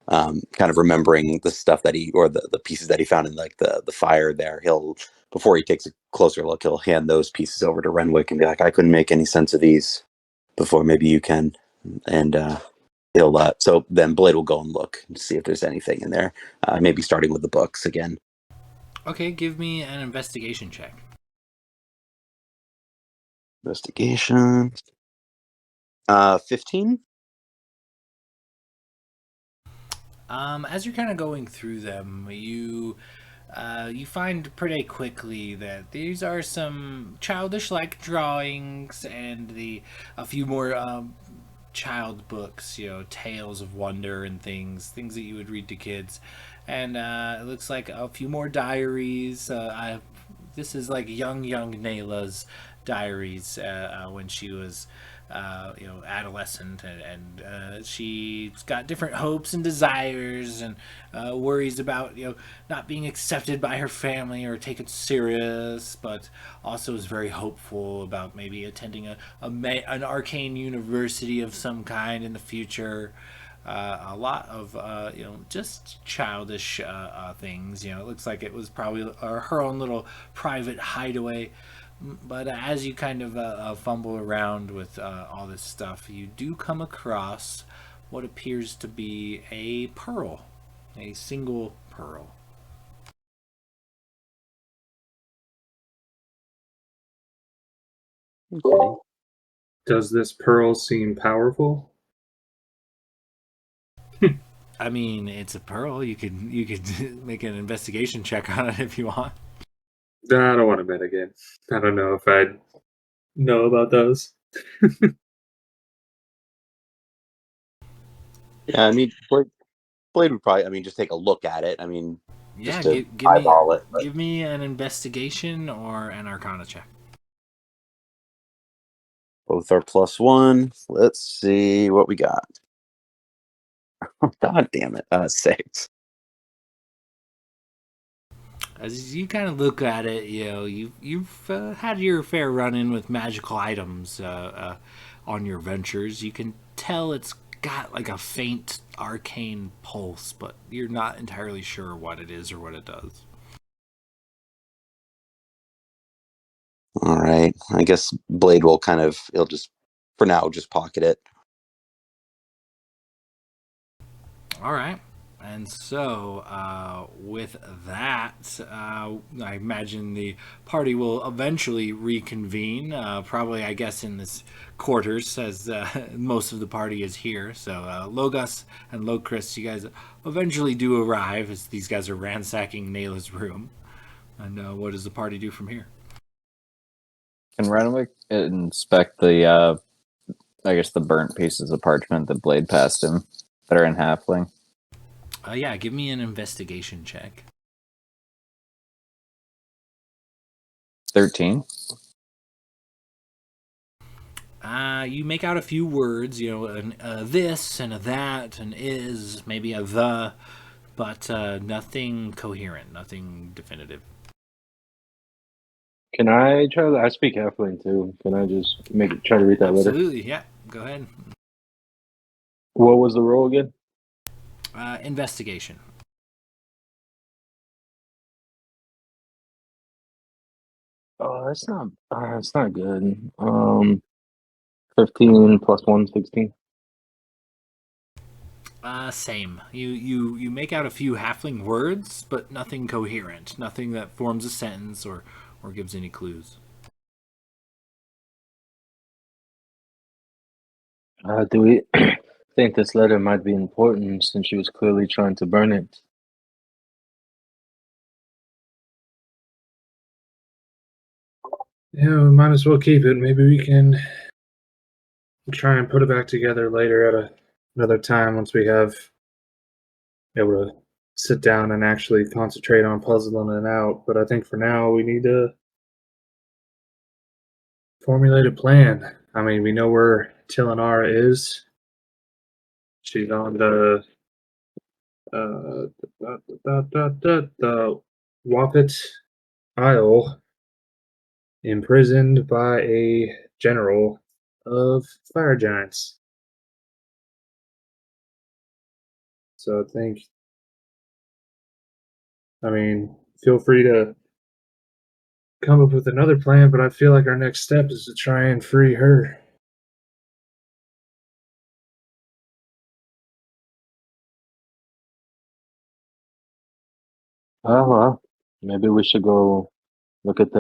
Kind of remembering the stuff that he or the pieces that he found in like the fire there. He'll before he takes a closer look, he'll hand those pieces over to Renwick and be like, I couldn't make any sense of these before, maybe you can. And he'll so then Blade will go and look to see if there's anything in there. Maybe starting with the books again. Okay, give me an investigation check. Investigation. 15. As you're kind of going through them, you find pretty quickly that these are some childish-like drawings and a few more child books, you know, tales of wonder and things that you would read to kids, and it looks like a few more diaries. This is like young Nayla's diaries when she was adolescent, and she's got different hopes and desires and worries about not being accepted by her family or taken serious, but also is very hopeful about maybe attending an arcane university of some kind in the future. A lot of just childish things. It looks like it was probably her own little private hideaway. But as you kind of fumble around with all this stuff, you do come across what appears to be a pearl, a single pearl. Okay. Does this pearl seem powerful? I mean, it's a pearl. You could make an investigation check on it if you want. I don't want to bet again. I don't know if I'd know about those. Yeah, I mean, Blade would probably, I mean, just take a look at it. I mean, Yeah, just to give me eyeball it. But give me an investigation or an Arcana check. both are +1. Let's see what we got. Oh, God damn it. 6. As you kind of look at it, you've had your fair run-in with magical items on your ventures. You can tell it's got like a faint arcane pulse, but you're not entirely sure what it is or what it does. All right. I guess Blade will he'll just, for now, just pocket it. All right. And so, with that, I imagine the party will eventually reconvene. Probably, I guess, in this quarters, as most of the party is here. So, Logos and Locris, you guys eventually do arrive as these guys are ransacking Nayla's room. And what does the party do from here? Can Renwick inspect the, I guess, the burnt pieces of parchment that Blade passed him that are in halfling? Yeah, give me an investigation check. 13. You make out a few words, an this and a that and is, maybe a the, but nothing coherent, nothing definitive. Can I try that? I speak halfling too. Can I just try to read that letter? Absolutely, yeah. Go ahead. What was the roll again? Investigation. Oh, it's not good. 15 plus 1, 16. Same. You make out a few halfling words, but nothing coherent, nothing that forms a sentence or gives any clues. Do we think this letter might be important since she was clearly trying to burn it? Yeah, we might as well keep it. Maybe we can try and put it back together later at another time once we have able to sit down and actually concentrate on puzzling it out. But I think for now we need to formulate a plan. I mean, we know where Tilinara is. She's on the Wapit Isle, imprisoned by a general of fire giants. So I mean, feel free to come up with another plan, but I feel like our next step is to try and free her. Oh, well, maybe we should go look at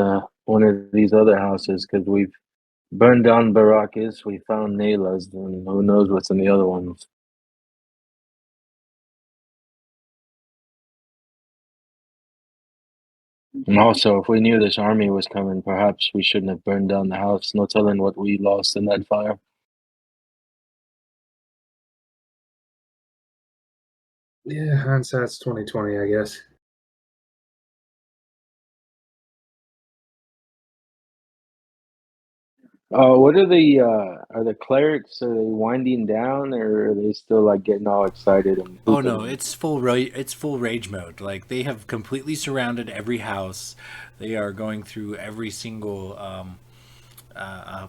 one of these other houses because we've burned down Baracus, we found Nayla's, and who knows what's in the other ones. And also, if we knew this army was coming, perhaps we shouldn't have burned down the house. No telling what we lost in that fire. Yeah, hindsight's 2020, I guess. What are the clerics? Are they winding down, or are they still like getting all excited and Oh hooping? no, it's it's full rage mode. Like they have completely surrounded every house. They are going through every single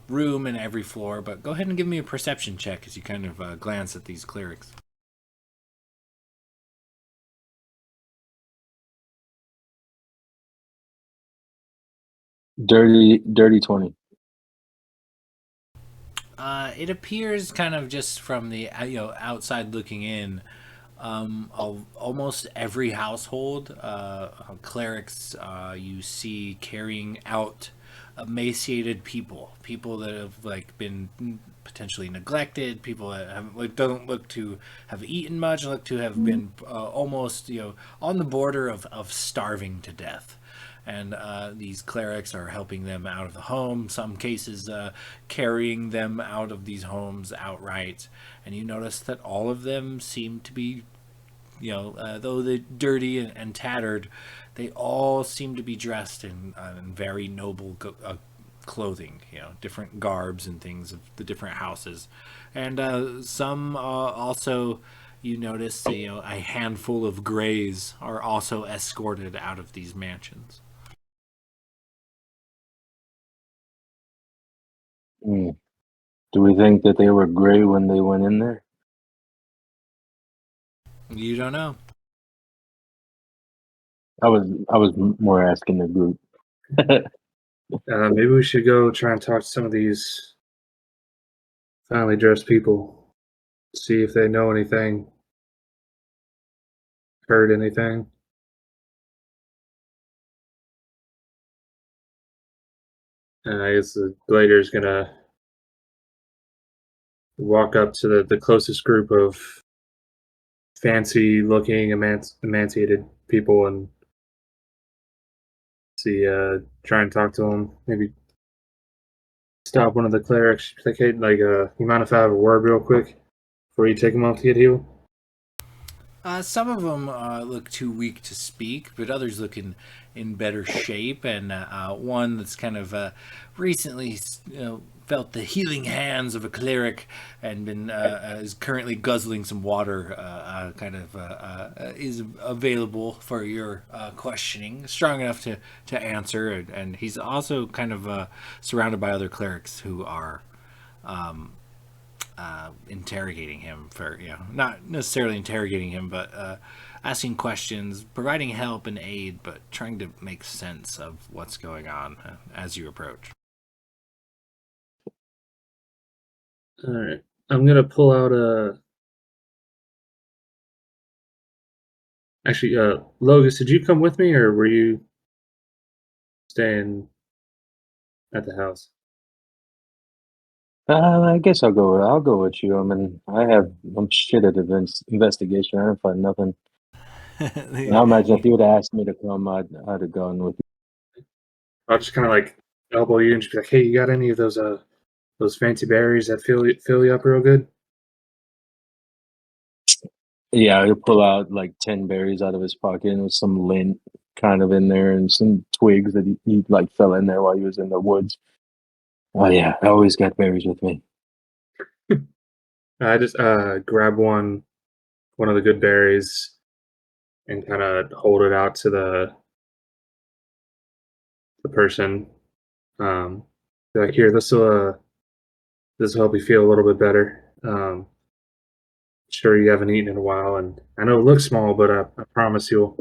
room and every floor. But go ahead and give me a perception check as you kind of glance at these clerics. Dirty 20. It appears kind of just from the outside looking in, almost every household, clerics you see carrying out emaciated people that have like been potentially neglected, people that have, like, don't look to have eaten much, look to have been almost on the border of starving to death. And these clerics are helping them out of the home. Some cases, carrying them out of these homes outright. And you notice that all of them seem to be, though they're dirty and tattered, they all seem to be dressed in very noble clothing, different garbs and things of the different houses. And some also, you notice, a handful of greys are also escorted out of these mansions. Mm. Do we think that they were gray when they went in there? You don't know. I was more asking the group. Maybe we should go try and talk to some of these finely dressed people, see if they know anything, heard anything. And I guess the Glader's gonna walk up to the closest group of fancy looking emancipated people and see, try and talk to them. Maybe stop one of the clerics. Like, hey, like, you mind if I have a word real quick before you take them off to get healed? Some of them look too weak to speak, but others look in better shape. And one that's kind of recently felt the healing hands of a cleric and been is currently guzzling some water, is available for your questioning, strong enough to answer. And he's also kind of surrounded by other clerics who are interrogating him for, not necessarily interrogating him, but asking questions, providing help and aid, but trying to make sense of what's going on as you approach. All right. I'm gonna pull out a. Actually, Logus, did you come with me, or were you staying at the house? I guess I'll go. I'll go with you. I mean, I'm shit at investigation. I didn't find nothing. I imagine if you would have asked me to come, I'd have gone with you. I'll just kind of like elbow you and just be like, "Hey, you got any of those fancy berries that fill you up real good?" Yeah, he'll pull out like 10 berries out of his pocket with some lint kind of in there and some twigs that he like fell in there while he was in the woods. Oh yeah, I always got berries with me. I just grab one of the good berries and kind of hold it out to the person. Be like, here, this will help you feel a little bit better. Sure, you haven't eaten in a while, and I know it looks small, but I promise you'll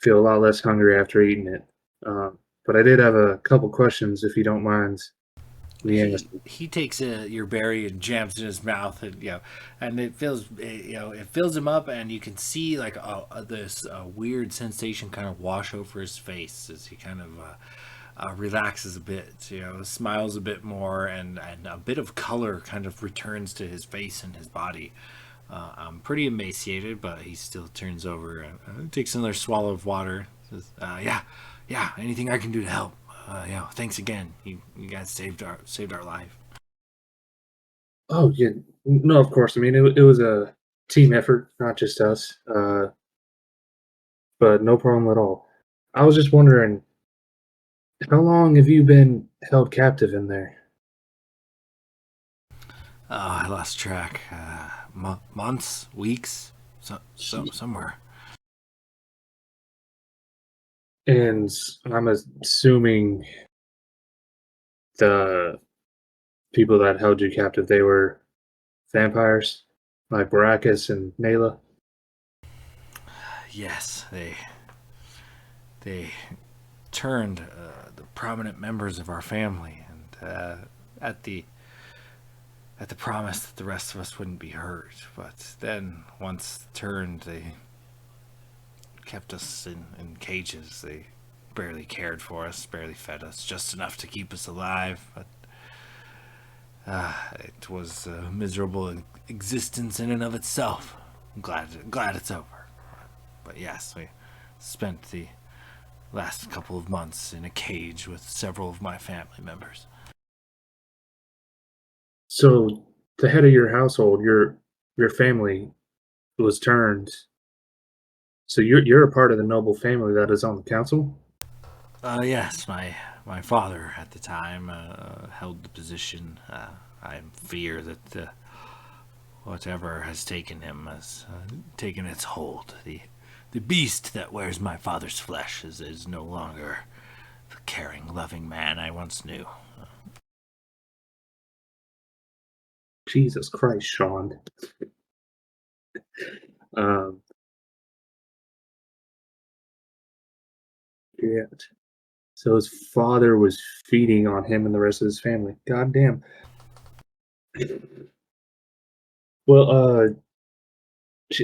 feel a lot less hungry after eating it. But I did have a couple questions, if you don't mind me asking. He takes your berry and jams it in his mouth, and and it fills it fills him up, and you can see like this weird sensation kind of wash over his face as he kind of relaxes a bit, smiles a bit more, and a bit of color kind of returns to his face and his body. I'm pretty emaciated, but he still turns over and takes another swallow of water. Says, yeah, anything I can do to help. Thanks again. You guys saved our life. Oh yeah, no, of course. I mean, it was a team effort, not just us. But no problem at all. I was just wondering, how long have you been held captive in there? I lost track. Months, weeks, somewhere. And I'm assuming the people that held you captive, they were vampires, like Baracus and Nayla. Yes, they turned the prominent members of our family, and at the promise that the rest of us wouldn't be hurt. But then, once turned, they kept us in cages. They barely cared for us, barely fed us, just enough to keep us alive. But it was a miserable existence in and of itself. I'm glad it's over. But yes, we spent the last couple of months in a cage with several of my family members. So the head of your household, your family, was turned. So you're a part of the noble family that is on the council. Yes, my father at the time held the position. I fear that whatever has taken him has taken its hold. The beast that wears my father's flesh is no longer the caring, loving man I once knew. Jesus Christ, Sean. Um, yeah. So his father was feeding on him and the rest of his family. God damn. Well,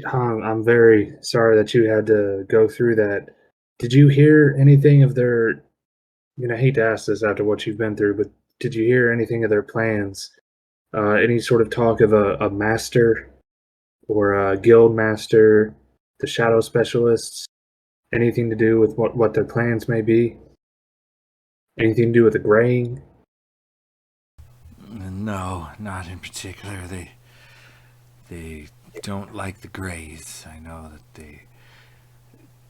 I'm very sorry that you had to go through that. Did you hear anything of their? I hate to ask this after what you've been through, but did you hear anything of their plans? Any sort of talk of a master or a guild master, the shadow specialists? Anything to do with what their plans may be? Anything to do with the graying? No, not in particular. They don't like the grays. I know that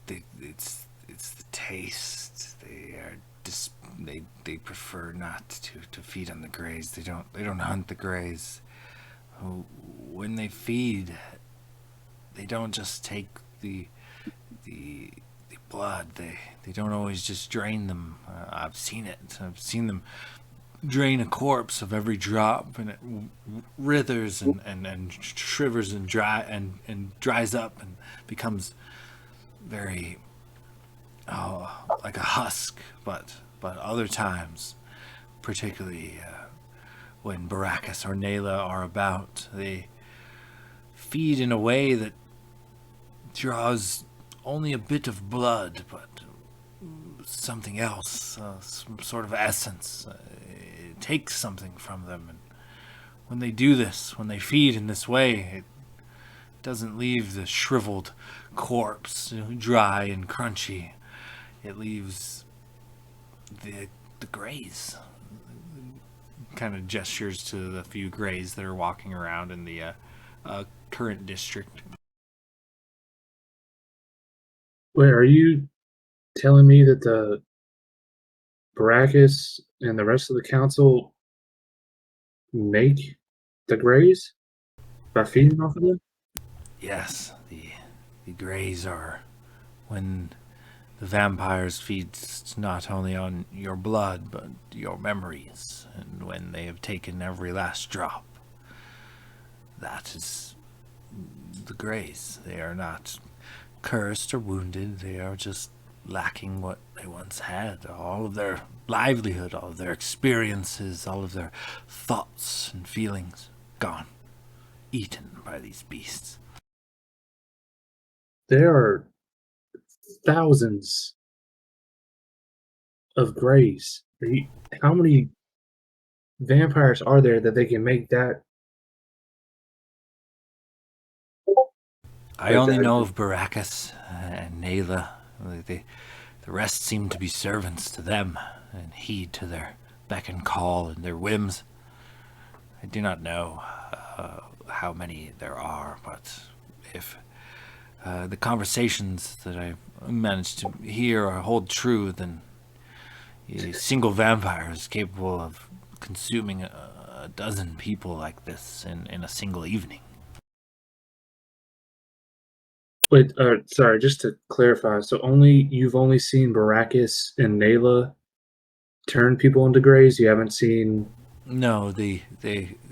it's the taste. They prefer not to feed on the grays. They don't hunt the grays. When they feed, they don't just take the blood. They don't always just drain them. I've seen it. I've seen them drain a corpse of every drop, and it withers and shrivers and dries up and becomes very like a husk. But other times, particularly when Baracus or Nayla are about, they feed in a way that draws only a bit of blood, but something else, some sort of essence. It takes something from them, and when they do this, when they feed in this way, it doesn't leave the shriveled corpse dry and crunchy. It leaves the grays. Kind of gestures to the few grays that are walking around in the current district. Wait, are you telling me that the Baracus and the rest of the council make the grays by feeding off of them? Yes, the grays are when the vampires feast not only on your blood but your memories, and when they have taken every last drop. That is the grays. They are not cursed or wounded. They are just lacking what they once had. All of their livelihood, all of their experiences, all of their thoughts and feelings gone, eaten by these beasts. There are thousands of grays. How many vampires are there that they can make that? I only know of Baracus and Nayla. The rest seem to be servants to them and heed to their beck and call and their whims. I do not know how many there are, but if the conversations that I managed to hear or hold true, then a single vampire is capable of consuming a dozen people like this in a single evening. Wait, sorry, just to clarify, so you've only seen Baracus and Nayla turn people into greys? You haven't seen... No, the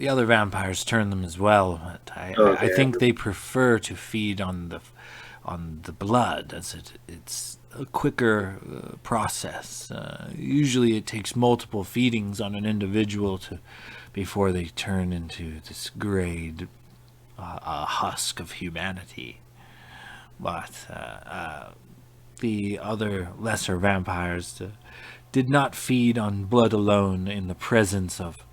other vampires turn them as well, but I Okay. think they prefer to feed on the blood, as it's a quicker process. Usually, it takes multiple feedings on an individual before they turn into this grayed husk of humanity. But the other lesser vampires did not feed on blood alone in the presence of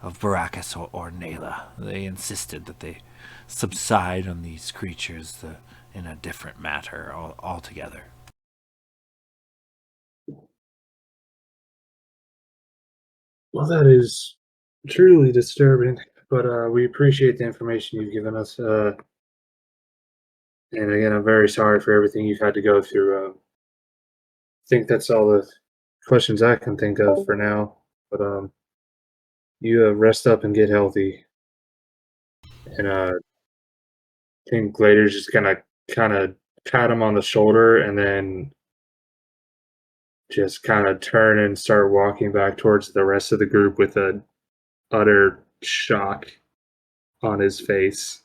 Baracus or Nayla. They insisted that they subside on these creatures in a different matter altogether. Well, that is truly disturbing, but we appreciate the information you've given us. And again, I'm very sorry for everything you've had to go through. I think that's all the questions I can think of for now. But you rest up and get healthy. And I think Glader's just gonna kind of pat him on the shoulder and then just kind of turn and start walking back towards the rest of the group with a utter shock on his face.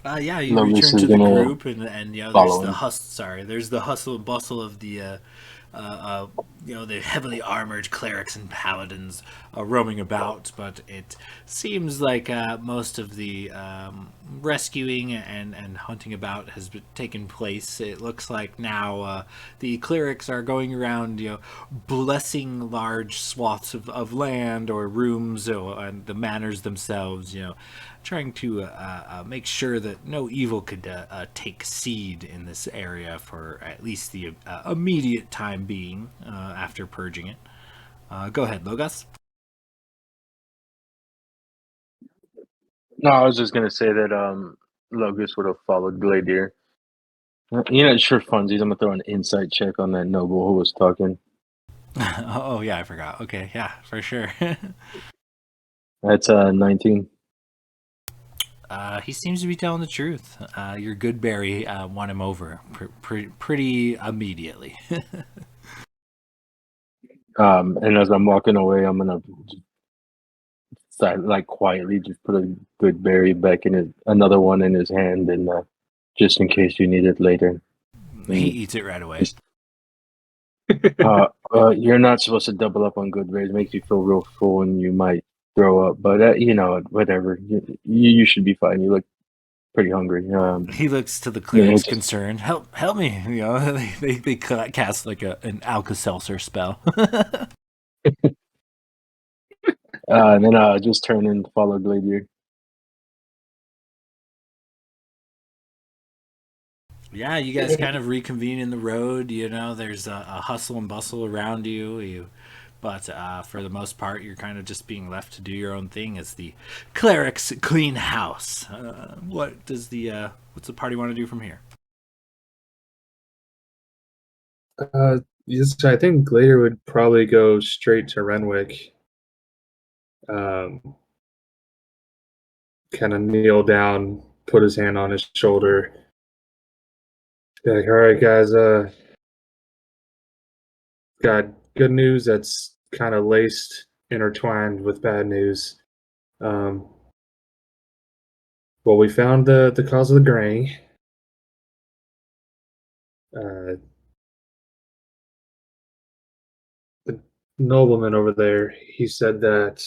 Yeah, you Lovis return is to the gonna group, and there's follow the him. there's the hustle and bustle of the the heavily armored clerics and paladins roaming about. But it seems like most of the rescuing and hunting about has taken place. It looks like now the clerics are going around, blessing large swaths of land or rooms and the manors themselves, trying to make sure that no evil could take seed in this area for at least the immediate time being after purging it. Go ahead, Logos. No, I was just gonna say that Logus would have followed Gladier. Just for funsies, I'm gonna throw an insight check on that noble who was talking. Oh, yeah, I forgot. Okay, yeah, for sure. That's 19. He seems to be telling the truth. Your good Barry won him over pretty immediately. And as I'm walking away, I'm gonna quietly just put a good berry back in another one in his hand, and just in case you need it later. He eats it right away. You're not supposed to double up on good berries. It makes you feel real full, and you might throw up. But whatever. You should be fine. You look pretty hungry. He looks to the cleric's concerned. Help me! They cast like an Alka-Seltzer spell. And then just turn and follow Gladier. Yeah, you guys kind of reconvene in the road. There's a hustle and bustle around you. But for the most part, you're kind of just being left to do your own thing as the clerics clean house. What's the party want to do from here? Yes, I think Glader would probably go straight to Renwick. Kind of kneel down, put his hand on his shoulder. Be like, all right, guys, got good news that's kind of intertwined with bad news. Well, we found the cause of the graying. The nobleman over there, he said that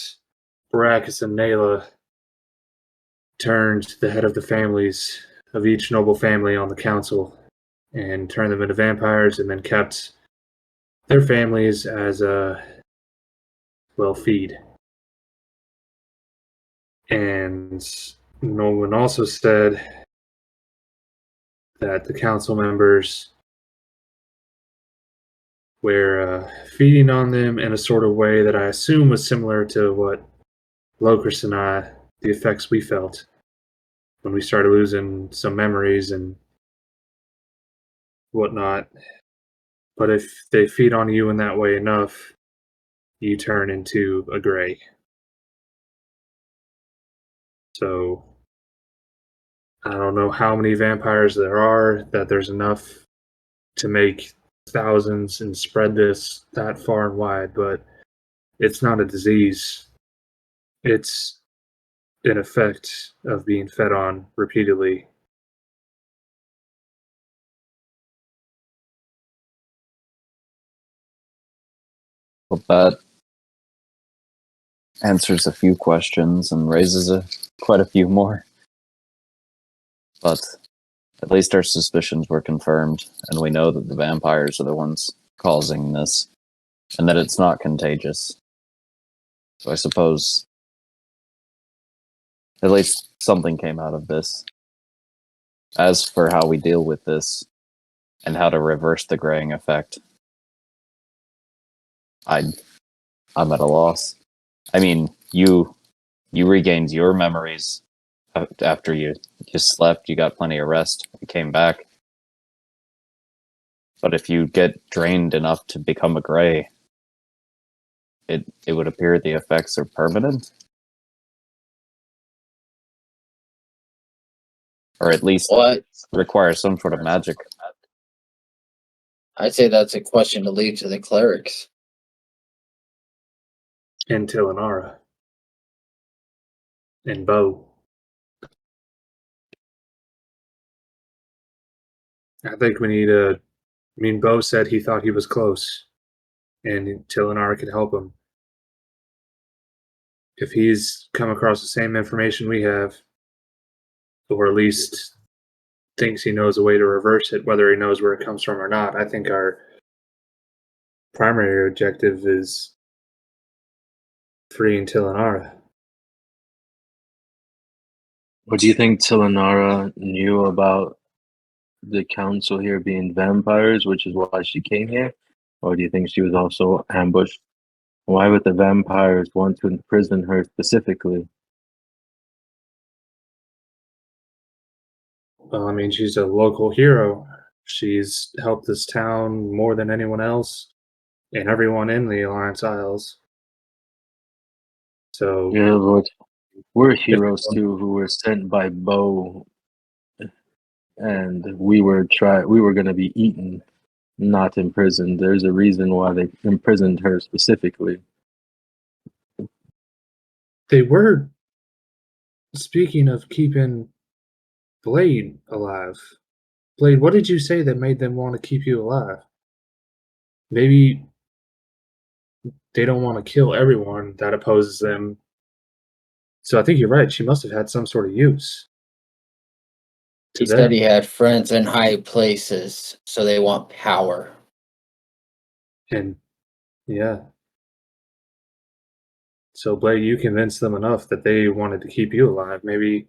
Baracus and Nayla turned the head of the families of each noble family on the council and turned them into vampires, and then kept their families as feed. And Nolan also said that the council members were feeding on them in a sort of way that I assume was similar to what Locris and I, the effects we felt when we started losing some memories and whatnot. But if they feed on you in that way enough, you turn into a gray. So I don't know how many vampires there are, that there's enough to make thousands and spread this that far and wide, but it's not a disease. It's an effect of being fed on repeatedly. Well, that answers a few questions and raises quite a few more. But at least our suspicions were confirmed, and we know that the vampires are the ones causing this, and that it's not contagious. So I suppose at least something came out of this. As for how we deal with this, and how to reverse the graying effect, I'm at a loss. I mean, you regained your memories after you slept. You got plenty of rest. You came back. But if you get drained enough to become a gray, it would appear the effects are permanent, or at least What? require some sort of magic. I'd say that's a question to leave to the clerics. And Tilinara. And Bo. I think we need a. I mean, Bo said he thought he was close, and Tilinara could help him. If he's come across the same information we have, or at least thinks he knows a way to reverse it, whether he knows where it comes from or not, I think our primary objective is freeing Tilinara. What do you think Tilinara knew about the council here being vampires, which is why she came here? Or do you think she was also ambushed? Why would the vampires want to imprison her specifically? Well, I mean, she's a local hero. She's helped this town more than anyone else, and everyone in the Alliance Isles. So Yeah, but we're heroes too, who were sent by Bo, and we were gonna be eaten, not imprisoned. There's a reason why they imprisoned her specifically. they were, speaking of keeping Blade alive. Blade, what did you say that made them want to keep you alive? Maybe they don't want to kill everyone that opposes them. So I think you're right. She must have had some sort of use. He said he had friends in high places, so they want power. And yeah. So Blade, you convinced them enough that they wanted to keep you alive. Maybe.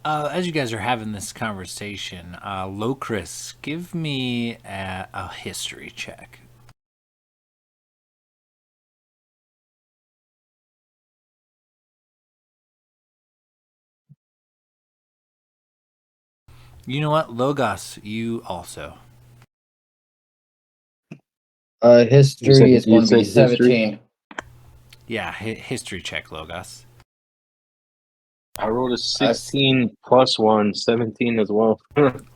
As you guys are having this conversation, Locris, give me a history check. You know what, Logos, you also. History is going to be 17. Yeah, history check, Logos. I rolled a 16 plus 1, 17 as well.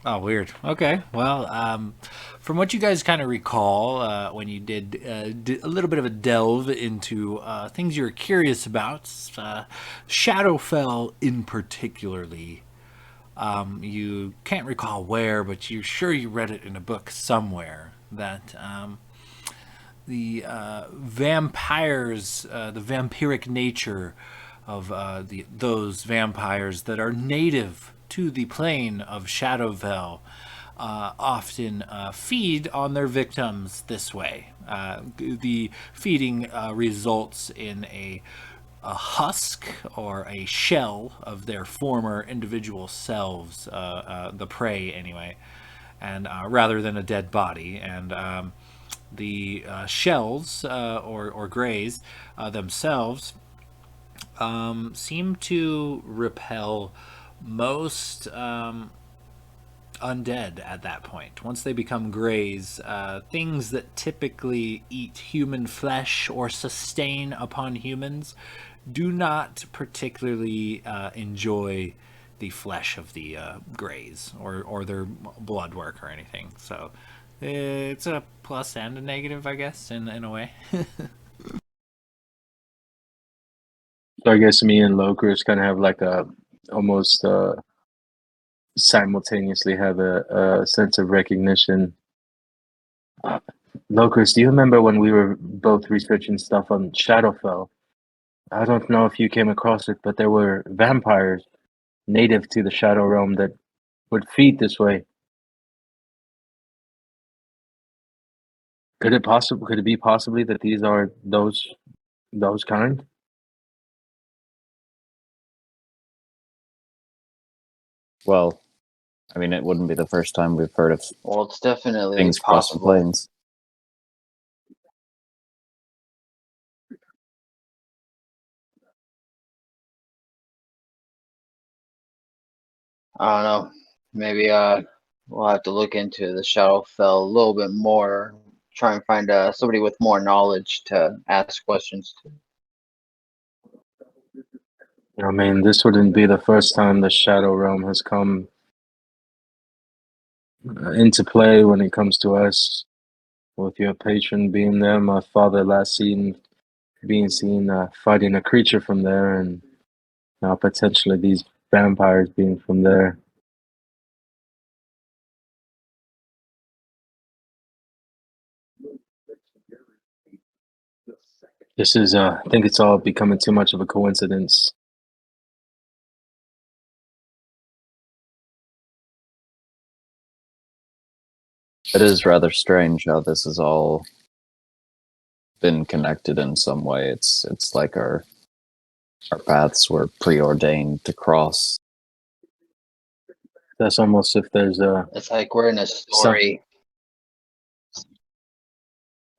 Oh, weird. Okay. Well, from what you guys kind of recall, when you did a little bit of a delve into things you were curious about, Shadowfell in particularly, you can't recall where, but you're sure you read it in a book somewhere that the vampires, the vampiric nature of those vampires that are native to the plane of Shadowfell often feed on their victims this way. The feeding results in a husk or a shell of their former individual selves, the prey anyway, and rather than a dead body. And the shells or greys themselves seem to repel most undead at that point. Once they become greys, things that typically eat human flesh or sustain upon humans do not particularly enjoy the flesh of the greys or their blood work or anything. So it's a plus and a negative, I guess, in a way. So I guess me and Locust kind of have like a almost simultaneously have a sense of recognition. Locust, do you remember when we were both researching stuff on Shadowfell? I don't know if you came across it, but there were vampires native to the Shadow Realm that would feed this way. Could it be possibly that these are those kind? Well, I mean, it wouldn't be the first time we've heard of Well, it's definitely things crossing possible. planes. I don't know. Maybe we'll have to look into the Shadowfell a little bit more. Try and find somebody with more knowledge to ask questions to. I mean, this wouldn't be the first time the Shadow Realm has come into play when it comes to us. With your patron being there, my father last being seen fighting a creature from there, and now potentially these vampires being from there. This is, I think it's all becoming too much of a coincidence. It is rather strange how this has all been connected in some way. It's like our paths were preordained to cross. That's almost if there's It's like we're in a story.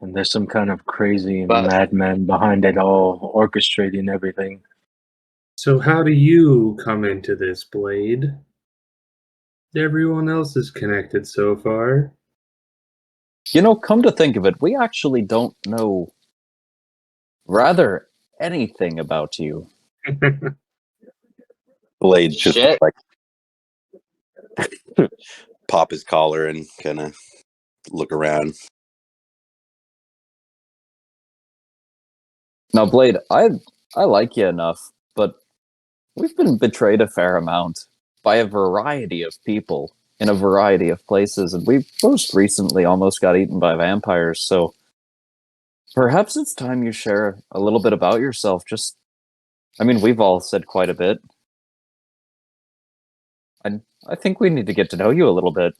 and there's some kind of crazy But- madman behind it all, orchestrating everything. So how do you come into this, Blade? Everyone else is connected so far. You know, come to think of it, we actually don't know rather anything about you. Blade just Shit. like pop his collar and kind of look around. Now, Blade, I like you enough, but we've been betrayed a fair amount by a variety of people in a variety of places, and we most recently almost got eaten by vampires, so perhaps it's time you share a little bit about yourself. I mean, we've all said quite a bit. I think we need to get to know you a little bit.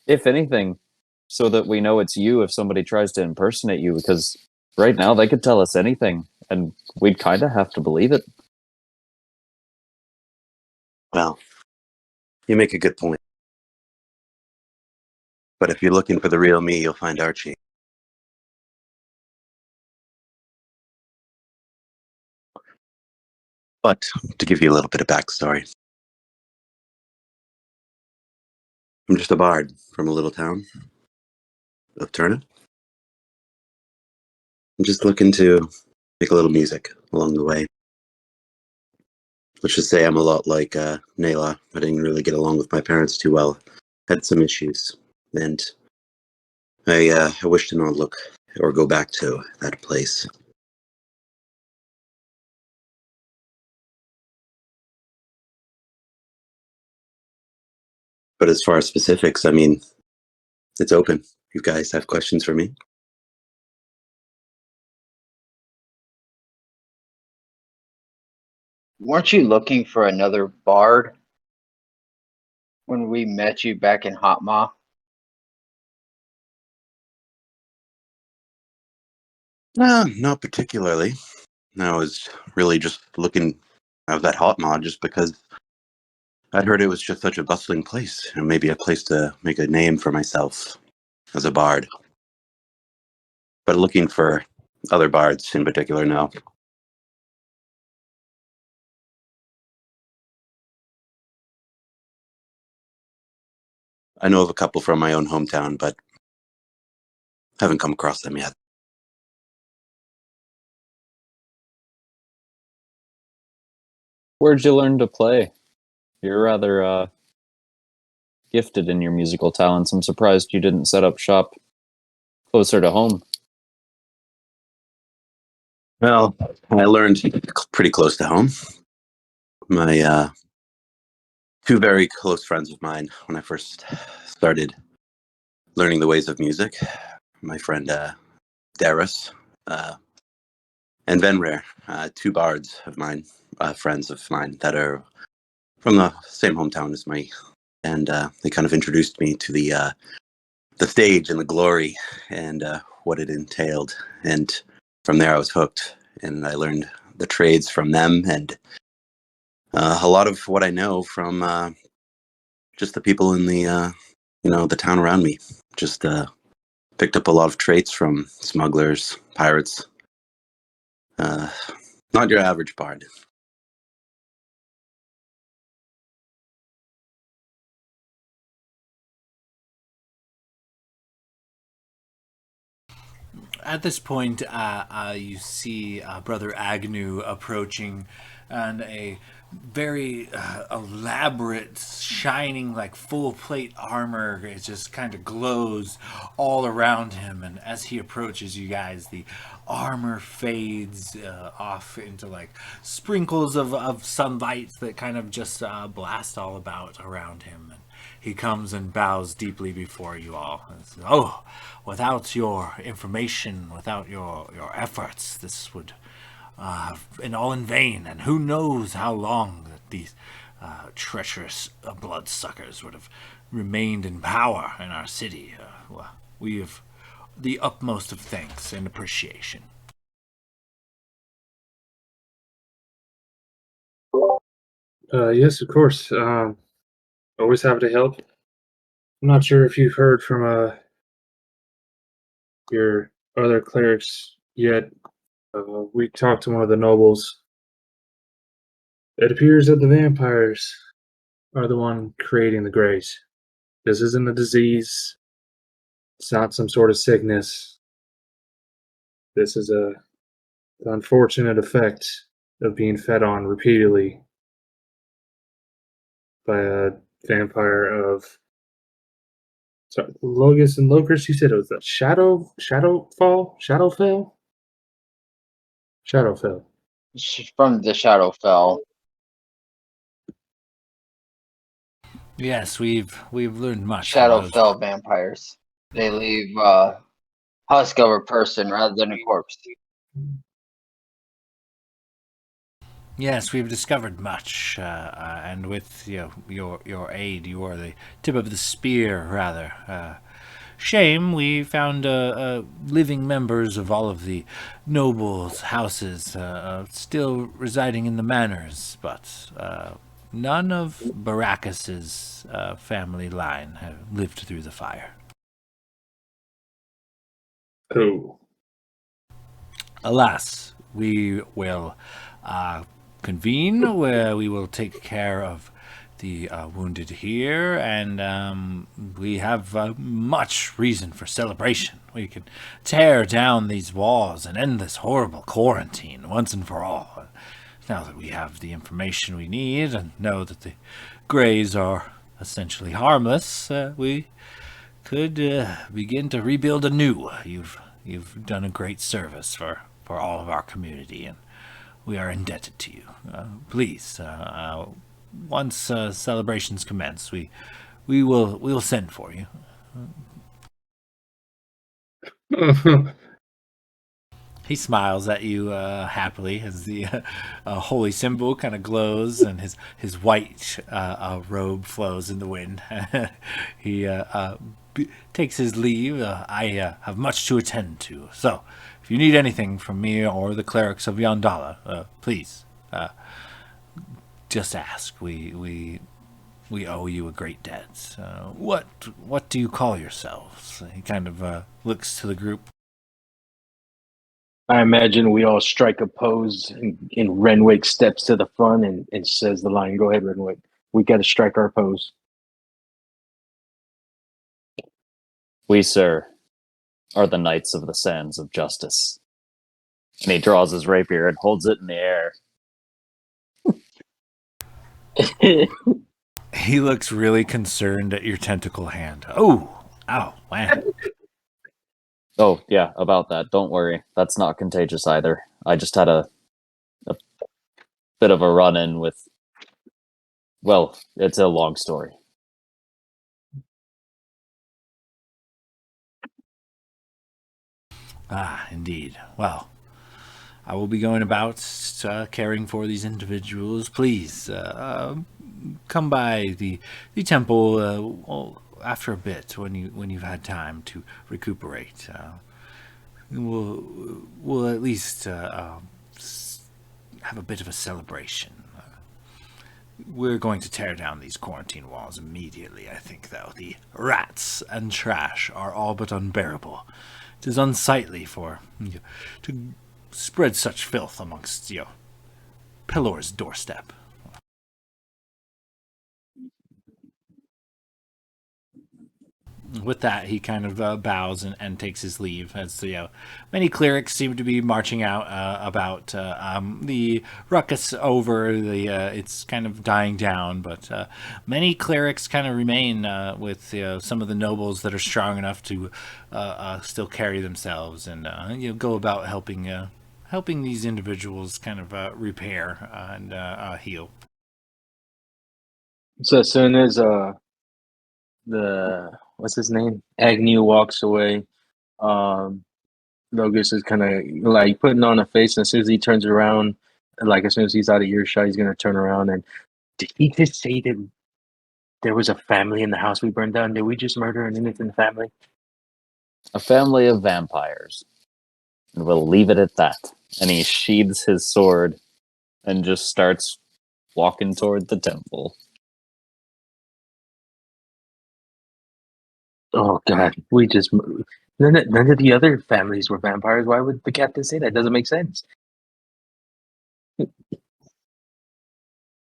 If anything, so that we know it's you if somebody tries to impersonate you, because right now they could tell us anything, and we'd kind of have to believe it. Well, you make a good point. But if you're looking for the real me, you'll find Archie. But to give you a little bit of backstory, I'm just a bard from a little town of Turner. I'm just looking to make a little music along the way. Let's just say I'm a lot like Nayla. I didn't really get along with my parents too well. Had some issues. And I wish to not look or go back to that place. But as far as specifics, I mean, it's open. You guys have questions for me? Weren't you looking for another bard when we met you back in Hotma? No, not particularly. I was really just looking at that hot mod just because I'd heard it was just such a bustling place and maybe a place to make a name for myself as a bard. but looking for other bards in particular, no. I know of a couple from my own hometown, but haven't come across them yet. Where'd you learn to play? You're rather gifted in your musical talents. I'm surprised you didn't set up shop closer to home. Well, I learned pretty close to home. My two very close friends of mine, when I first started learning the ways of music, my friend Darius and Venrare, two bards of mine, friends of mine that are from the same hometown as me, and they kind of introduced me to the stage and the glory and what it entailed. And from there, I was hooked, and I learned the trades from them, and a lot of what I know from just the people in the the town around me. Just picked up a lot of traits from smugglers, pirates. Not your average bard. At this point, you see Brother Agnew approaching, and a very elaborate, shining, like full plate armor. It just kind of glows all around him, and as he approaches you guys, the armor fades off into like sprinkles of sunlight that kind of just blast all about around him. And he comes and bows deeply before you all. And says, "Oh, without your information, without your efforts, this would been all in vain. And who knows how long that these treacherous bloodsuckers would have remained in power in our city. Well, we have the utmost of thanks and appreciation." Yes, of course. Always happy to help. I'm not sure if you've heard from your other clerics yet. We talked to one of the nobles. It appears that the vampires are the one creating the greys. This isn't a disease. It's not some sort of sickness. This is the unfortunate effect of being fed on repeatedly by a vampire of. Sorry, Logus and Locust. You said it was a Shadowfell. From the Shadowfell. Yes, we've learned much. from those. Shadowfell vampires. They leave husk of a person rather than a corpse. Yes, we've discovered much, and with your aid, you are the tip of the spear, rather. Shame we found living members of all of the nobles' houses still residing in the manors, but none of Baracus's family line have lived through the fire. Oh. Alas, we will convene where we will take care of the wounded here, and we have much reason for celebration. We can tear down these walls and end this horrible quarantine once and for all. Now that we have the information we need and know that the Greys are essentially harmless, we could begin to rebuild anew. You've done a great service for all of our community, and we are indebted to you. Please, once celebrations commence, we will send for you. He smiles at you happily as the holy symbol kind of glows and his white robe flows in the wind. He takes his leave. I have much to attend to, so if you need anything from me or the clerics of Yondala, please just ask. We owe you a great debt. What do you call yourselves? He kind of looks to the group. I imagine we all strike a pose, and Renwick steps to the front and says the line. Go ahead, Renwick. We got to strike our pose. We, sir, are the Knights of the Sands of Justice. And he draws his rapier and holds it in the air. He looks really concerned at your tentacle hand. Oh, ow, man. Oh, yeah, about that. Don't worry. That's not contagious either. I just had a bit of a run-in with... Well, it's a long story. Ah, indeed. Well, I will be going about caring for these individuals. Please come by the temple after a bit when you've had time to recuperate. We'll at least have a bit of a celebration. We're going to tear down these quarantine walls immediately. I think, though, the rats and trash are all but unbearable. It is unsightly to spread such filth amongst Pelor's doorstep. With that, he kind of bows and takes his leave, as many clerics seem to be marching out about the ruckus over. It's kind of dying down, but many clerics kind of remain with some of the nobles that are strong enough to still carry themselves and go about helping these individuals kind of repair and heal. So as soon as the what's his name? Agnew walks away. Logus is kind of like putting on a face, and as soon as he turns around, like as soon as he's out of earshot, he's gonna turn around and did he just say that there was a family in the house we burned down? Did we just murder an innocent family? A family of vampires. And we'll leave it at that. And he sheathes his sword and just starts walking toward the temple. Oh God, we just none of the other families were vampires. Why would the captain say that? Doesn't make sense.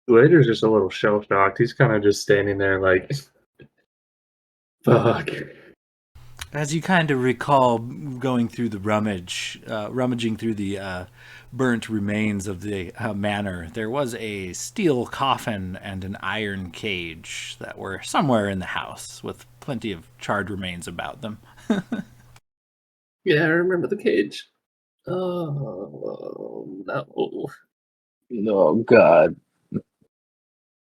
Later's just a little shell shocked. He's kind of just standing there like, fuck. As you kind of recall going through the rummaging through the burnt remains of the manor, there was a steel coffin and an iron cage that were somewhere in the house with plenty of charred remains about them. Yeah, I remember the cage. Oh, no. Oh God,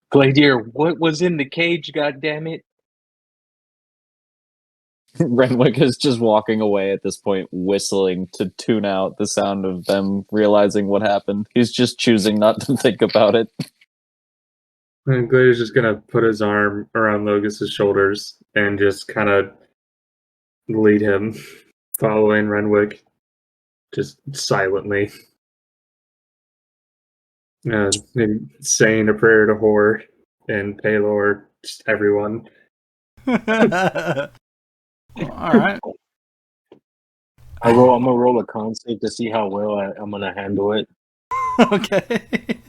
Gladier, what was in the cage? God damn it! Renwick is just walking away at this point, whistling to tune out the sound of them realizing what happened. He's just choosing not to think about it. And Gladiator's just gonna put his arm around Logus's shoulders and just kind of lead him, following Renwick, just silently. Maybe saying a prayer to Hor and Pelor, just everyone. All right. I'm gonna roll a con save to see how well I'm gonna handle it. Okay.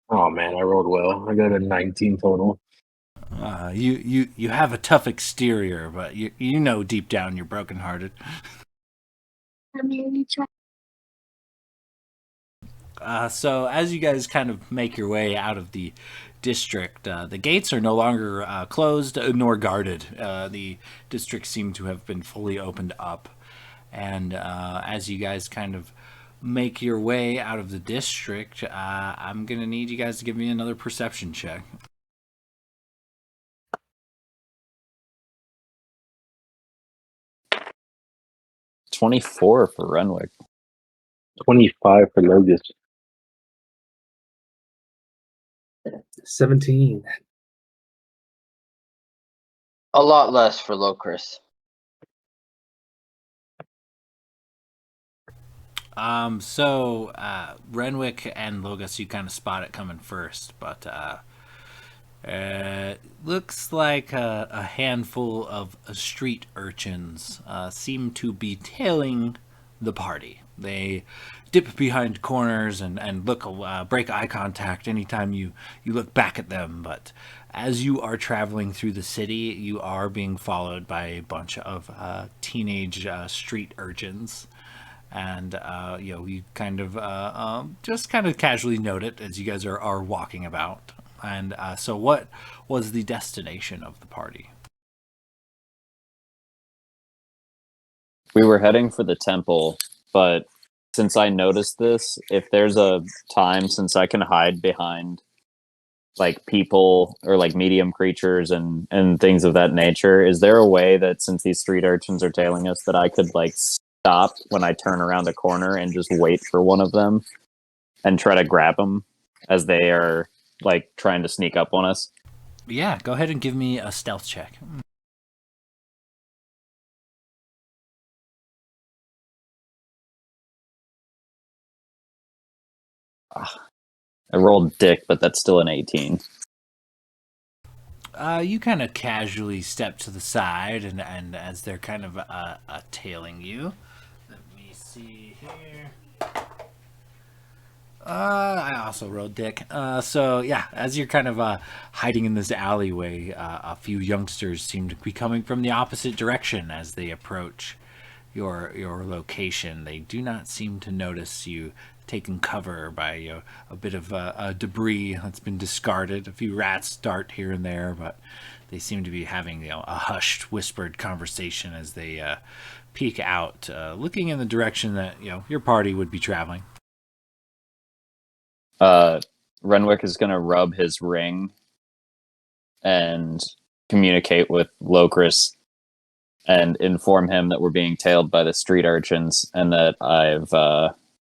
Oh man, I rolled well. I got a 19 total. You have a tough exterior, but you know deep down you're brokenhearted. So as you guys kind of make your way out of the district, the gates are no longer closed nor guarded. The district seemed to have been fully opened up. And as you guys kind of make your way out of the district, I'm going to need you guys to give me another perception check. $24 for Renwick. 25 for Logus. 17. A lot less for Locris. So Renwick and Logos, you kind of spot it coming first, but looks like a handful of street urchins seem to be tailing the party. They dip behind corners and look break eye contact anytime you look back at them. But as you are traveling through the city, you are being followed by a bunch of teenage street urchins. And you kind of just kind of casually note it as you guys are walking about. And so, what was the destination of the party? We were heading for the temple, but since I noticed this, if there's a time since I can hide behind like people or like medium creatures and things of that nature, is there a way that since these street urchins are tailing us that I could like stop when I turn around a corner and just wait for one of them and try to grab them as they are like trying to sneak up on us? Yeah, go ahead and give me a stealth check. I rolled dick, but that's still an 18. You kind of casually step to the side, and as they're kind of tailing you. Let me see here. I also rolled dick. So yeah, as you're kind of hiding in this alleyway, a few youngsters seem to be coming from the opposite direction as they approach your location. They do not seem to notice you taken cover by a bit of debris that's been discarded. A few rats dart here and there, but they seem to be having a hushed, whispered conversation as they peek out, looking in the direction that your party would be traveling. Renwick is going to rub his ring and communicate with Locris and inform him that we're being tailed by the street urchins and that I've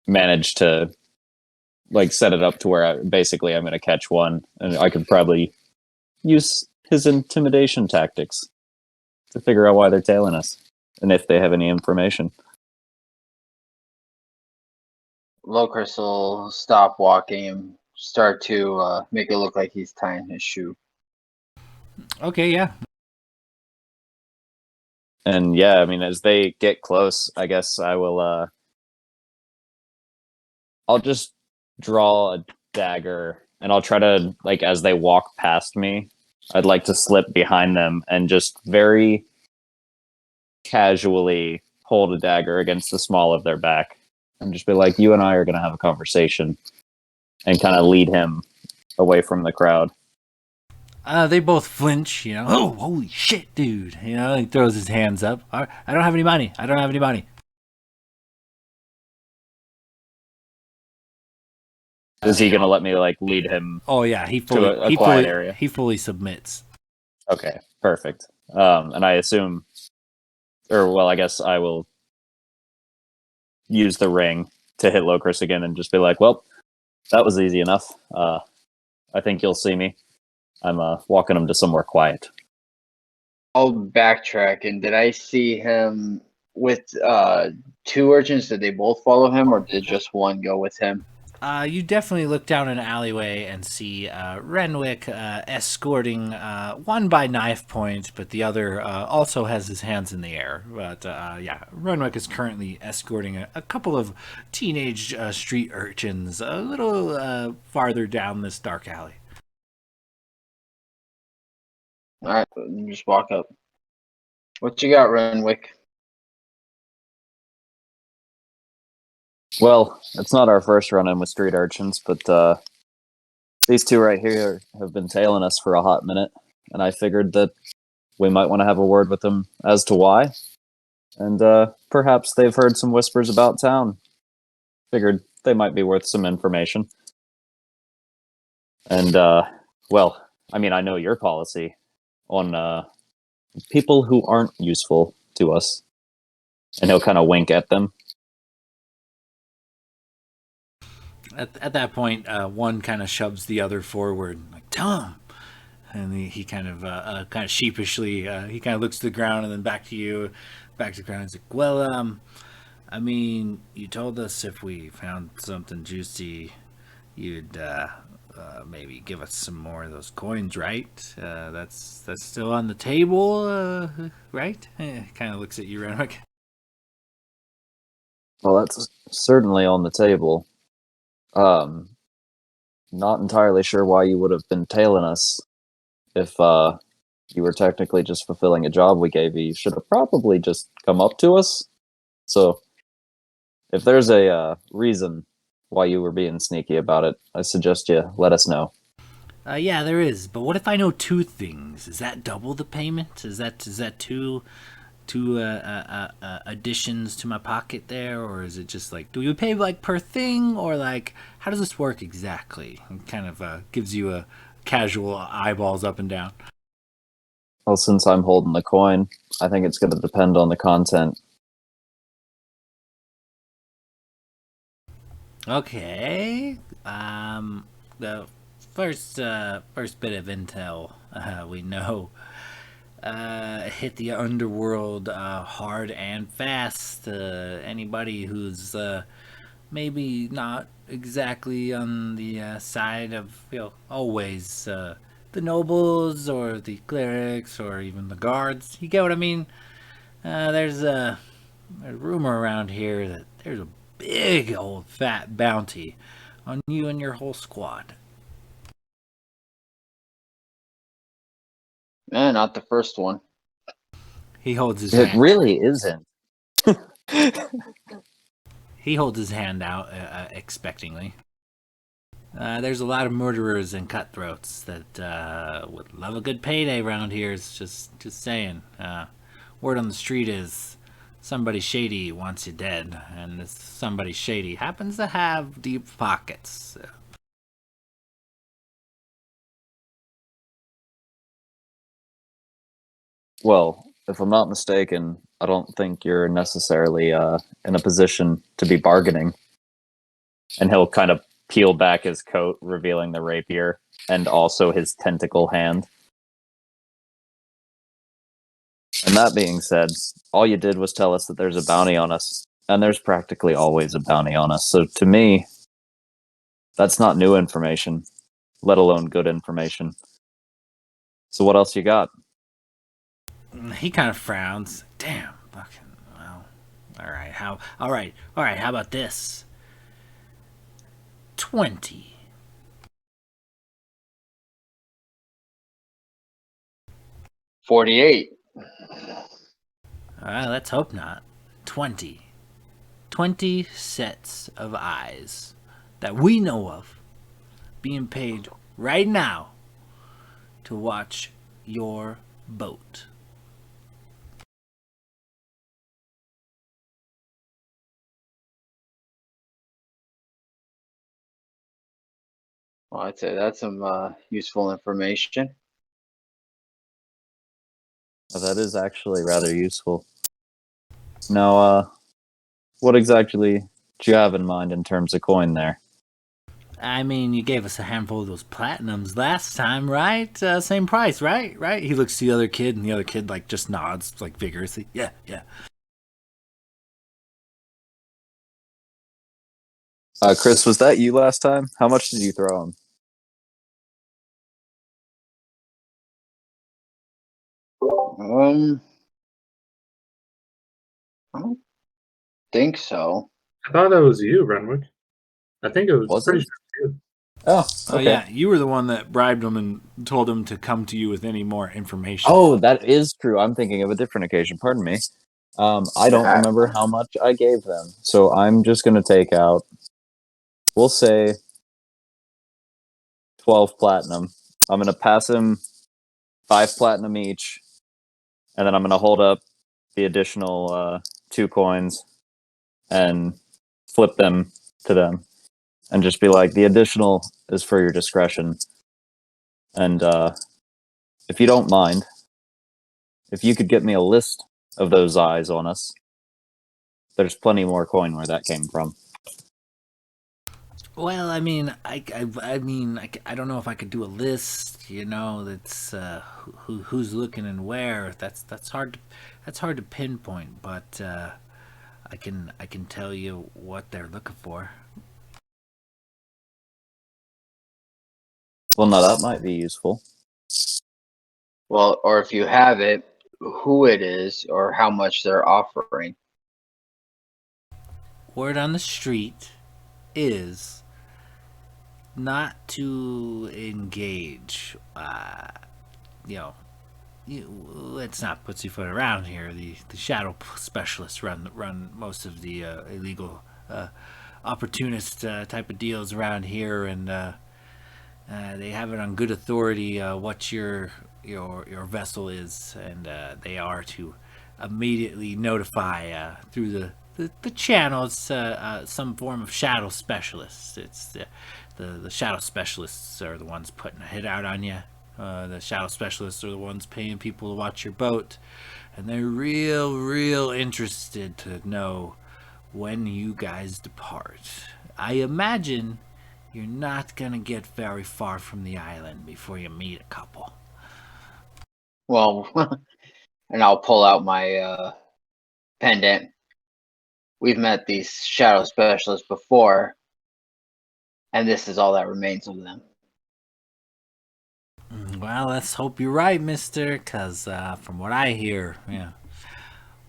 managed to like set it up to where I'm going to catch one, and I could probably use his intimidation tactics to figure out why they're tailing us and if they have any information. Locris will stop walking and start to make it look like he's tying his shoe. Okay, yeah. And yeah, I mean, as they get close, I guess I will I'll just draw a dagger and I'll try to, like, as they walk past me, I'd like to slip behind them and just very casually hold a dagger against the small of their back and just be like, you and I are going to have a conversation, and kind of lead him away from the crowd. They both flinch, Oh, holy shit, dude. He throws his hands up. I don't have any money. I don't have any money. Is he going to let me, like, lead him? Oh, yeah. He fully submits. Okay, perfect. And I assume, I guess I will use the ring to hit Locris again and just be like, well, that was easy enough. I think you'll see me. I'm walking him to somewhere quiet. I'll backtrack. And did I see him with two urchins? Did they both follow him, or did just one go with him? You definitely look down an alleyway and see Renwick escorting one by knife point, but the other also has his hands in the air. But yeah, Renwick is currently escorting a couple of teenage street urchins a little farther down this dark alley. All right, you just walk up. What you got, Renwick? Well, it's not our first run-in with street urchins, but these two right here have been tailing us for a hot minute, and I figured that we might want to have a word with them as to why. And perhaps they've heard some whispers about town. Figured they might be worth some information. And, well, I mean, I know your policy on people who aren't useful to us. And he'll kind of wink at them. At that point, one kind of shoves the other forward, like, tell him. And he kind of sheepishly, he kind of looks to the ground and then back to you, back to the ground. He's like, well, I mean, you told us if we found something juicy, you'd maybe give us some more of those coins, right? That's still on the table, right? Kind of looks at you, Renwick. Well, that's certainly on the table. Not entirely sure why you would have been tailing us if you were technically just fulfilling a job we gave you. You should have probably just come up to us. So, if there's a reason why you were being sneaky about it, I suggest you let us know. Yeah, there is. But what if I know two things? Is that double the payment? Is that two additions to my pocket there, or is it just like, do you pay like per thing, or like how does this work exactly? It kind of gives you a casual eyeballs up and down. Well, since I'm holding the coin, I think it's going to depend on the content. Okay. The first bit of intel we know hit the underworld hard and fast. Anybody who's maybe not exactly on the side of, always the nobles or the clerics or even the guards. You get what I mean? There's a rumor around here that there's a big old fat bounty on you and your whole squad. Not the first one. He holds his It hand. really isn't. He holds his hand out expectingly. There's a lot of murderers and cutthroats that would love a good payday around here. It's just saying. Word on the street is somebody shady wants you dead, and this somebody shady happens to have deep pockets. Well, if I'm not mistaken, I don't think you're necessarily in a position to be bargaining. And he'll kind of peel back his coat, revealing the rapier and also his tentacle hand. And that being said, all you did was tell us that there's a bounty on us, and there's practically always a bounty on us. So to me, that's not new information, let alone good information. So what else you got? He kind of frowns. Damn, fucking well. All right, how about this? 20. 48. Let's hope not. 20. 20 sets of eyes that we know of being paid right now to watch your boat. Well, I'd say that's some useful information. That is actually rather useful. Now, what exactly do you have in mind in terms of coin there? I mean, you gave us a handful of those platinums last time, right? Same price, right? Right? He looks to the other kid, and the other kid like just nods like vigorously. Yeah. Chris, was that you last time? How much did you throw him? I don't think so. I thought that was you, Renwick. I think it was Was pretty it? sure it was you. Oh, Oh okay. yeah, you were the one that bribed him and told him to come to you with any more information. Oh, that is true. I'm thinking of a different occasion. Pardon me. I don't remember how much I gave them. So I'm just going to take out, we'll say, 12 platinum. I'm going to pass him 5 platinum each. And then I'm going to hold up the additional 2 coins and flip them to them. And just be like, the additional is for your discretion. And if you don't mind, if you could get me a list of those eyes on us, there's plenty more coin where that came from. Well, I mean, I don't know if I could do a list. That's who's looking and where. That's hard. That's hard to pinpoint. But I can tell you what they're looking for. Well, no, that might be useful. Well, or if you have it, who it is or how much they're offering. word on the street is not to engage. You know, let's not pussyfoot around here. The shadow specialists run most of the illegal opportunist type of deals around here, and they have it on good authority what your vessel is, and they are to immediately notify through the channels some form of shadow specialists. It's the shadow specialists are the ones putting a hit out on you. The shadow specialists are the ones paying people to watch your boat, and they're real interested to know when you guys depart. I imagine you're not gonna get very far from the island before you meet a couple. Well, and I'll pull out my pendant. We've met these shadow specialists before, and this is all that remains of them. Well, let's hope you're right, mister, because from what I hear,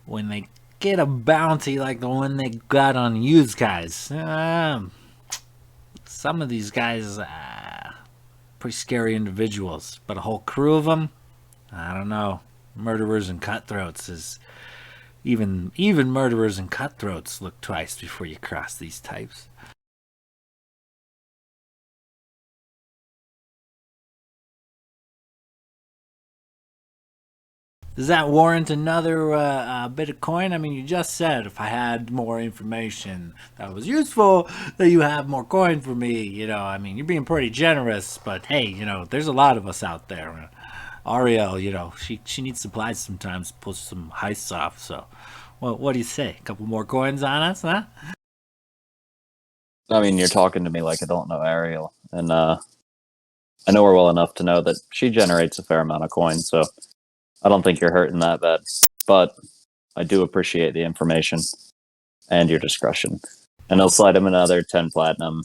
when they get a bounty like the one they got on you guys, some of these guys, pretty scary individuals, but a whole crew of them, I don't know. Murderers and cutthroats is even murderers and cutthroats look twice before you cross these types. Does that warrant another bit of coin? I mean, you just said if I had more information that was useful, that you have more coin for me. I mean, you're being pretty generous, but hey, there's a lot of us out there. Ariel, she needs supplies sometimes to pull some heists off. So, well, what do you say? A couple more coins on us, huh? I mean, you're talking to me like I don't know Ariel, and I know her well enough to know that she generates a fair amount of coin, so I don't think you're hurting that bad. But I do appreciate the information and your discretion. And I'll slide him another 10 platinum.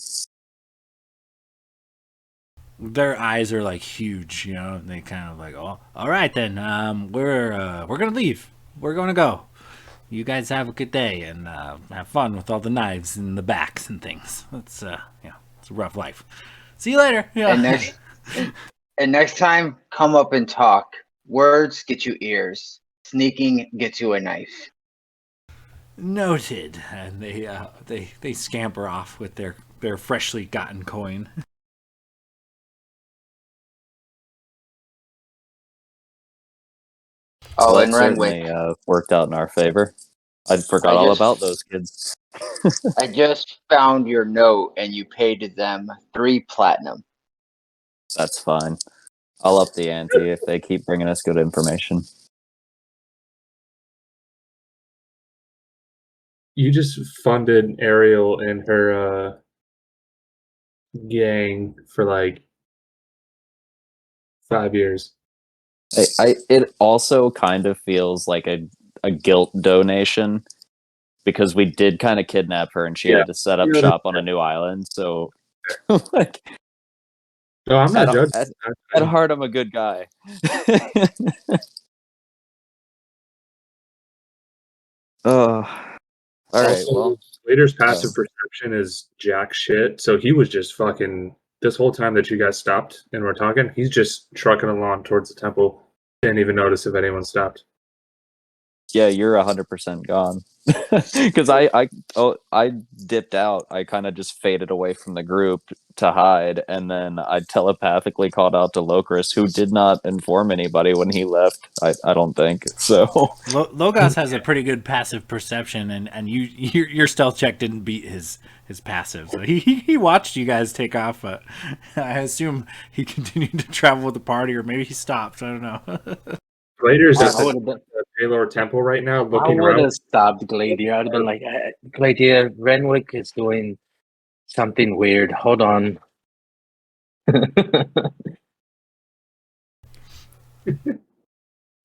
Their eyes are like huge, and they kind of like, oh, all right then. We're gonna leave. We're gonna go. You guys have a good day and have fun with all the knives in the backs and things. It's it's a rough life. See you later. Yeah. And next time, come up and talk. Words get you ears. Sneaking gets you a knife. Noted. And they scamper off with their freshly gotten coin. Oh, Well, and that certainly Renwick, worked out in our favor. I forgot all about those kids. I just found your note, and you paid them 3 platinum. That's fine. I'll up the ante if they keep bringing us good information. You just funded Ariel and her gang for like 5 years. It also kind of feels like a guilt donation because we did kind of kidnap her and she had to set up shop on a new island. So, like, No, I'm not judging. At heart, I'm a good guy. All right. Well, Slater's passive perception is jack shit. So he was just fucking this whole time that you guys stopped and were talking. He's just trucking along towards the temple. Didn't even notice if anyone stopped. Yeah, you're 100% gone. Because I dipped out. I kind of just faded away from the group to hide, and then I telepathically called out to Locris, who did not inform anybody when he left. I don't think so. Logos has a pretty good passive perception, and your stealth check didn't beat his passive. So he watched you guys take off, but I assume he continued to travel with the party, or maybe he stopped. I don't know. Slater's at the Taylor Temple right now looking around. I would have stopped Gladier. I'd have been like, Gladier, Renwick is doing something weird. Hold on.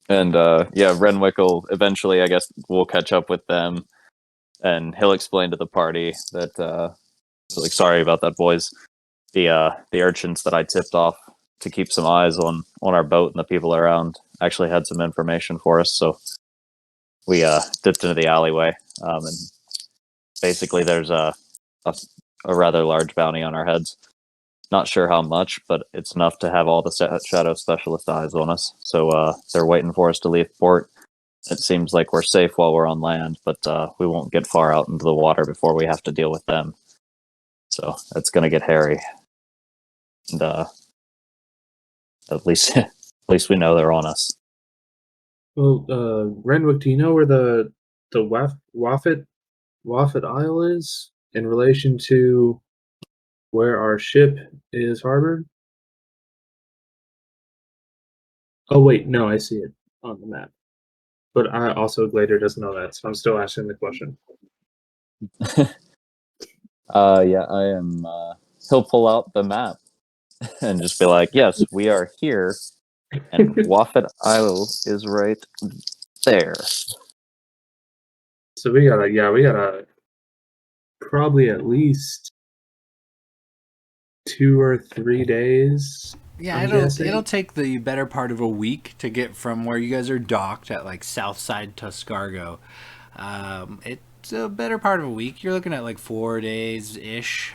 And Renwick will eventually, I guess, we'll catch up with them, and he'll explain to the party that, like, sorry about that, boys. The urchins that I tipped off to keep some eyes on our boat and the people around actually had some information for us, so we dipped into the alleyway, and basically there's a rather large bounty on our heads. Not sure how much, but it's enough to have all the shadow specialist eyes on us. So they're waiting for us to leave port. It seems like we're safe while we're on land, but we won't get far out into the water before we have to deal with them. So it's going to get hairy. And at least we know they're on us. Well, Renwick, do you know where the Waffet Isle is in relation to where our ship is harbored? Oh wait, no, I see it on the map. But I also Glader doesn't know that, so I'm still asking the question. Yeah, I am. He'll pull out the map and just be like, "Yes, we are here, and Waffet Isle is right there." So we gotta probably at least 2 or 3 days. Yeah, I'm it'll guessing. take the better part of a week to get from where you guys are docked at like Southside Tuscargo. It's a better part of a week. You're looking at like 4 days ish,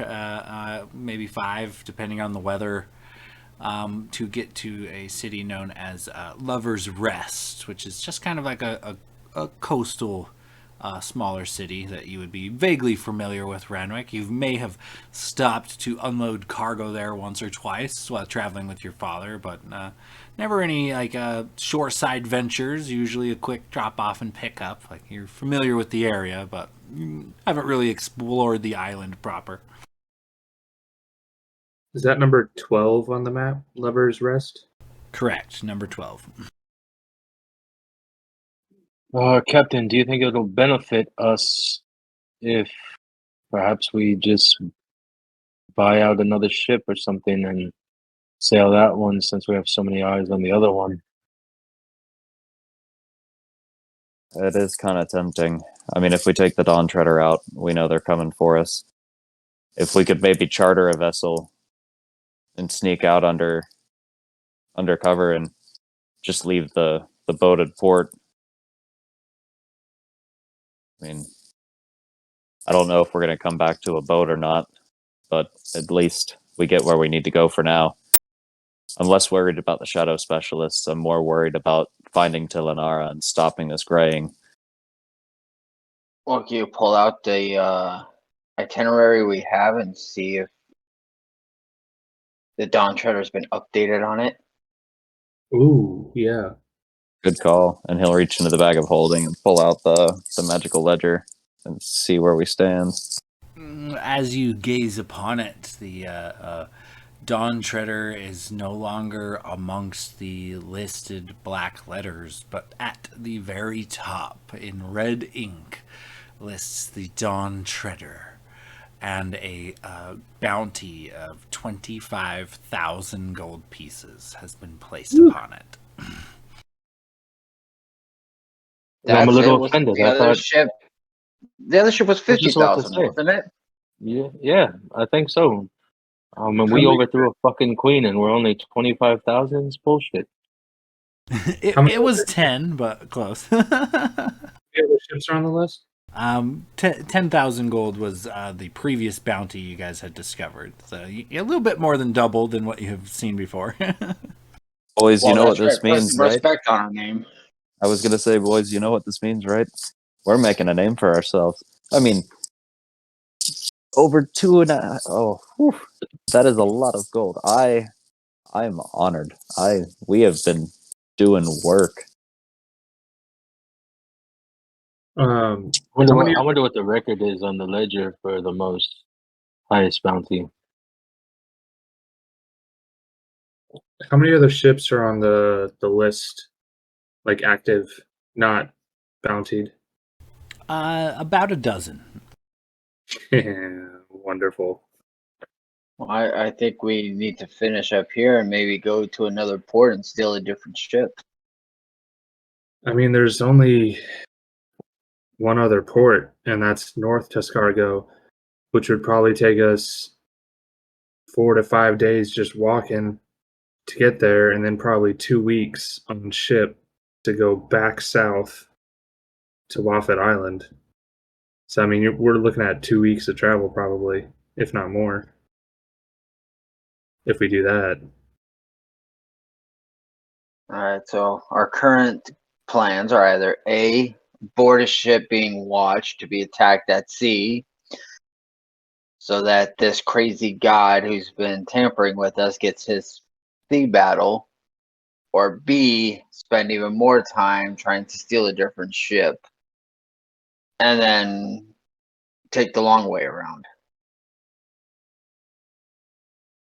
maybe 5, depending on the weather, to get to a city known as Lover's Rest, which is just kind of like a coastal. Smaller city that you would be vaguely familiar with, Renwick. You may have stopped to unload cargo there once or twice while traveling with your father, but never any like shoreside ventures. Usually a quick drop off and pick up. Like you're familiar with the area, but you haven't really explored the island proper. Is that number 12 on the map? Lover's Rest? Correct, number 12. Captain, do you think it'll benefit us if perhaps we just buy out another ship or something and sail that one since we have so many eyes on the other one? It is kind of tempting. I mean, if we take the Dawn Treader out, we know they're coming for us. If we could maybe charter a vessel and sneak out undercover and just leave the boat at port. I mean, I don't know if we're going to come back to a boat or not, but at least we get where we need to go for now. I'm less worried about the shadow specialists. I'm more worried about finding Tilanara and stopping this graying. Well, can you pull out the itinerary we have and see if the Dawn Treader's been updated on it? Ooh, yeah. Good call. And he'll reach into the bag of holding and pull out the magical ledger and see where we stand. As you gaze upon it, the Dawn Treader is no longer amongst the listed black letters, but at the very top, in red ink, lists the Dawn Treader, and a bounty of 25,000 gold pieces has been placed upon it. I'm a little What's offended. The I other thought ship. The other ship was I was just about to 50,000, say. wasn't it? Yeah, I think so. And we overthrew a fucking queen, and we're only 25,000. It's bullshit. It was 10, but close. The other ships are on the list? 10,000 gold was the previous bounty you guys had discovered. So a little bit more than double than what you have seen before. Boys, you know what this Put means, some right? respect on our name. I was going to say, boys, you know what this means, right? We're making a name for ourselves. I mean, over 2.5. Oh, whew, that is a lot of gold. I'm honored. We have been doing work. I wonder what the record is on the ledger for the most highest bounty. How many other ships are on the list, like active, not bountied? About a dozen. Wonderful. Well, I think we need to finish up here and maybe go to another port and steal a different ship. I mean, there's only one other port, and that's North Tuscargo, which would probably take us 4 to 5 days just walking to get there, and then probably 2 weeks on ship to go back south to Waffet Island. So I mean, we're looking at 2 weeks of travel probably, if not more, if we do that. All right, so our current plans are either A, board a ship being watched to be attacked at sea, so that this crazy god who's been tampering with us gets his sea battle, or B, spend even more time trying to steal a different ship, and then take the long way around.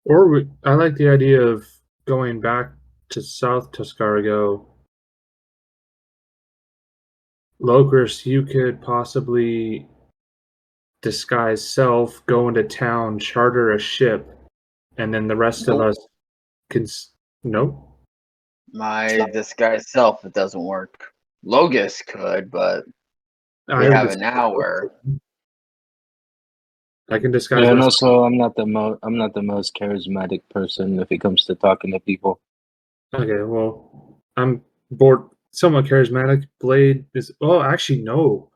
Or I like the idea of going back to South Tuscargo. Locris, you could possibly disguise self, go into town, charter a ship, and then the rest of Nope. us can. Nope. My disguised self, it doesn't work. Logis could, but we I have would. it now where I can disguise Yeah, and myself. also I'm not the most charismatic person if it comes to talking to people. Okay, well, I'm bored. Somewhat charismatic. Blade is. Oh, actually, no.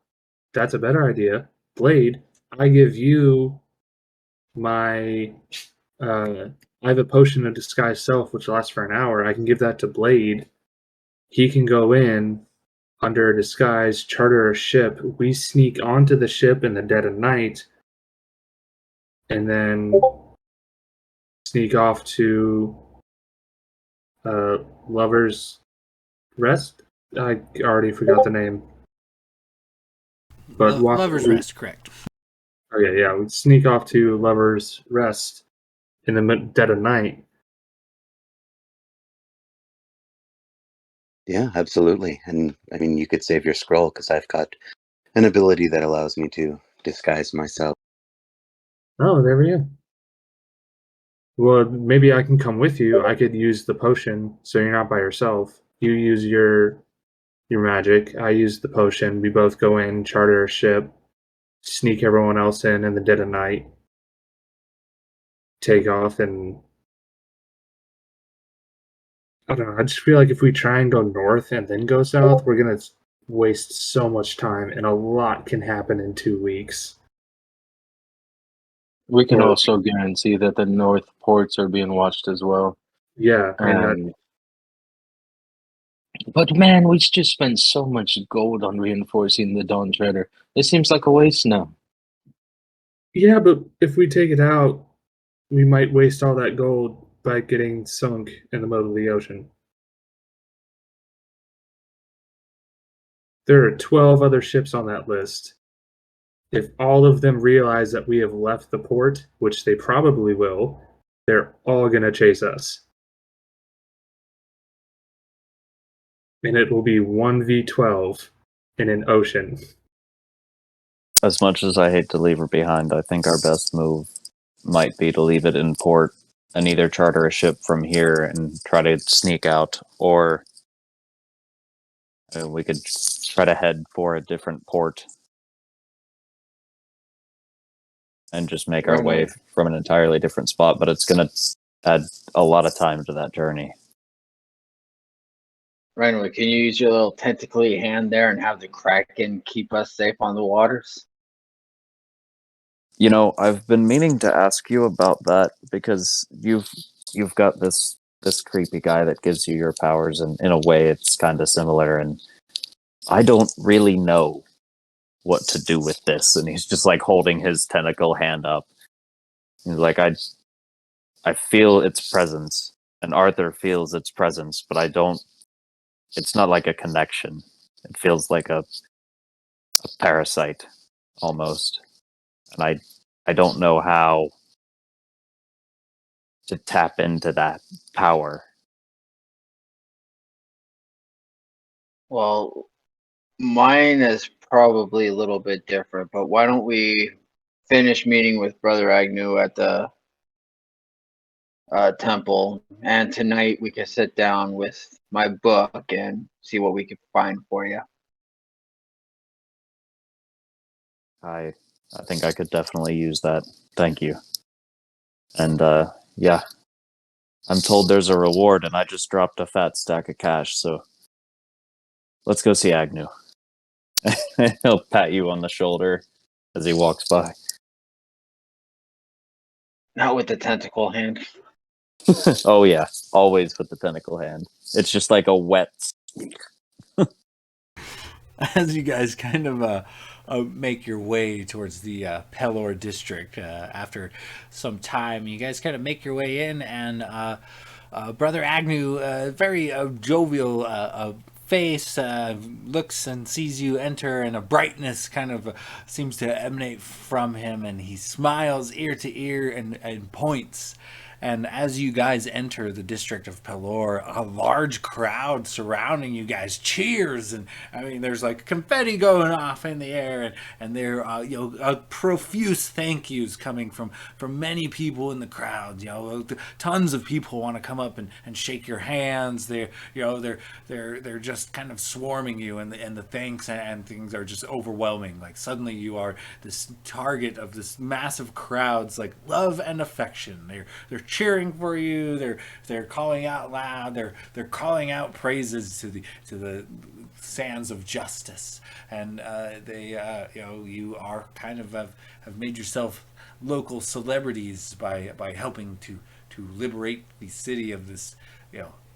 That's a better idea. Blade, I give you my. I have a potion of disguise self, which lasts for an hour. I can give that to Blade. He can go in under a disguise, charter a ship. We sneak onto the ship in the dead of night, and then sneak off to Lover's Rest. I already forgot the name. But walk Lover's through. Rest, correct. Okay, yeah, we sneak off to Lover's Rest in the dead of night. Yeah, absolutely. And I mean, you could save your scroll because I've got an ability that allows me to disguise myself. Oh, there we go. Well, maybe I can come with you. I could use the potion, so you're not by yourself. You use your magic. I use the potion. We both go in, charter a ship, sneak everyone else in the dead of night, take off, and I don't know. I just feel like if we try and go north and then go south, we're gonna waste so much time, and a lot can happen in 2 weeks. We can Or also guarantee that the north ports are being watched as well. yeah, and But man, we just spent so much gold on reinforcing the Dawn Treader. It seems like a waste now. yeah, but if we take it out, we might waste all that gold by getting sunk in the middle of the ocean. There are 12 other ships on that list. If all of them realize that we have left the port, which they probably will, they're all going to chase us. And it will be 1v12 in an ocean. As much as I hate to leave her behind, I think our best move might be to leave it in port and either charter a ship from here and try to sneak out, or we could try to head for a different port and just make our way from an entirely different spot, but it's going to add a lot of time to that journey. Renwood, can you use your little tentacly hand there and have the Kraken keep us safe on the waters? You know, I've been meaning to ask you about that because you've got this creepy guy that gives you your powers, and in a way it's kind of similar, and I don't really know what to do with this. And he's just like holding his tentacle hand up. He's like, I feel its presence, and Arthur feels its presence, but I don't. It's not like a connection. It feels like a parasite almost, and I don't know how to tap into that power. Well, mine is probably a little bit different, but why don't we finish meeting with Brother Agnew at the temple, and tonight we can sit down with my book and see what we can find for you. I think I could definitely use that. Thank you. And yeah, I'm told there's a reward, and I just dropped a fat stack of cash. So let's go see Agnew. He'll pat you on the shoulder as he walks by. Not with the tentacle hand. Oh yeah, always with the tentacle hand. It's just like a wet. As you guys kind of make your way towards the Pelor district, after some time, you guys kind of make your way in, and Brother Agnew, very jovial face, looks and sees you enter, and a brightness kind of seems to emanate from him, and he smiles ear to ear and points. And as you guys enter the district of Pelor, a large crowd surrounding you guys cheers, and I mean, there's like confetti going off in the air, and there are profuse thank yous coming from many people in the crowd. Tons of people want to come up and shake your hands. They're just kind of swarming you, and the thanks and things are just overwhelming. Like suddenly you are this target of this massive crowd's like love and affection. They're cheering for you. They're calling out loud. They're calling out praises to the sands of justice, and you are kind of have made yourself local celebrities by helping to liberate the city of this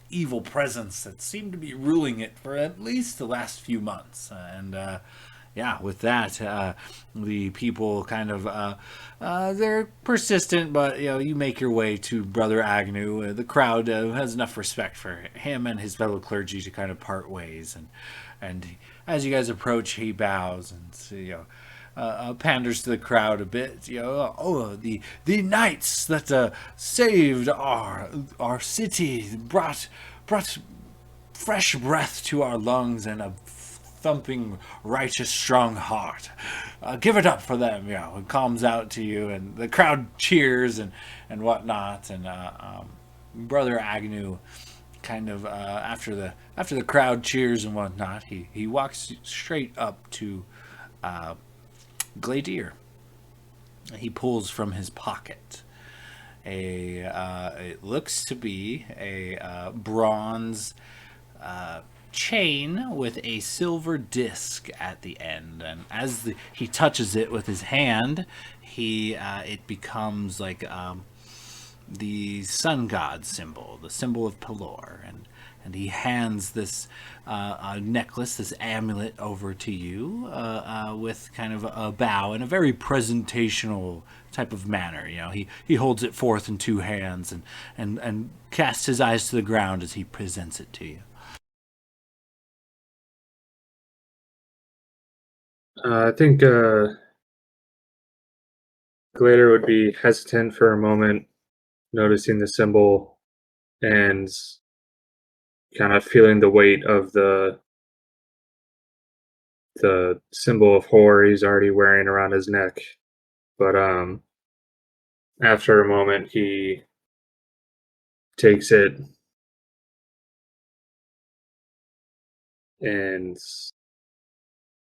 evil presence that seemed to be ruling it for at least the last few months. And with that, the people kind of they're persistent, but you make your way to Brother Agnew. The crowd has enough respect for him and his fellow clergy to kind of part ways, and as you guys approach, he bows and panders to the crowd a bit. The knights that saved our city, brought fresh breath to our lungs and a thumping, righteous, strong heart. Give it up for them. It calms out to you, and the crowd cheers and whatnot. And Brother Agnew, kind of after the crowd cheers and whatnot, he walks straight up to Gladier. He pulls from his pocket it looks to be a bronze chain with a silver disc at the end, and as he touches it with his hand, it becomes like the sun god symbol, the symbol of Pelor, and he hands this necklace, this amulet, over to you with kind of a bow in a very presentational type of manner. He holds it forth in two hands and casts his eyes to the ground as he presents it to you. I think Glader would be hesitant for a moment, noticing the symbol and kind of feeling the weight of the symbol of horror he's already wearing around his neck. But after a moment, he takes it and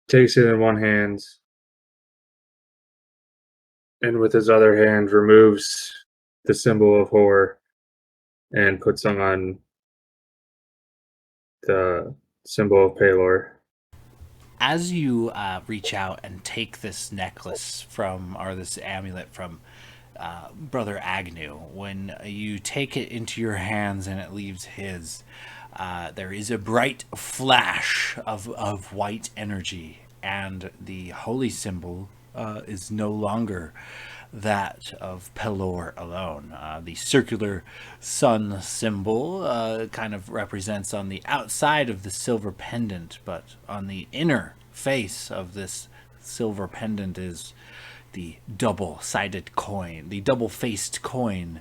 takes it in one hand, and with his other hand removes the symbol of horror and puts on the symbol of Pelor. As you reach out and take this necklace or this amulet from Brother Agnew, when you take it into your hands and it leaves his, there is a bright flash of white energy, and the holy symbol is no longer that of Pelor alone. The circular sun symbol kind of represents on the outside of the silver pendant, but on the inner face of this silver pendant is the double-sided coin, the double-faced coin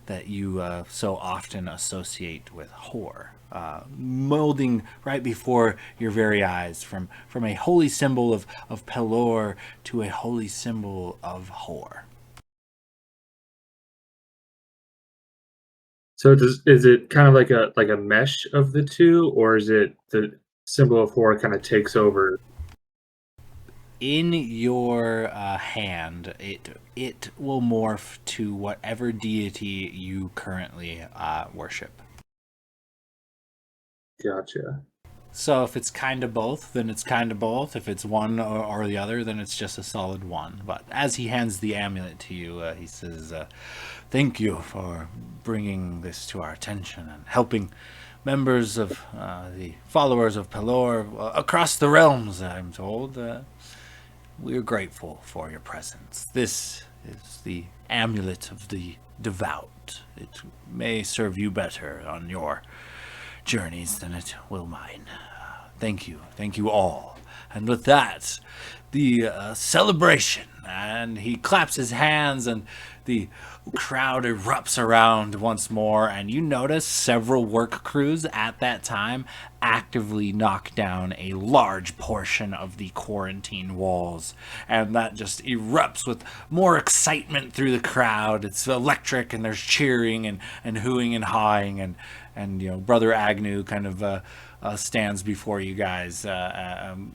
that you so often associate with horror, molding right before your very eyes from a holy symbol of Pelor to a holy symbol of horror. So is it kind of like a mesh of the two, or is it the symbol of horror kind of takes over? In your hand, it will morph to whatever deity you currently worship. Gotcha. So if it's kind of both, then it's kind of both. If it's one or the other, then it's just a solid one. But as he hands the amulet to you, he says, "Thank you for bringing this to our attention and helping members of the followers of Pelor across the realms." I'm told. We're grateful for your presence. This is the amulet of the devout. It may serve you better on your journeys than it will mine. Thank you. Thank you all. And with that, the celebration. And he claps his hands, and the crowd erupts around once more. And you notice several work crews at that time actively knock down a large portion of the quarantine walls. And that just erupts with more excitement through the crowd. It's electric, and there's cheering and hooing and hawing. And Brother Agnew kind of stands before you guys,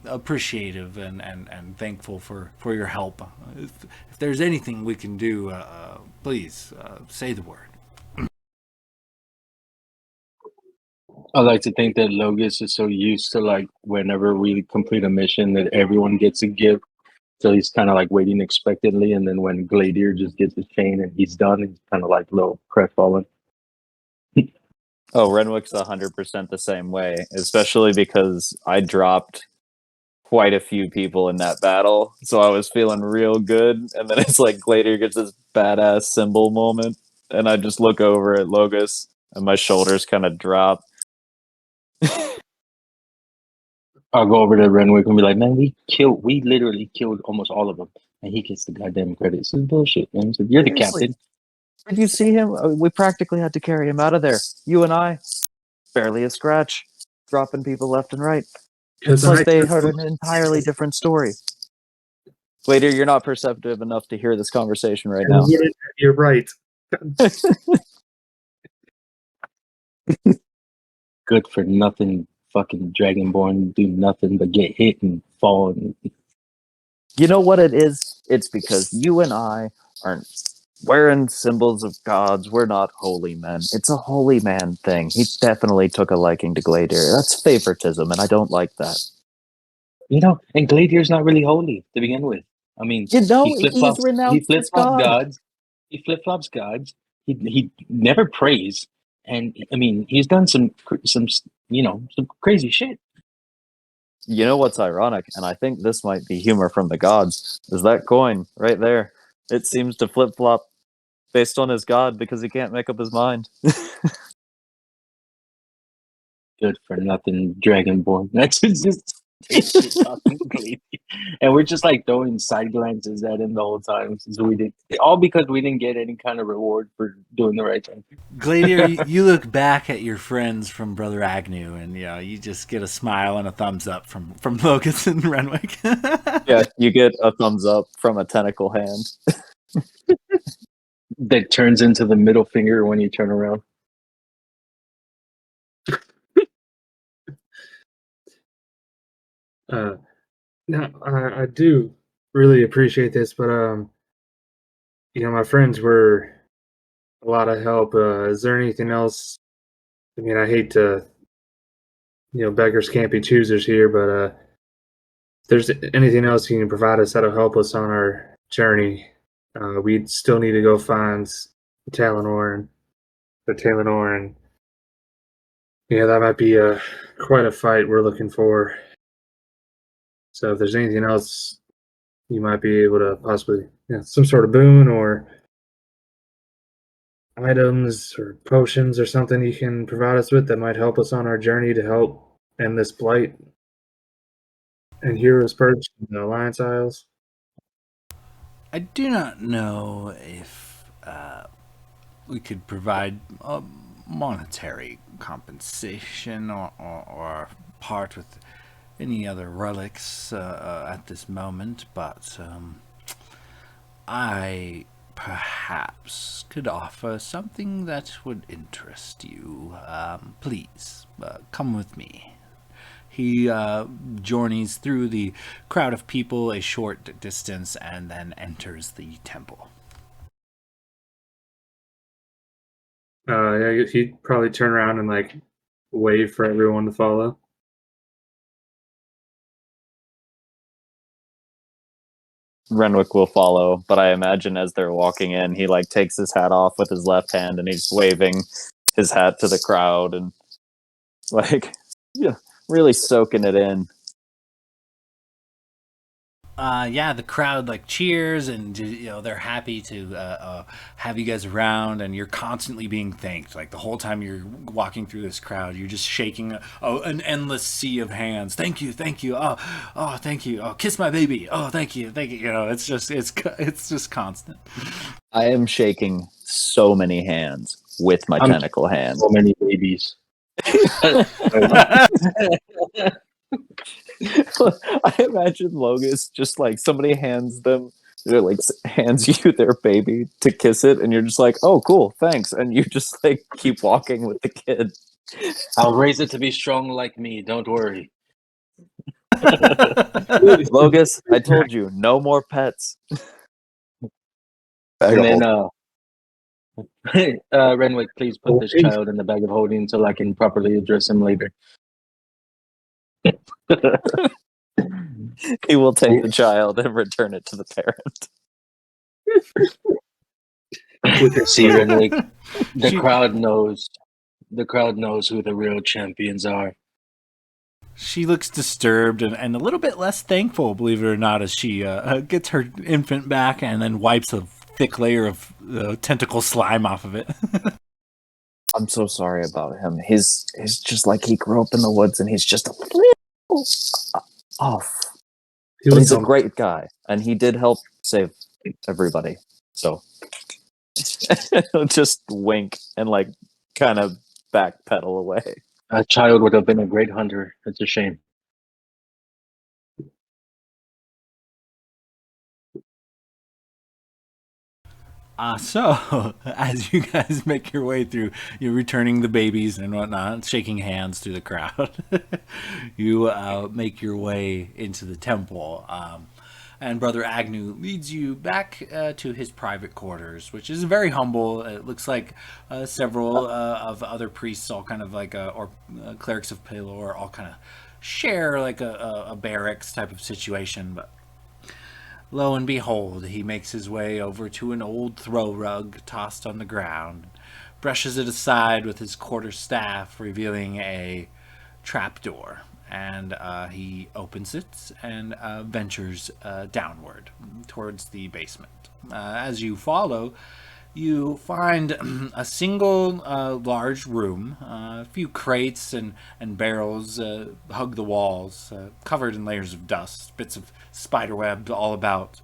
appreciative and thankful for your help. If there's anything we can do, please say the word. I like to think that Logus is so used to like whenever we complete a mission that everyone gets a gift. So he's kind of like waiting expectantly, and then when Gladier just gets his chain and he's done, he's kind of like low crestfallen. Oh, Renwick's 100% the same way, especially because I dropped quite a few people in that battle, so I was feeling real good. And then it's like Gladiator gets this badass symbol moment, and I just look over at Logus, and my shoulders kind of drop. I'll go over to Renwick and be like, "Man, we literally killed almost all of them, and he gets the goddamn credit. This is bullshit, man." So you're the Seriously. captain. Did you see him? We practically had to carry him out of there. You and I, barely a scratch, dropping people left and right. It's like they heard an entirely different story. Gladiator, you're not perceptive enough to hear this conversation right now. You're right. Good for nothing, fucking Dragonborn do nothing but get hit and fall. You know what it is? It's because you and I aren't wearing symbols of gods. We're not holy men. It's a holy man thing. He definitely took a liking to Gladiator. That's favoritism, and I don't like that. And Gladier's not really holy to begin with. I mean, he's he renounced his flip-flops god. gods. He flip-flops gods. He never prays. And I mean, he's done some crazy shit. You know what's ironic, and I think this might be humor from the gods, is that coin right there. It seems to flip-flop based on his god because he can't make up his mind. Good for nothing, Dragonborn. That's just talking Gladiator. And we're just like throwing side glances at him the whole time. So all because we didn't get any kind of reward for doing the right thing. Gladiator, you look back at your friends from Brother Agnew, and you just get a smile and a thumbs up from Logus and Renwick. Yeah, you get a thumbs up from a tentacle hand. That turns into the middle finger when you turn around. No, I do really appreciate this, but my friends were a lot of help. Is there anything else? I mean, I hate to, beggars can't be choosers here, but if there's anything else you can provide us that'll help us on our journey, we still need to go find the Talonor and that might be quite a fight we're looking for. So if there's anything else you might be able to possibly, some sort of boon or items or potions or something you can provide us with that might help us on our journey to help end this blight and Heroes Perch in the Alliance Isles. I do not know if we could provide monetary compensation or part with any other relics at this moment, but I perhaps could offer something that would interest you. Please, come with me. He journeys through the crowd of people a short distance and then enters the temple. Yeah, he'd probably turn around and wave for everyone to follow. Renwick will follow, but I imagine as they're walking in, he like takes his hat off with his left hand and he's waving his hat to the crowd and like yeah, really soaking it in. Yeah, the crowd like cheers, and they're happy to have you guys around, and you're constantly being thanked. Like the whole time you're walking through this crowd, you're just shaking an endless sea of hands. Thank you, thank you. Oh, thank you. Oh, kiss my baby. Oh, thank you, thank you. It's just constant. I am shaking so many hands with my tentacle hands. So many babies. I imagine Logus just like somebody hands you their baby to kiss it, and you're just like, oh, cool, thanks, and you just like keep walking with the kid. I'll raise it to be strong like me. Don't worry. Logus, I told you, no more pets. Bag And of then, holding. Renwick, please put this child in the bag of holding so I can properly address him later. He will take the child and return it to the parent. See, Renwick, the crowd knows who the real champions are. She looks disturbed and a little bit less thankful, believe it or not, as she gets her infant back and then wipes a thick layer of tentacle slime off of it. I'm so sorry about him. He's just like he grew up in the woods and he's just a little off. But he's a great guy, and he did help save everybody. So he'll just wink and like kind of backpedal away. A child would have been a great hunter. It's a shame. So, as you guys make your way through, you're returning the babies and whatnot, shaking hands through the crowd. You make your way into the temple, and Brother Agnew leads you back to his private quarters, which is very humble. It looks like several of other priests, all kind of like, or clerics of Pelor, all kind of share like a barracks type of situation, but lo and behold, he makes his way over to an old throw rug tossed on the ground, brushes it aside with his quarterstaff, revealing a trapdoor, and he opens it and ventures downward towards the basement. As you follow, you find a single large room. A few crates and barrels hug the walls, covered in layers of dust, bits of spiderweb all about.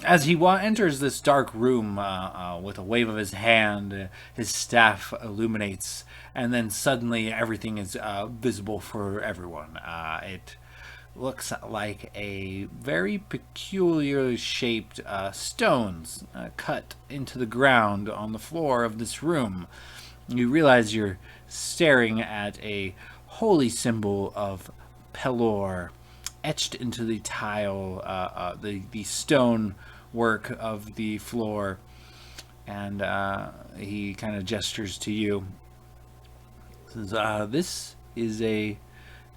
As he enters this dark room, with a wave of his hand, his staff illuminates, and then suddenly everything is visible for everyone. It looks like a very peculiarly shaped stones cut into the ground on the floor of this room. You realize you're staring at a holy symbol of Pelor etched into the tile, the stone work of the floor, and he kind of gestures to you. Says, "This is a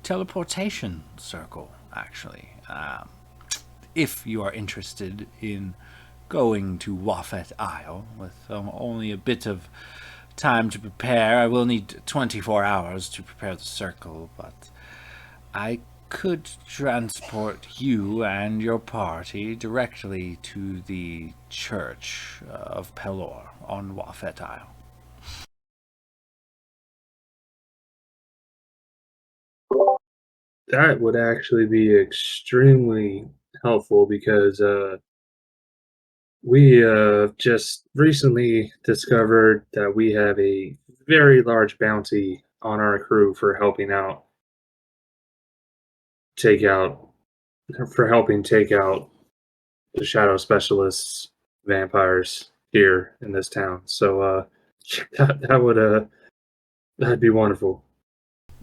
teleportation circle, actually. If you are interested in going to Wafet Isle with only a bit of time to prepare, I will need 24 hours to prepare the circle, but I could transport you and your party directly to the Church of Pelor on Wafet Isle." That would actually be extremely helpful because we just recently discovered that we have a very large bounty on our crew for take out helping take out the shadow specialists vampires here in this town. So that'd be wonderful.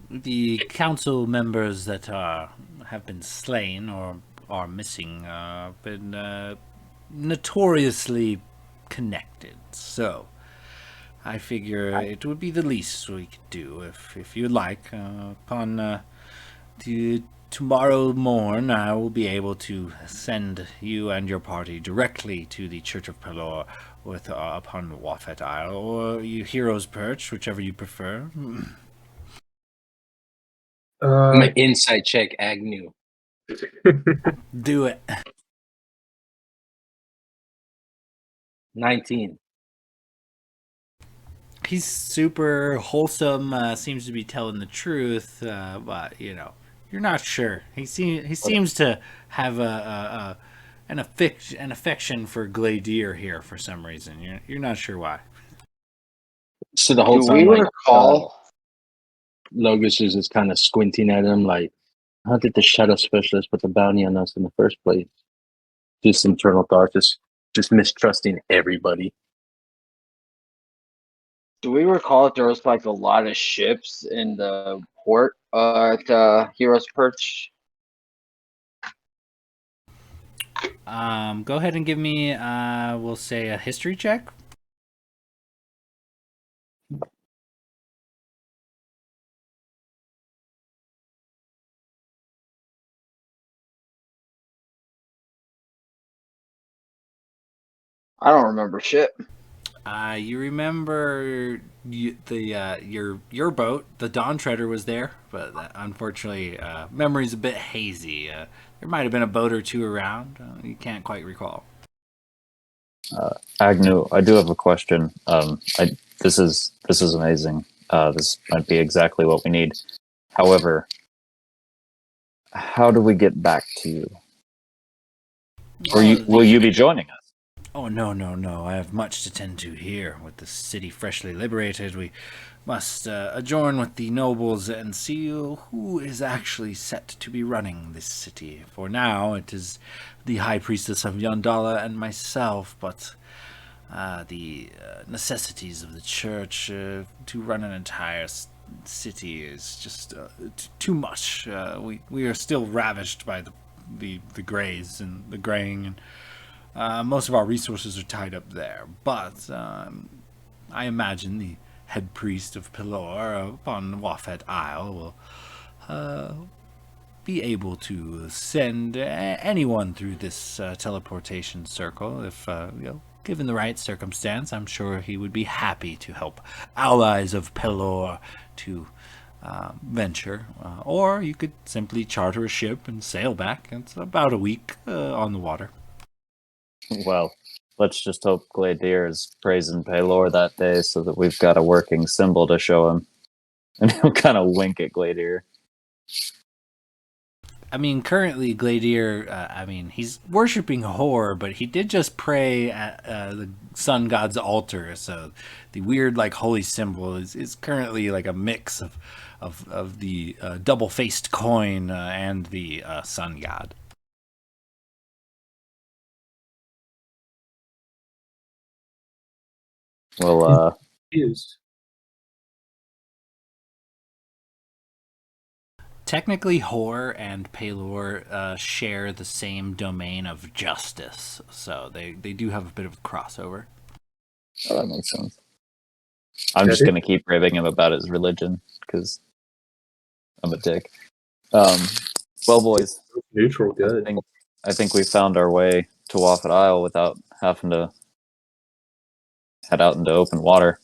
The council members that have been slain or are missing have been notoriously connected. So I figure it would be the least we could do if you'd like. Upon the tomorrow morn I will be able to send you and your party directly to the Church of Pelor with upon Wafet Isle, or you Hero's Perch, whichever you prefer. I'm an insight check Agnew. Do it. 19. He's super wholesome, seems to be telling the truth, but you're not sure. He seems to have an affection for Gladier here for some reason. You're not sure why. So the whole Do time, we like, recall? Logos is just kind of squinting at him, like, how did the shadow specialist put the bounty on us in the first place? Just internal thoughts, just mistrusting everybody. Do we recall if there was like a lot of ships in the port at Heroes Perch? Go ahead and give me, we'll say, a history check. I don't remember shit. You remember your boat, the Dawn Treader, was there, but unfortunately, memory's a bit hazy. There might have been a boat or two around. You can't quite recall. Agnew, I do have a question. This is amazing. This might be exactly what we need. However, how do we get back to you? Or will you be joining us? Oh, no. I have much to tend to here. With the city freshly liberated, we must adjourn with the nobles and see who is actually set to be running this city. For now, it is the High Priestess of Yondala and myself, but the necessities of the church to run an entire city is just too much. We are still ravished by the greys and the graying, and most of our resources are tied up there. But I imagine the head priest of Pelor upon Wafet Isle will be able to send anyone through this teleportation circle if given the right circumstance. I'm sure he would be happy to help allies of Pelor to venture, or you could simply charter a ship and sail back. It's about a week on the water. Well, let's just hope Gladier is praising Pelor that day so that we've got a working symbol to show him. And he'll kind of wink at Gladier. I mean, currently Gladier, he's worshipping Hor, but he did just pray at the sun god's altar, so the weird, like, holy symbol is currently like a mix of the double-faced coin and the sun god. Well, Used. Technically, Hor and Pelor share the same domain of justice, so they do have a bit of a crossover. oh, that makes sense. I'm just going to keep raving him about his religion, because I'm a dick. Well, boys. Neutral good. I think we found our way to Waffet Isle without having to head out into open water.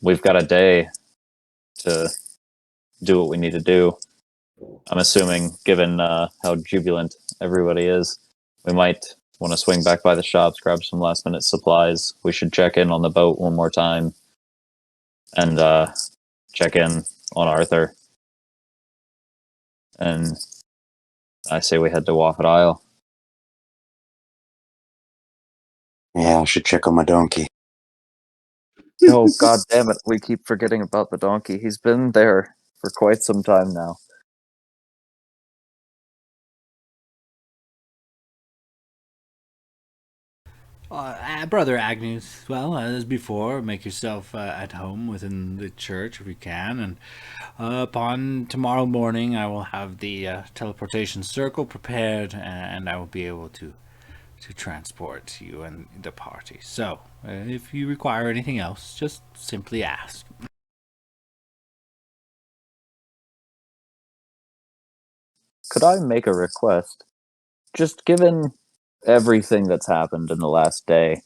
We've got a day to do what we need to do. I'm assuming, given how jubilant everybody is, we might want to swing back by the shops, grab some last minute supplies. We should check in on the boat one more time and check in on Arthur. And I say we head to Waffet Isle. Yeah, I should check on my donkey. Oh, god damn it. We keep forgetting about the donkey. He's been there for quite some time now. Brother Agnes, well, as before, make yourself at home within the church if you can, and upon tomorrow morning I will have the teleportation circle prepared, and I will be able to transport you and the party. So, if you require anything else, just simply ask. could I make a request? Just given everything that's happened in the last day,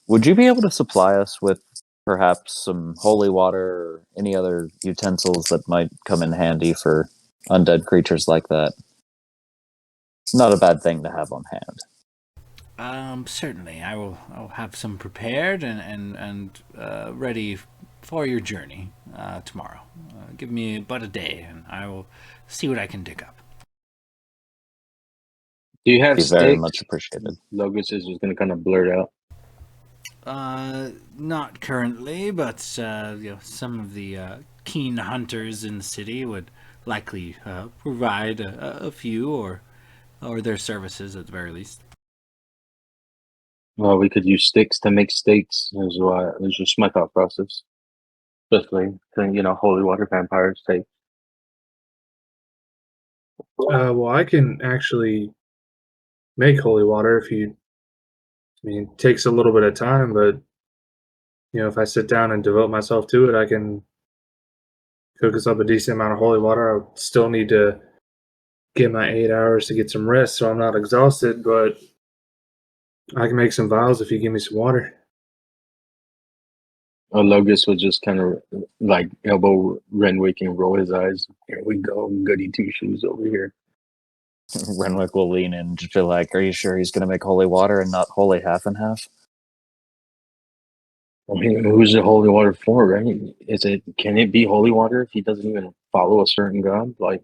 would you be able to supply us with perhaps some holy water or any other utensils that might come in handy for undead creatures like that? Not a bad thing to have on hand. Certainly, I'll have some prepared and ready for your journey tomorrow. Give me but a day, and I will see what I can dig up. Do you have Be very sticks? much appreciated. Logus is just going to kind of blurt out. Not currently, but some of the keen hunters in the city would likely provide a few or their services at the very least. Well, we could use sticks to make steaks. Is just my thought process. Especially, holy water vampire steak. Well, I can actually make holy water if you. I mean, it takes a little bit of time, but if I sit down and devote myself to it, I can cook us up a decent amount of holy water. I still need to get my 8 hours to get some rest, so I'm not exhausted. But I can make some vials if you give me some water. Logus would just kind of like elbow Renwick and roll his eyes. Here we go, goody two shoes over here. Renwick will lean in to be like, are you sure he's going to make holy water and not holy half and half? I mean, who's the holy water for, right? Can it be holy water if he doesn't even follow a certain god? Like,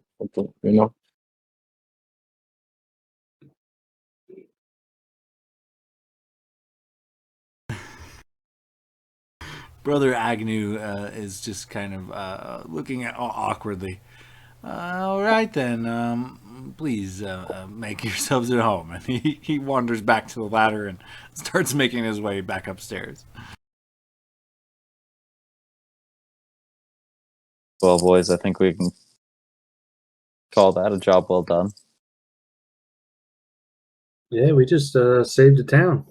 Brother Agnew is just kind of looking at awkwardly. All right then, please make yourselves at home. And he wanders back to the ladder and starts making his way back upstairs. Well, boys, I think we can call that a job well done. Yeah, we just saved a town.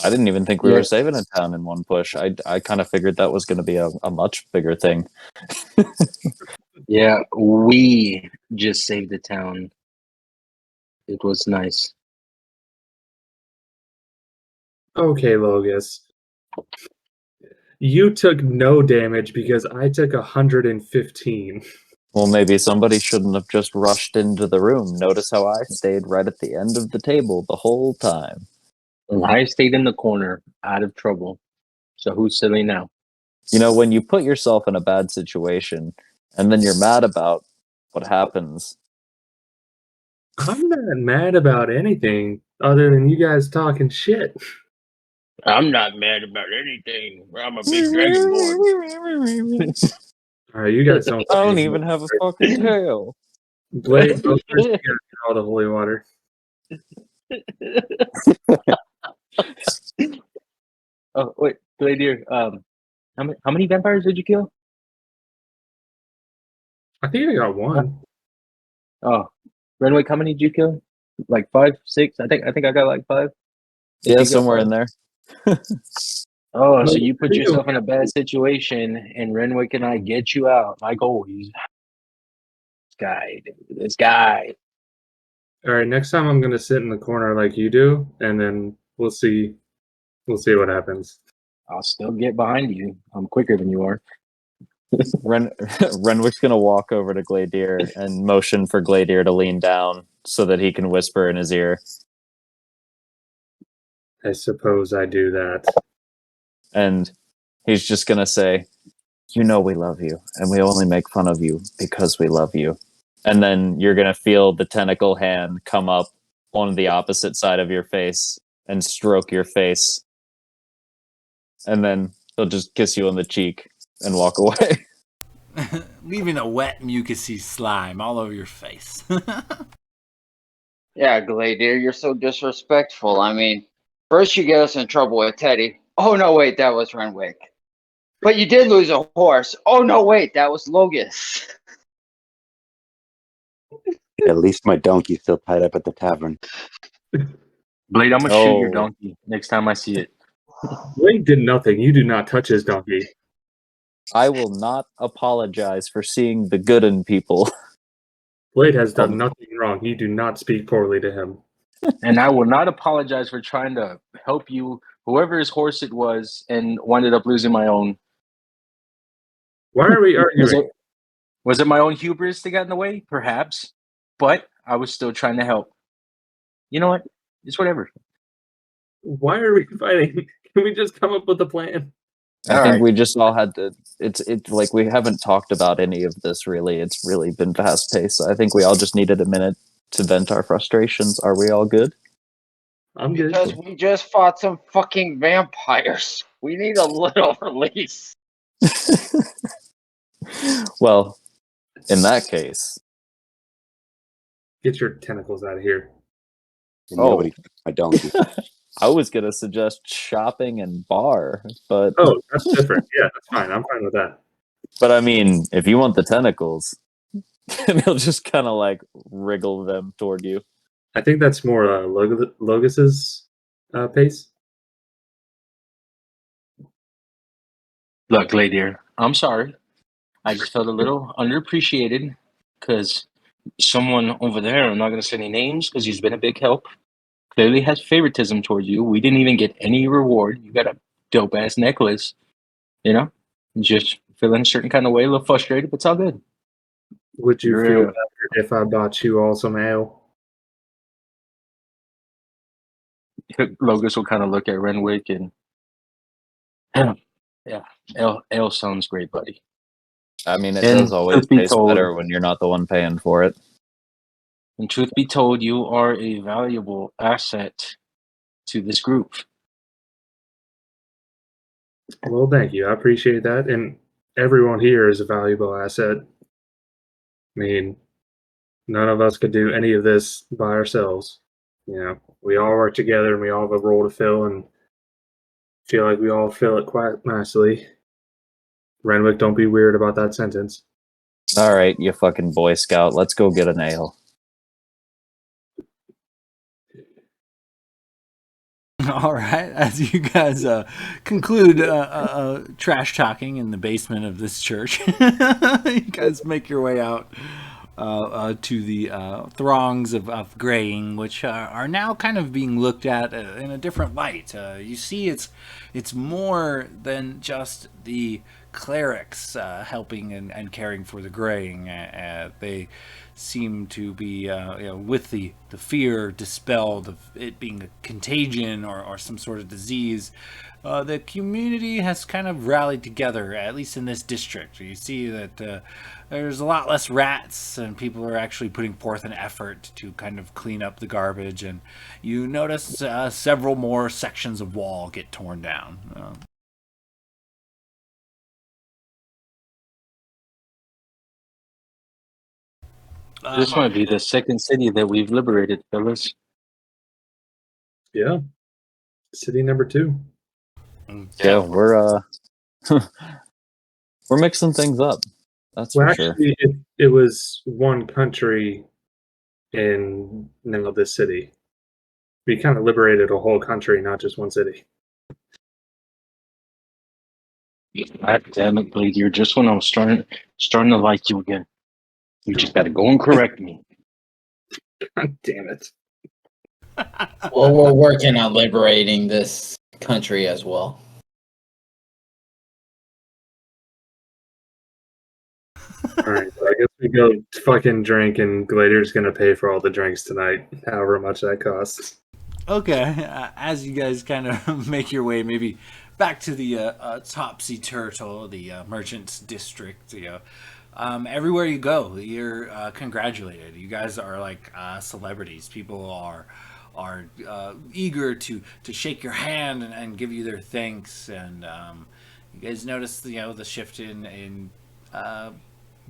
I didn't even think we were saving a town in one push. I kind of figured that was going to be a much bigger thing. Yeah, we just saved the town. It was nice. Okay, Logus. You took no damage because I took 115. Well, maybe somebody shouldn't have just rushed into the room. Notice how I stayed right at the end of the table the whole time. And I stayed in the corner, out of trouble. So who's silly now? When you put yourself in a bad situation and then you're mad about what happens. I'm not mad about anything other than you guys talking shit. I'm not mad about anything. I'm a big dragonborn. All right, you guys don't. I don't even have a fucking tail. Blade, go first. You gotta get all the holy water. Oh wait, Gladier. How many vampires did you kill? I think I got one. Oh, Renwick, how many did you kill? Like 5, 6? I think I got like 5. Yeah, somewhere in there. Oh, so you put yourself in a bad situation, and Renwick and I get you out, like always. This guy. All right, next time I'm gonna sit in the corner like you do, and then we'll see what happens. I'll still get behind you. I'm quicker than you are. Renwick's gonna walk over to Gladier and motion for Gladier to lean down so that he can whisper in his ear. I suppose I do that. And he's just gonna say, we love you, and we only make fun of you because we love you. And then you're gonna feel the tentacle hand come up on the opposite side of your face and stroke your face. And then he'll just kiss you on the cheek and walk away. Leaving a wet, mucusy slime all over your face. Yeah, Gladier, you're so disrespectful. I mean, first you get us in trouble with Teddy. Oh, no, wait, that was Renwick. But you did lose a horse. Oh, no, wait, that was Logus. At least my donkey's still tied up at the tavern. Blade, I'm gonna shoot your donkey next time I see it. Blade did nothing. You do not touch his donkey. I will not apologize for seeing the good in people. Blade has done nothing wrong. You do not speak poorly to him. And I will not apologize for trying to help you, whoever's horse it was, and ended up losing my own. Why are we arguing? Was it my own hubris that got in the way? Perhaps. But I was still trying to help. You know what? It's whatever. Why are we fighting? Can we just come up with a plan? I think we just all had to. It's like we haven't talked about any of this really. It's really been fast paced. So I think we all just needed a minute to vent our frustrations. Are we all good? I'm good. Because we just fought some fucking vampires. We need a little release. Well, in that case, Get your tentacles out of here. Nobody, I don't. I was gonna suggest shopping and bar, but Oh, that's different. Yeah, that's fine. I'm fine with that. but I mean, if you want the tentacles, he'll just kind of like wriggle them toward you. I think that's more Logos's pace. Look, Lady, I'm sorry. I just felt a little underappreciated because someone over there, I'm not going to say any names because he's been a big help, clearly has favoritism towards you. We didn't even get any reward. You got a dope ass necklace, you know? Just feeling a certain kind of way, a little frustrated, but it's all good. Would you feel better if I bought you all some ale? Logos will kind of look at Renwick and yeah, ale sounds great, buddy. I mean, it And does always truth be taste told- better when you're not the one paying for it. And truth be told, you are a valuable asset to this group. Well, thank you. I appreciate that. And everyone here is a valuable asset. I mean, none of us could do any of this by ourselves. You know, we all work together and we all have a role to fill and feel like we all fill it quite nicely. Renwick, don't be weird about that sentence. All right, you fucking Boy Scout. Let's go get an ale. All right, as you guys conclude trash talking in the basement of this church, you guys make your way out to the throngs of graying, which are now kind of being looked at in a different light. You see, it's more than just the clerics helping and caring for the graying. They seem to be, with the fear dispelled of it being a contagion or some sort of disease. The community has kind of rallied together, at least in this district. You see that there's a lot less rats, and people are actually putting forth an effort to kind of clean up the garbage. And you notice several more sections of wall get torn down. This might be the second city that we've liberated, fellas. Yeah. City number 2. Yeah, we're we're mixing things up. That's Well, for sure. actually, it was one country in now this city. We kind of liberated a whole country, not just one city. God damn it, Blade. You're just when I was starting to like you again. You just gotta go and correct me. God damn it. Well, we're working on liberating this country as well. Alright, so I guess we go fucking drink and Glader's gonna pay for all the drinks tonight, however much that costs. Okay, as you guys kind of make your way maybe back to the Topsy Turtle, the merchants district, everywhere you go, you're congratulated. You guys are like celebrities. People are eager to shake your hand and give you their thanks. And you guys notice the shift in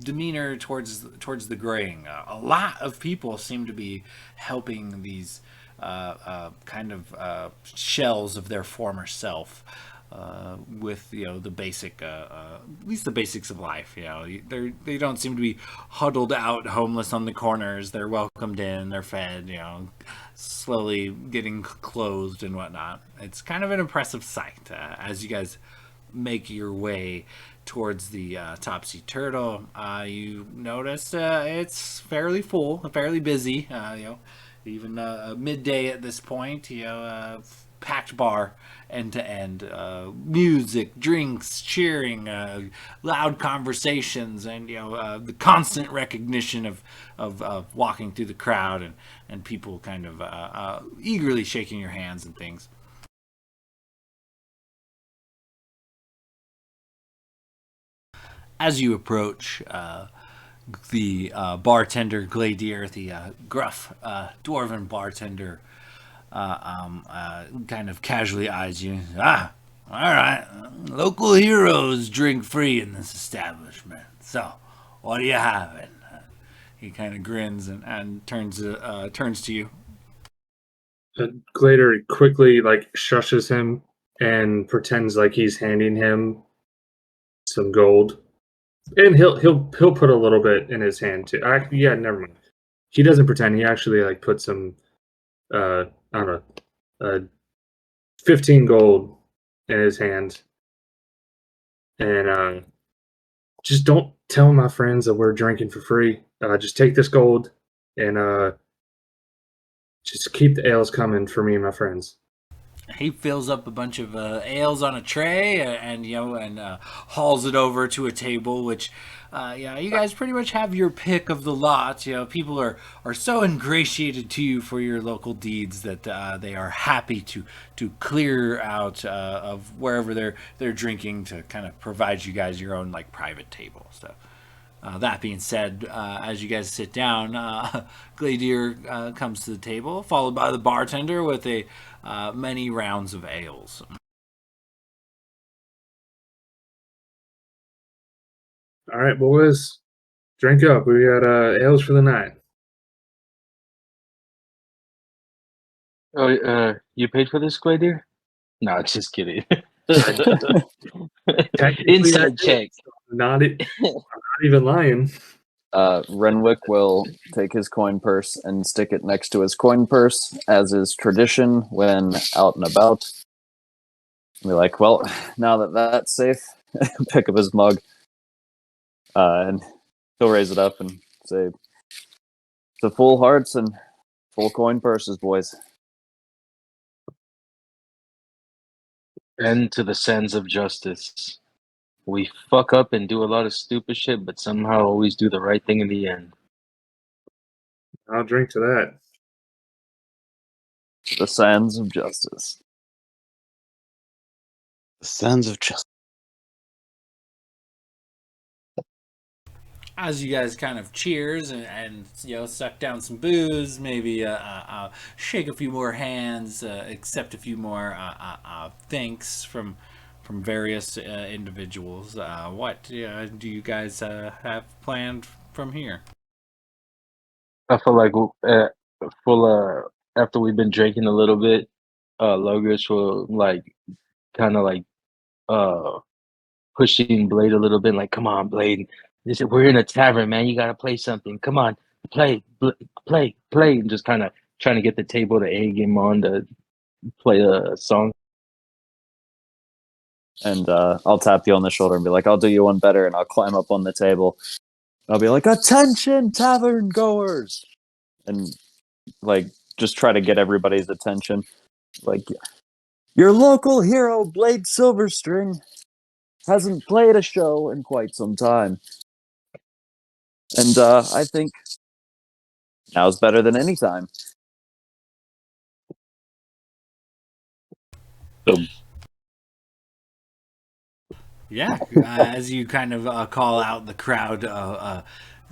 demeanor towards the graying. A lot of people seem to be helping these kind of shells of their former self. With the basic, at least the basics of life. They don't seem to be huddled out, homeless on the corners. They're welcomed in, they're fed. Slowly getting clothed and whatnot. It's kind of an impressive sight as you guys make your way towards the Topsy Turtle, you notice it's fairly full, fairly busy. Even midday at this point. Packed bar end to end, music, drinks, cheering, loud conversations, and the constant recognition of walking through the crowd and people kind of eagerly shaking your hands and things. As you approach, the bartender Gladier, the gruff dwarven bartender, kind of casually eyes you. All right. Local heroes drink free in this establishment. So, what are you having? He kind of grins and turns to you. Glader quickly shushes him and pretends like he's handing him some gold, and he'll put a little bit in his hand too. Yeah, never mind. He doesn't pretend. He actually put some I don't know, 15 gold in his hand, and just don't tell my friends that we're drinking for free. Just take this gold and just keep the ales coming for me and my friends. He fills up a bunch of ales on a tray and hauls it over to a table, which you guys pretty much have your pick of the lot. People are so ingratiated to you for your local deeds that they are happy to clear out of wherever they're drinking to kind of provide you guys your own private table. So that being said, as you guys sit down, Gladier comes to the table, followed by the bartender with many rounds of ales. All right, boys, drink up. We got ales for the night. Oh, you paid for this, Gladier? No, just kidding. Inside check. I'm not even lying. Renwick will take his coin purse and stick it next to his coin purse, as is tradition when out and about. Be like, well, now that that's safe, pick up his mug, and he'll raise it up and say, "To full hearts and full coin purses, boys." And to the sands of justice. We fuck up and do a lot of stupid shit, but somehow always do the right thing in the end. I'll drink to that. To the sands of justice. The sands of justice. As you guys kind of cheers and suck down some booze, maybe shake a few more hands, accept a few more thanks from various individuals. What do you guys have planned from here? I feel like after we've been drinking a little bit, Logos will kind of pushing Blade a little bit, like, come on, Blade. We're in a tavern, man. You gotta play something. Come on, play, and just kind of trying to get the table to egg him on to play a song. And I'll tap you on the shoulder and be like, "I'll do you one better," and I'll climb up on the table. I'll be like, "Attention, tavern goers!" And just try to get everybody's attention. Your local hero, Blade Silverstring, hasn't played a show in quite some time. And I think now's better than any time. Yeah, as you kind of call out, the crowd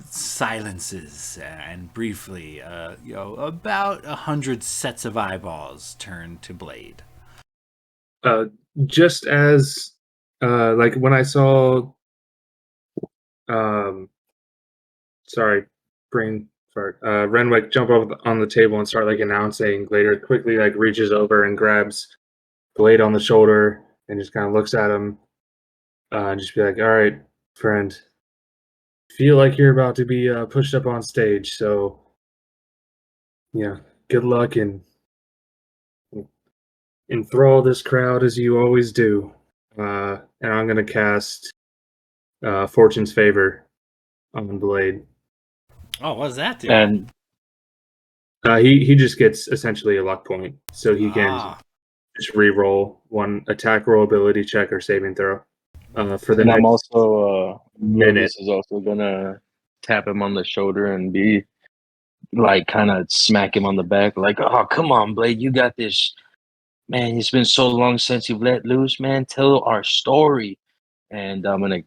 silences, and briefly, about 100 sets of eyeballs turn to Blade. Just as when I saw Renwick jump up on the table and start announcing, Glader quickly reaches over and grabs Blade on the shoulder and just kind of looks at him and just be like, "All right, friend, feel like you're about to be pushed up on stage, so good luck and enthrall this crowd as you always do." and I'm gonna cast Fortune's Favor on Blade. Oh, what does that do? And He just gets essentially a luck point, so he can Ah, just re-roll one attack roll, ability check, or saving throw for the and I'm next also minute. Nervous is also gonna tap him on the shoulder and be like kind of smack him on the back, like, "Oh, come on, Blade, you got this, man. It's been so long since you've let loose, man. Tell our story." And I'm gonna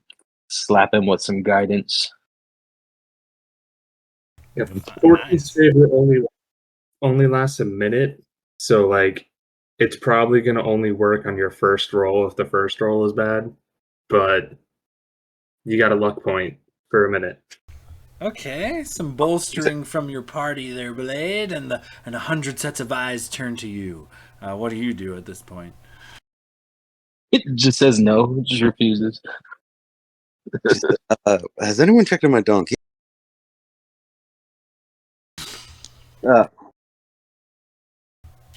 slap him with some guidance. Yeah, Fortune's nice. Favor only lasts a minute, so like it's probably gonna only work on your first roll if the first roll is bad, but you got a luck point for a minute. Okay, some bolstering from your party there, Blade, and 100 sets of eyes turn to you. What do you do at this point? It just says no. It just refuses. Has anyone checked on my donkey?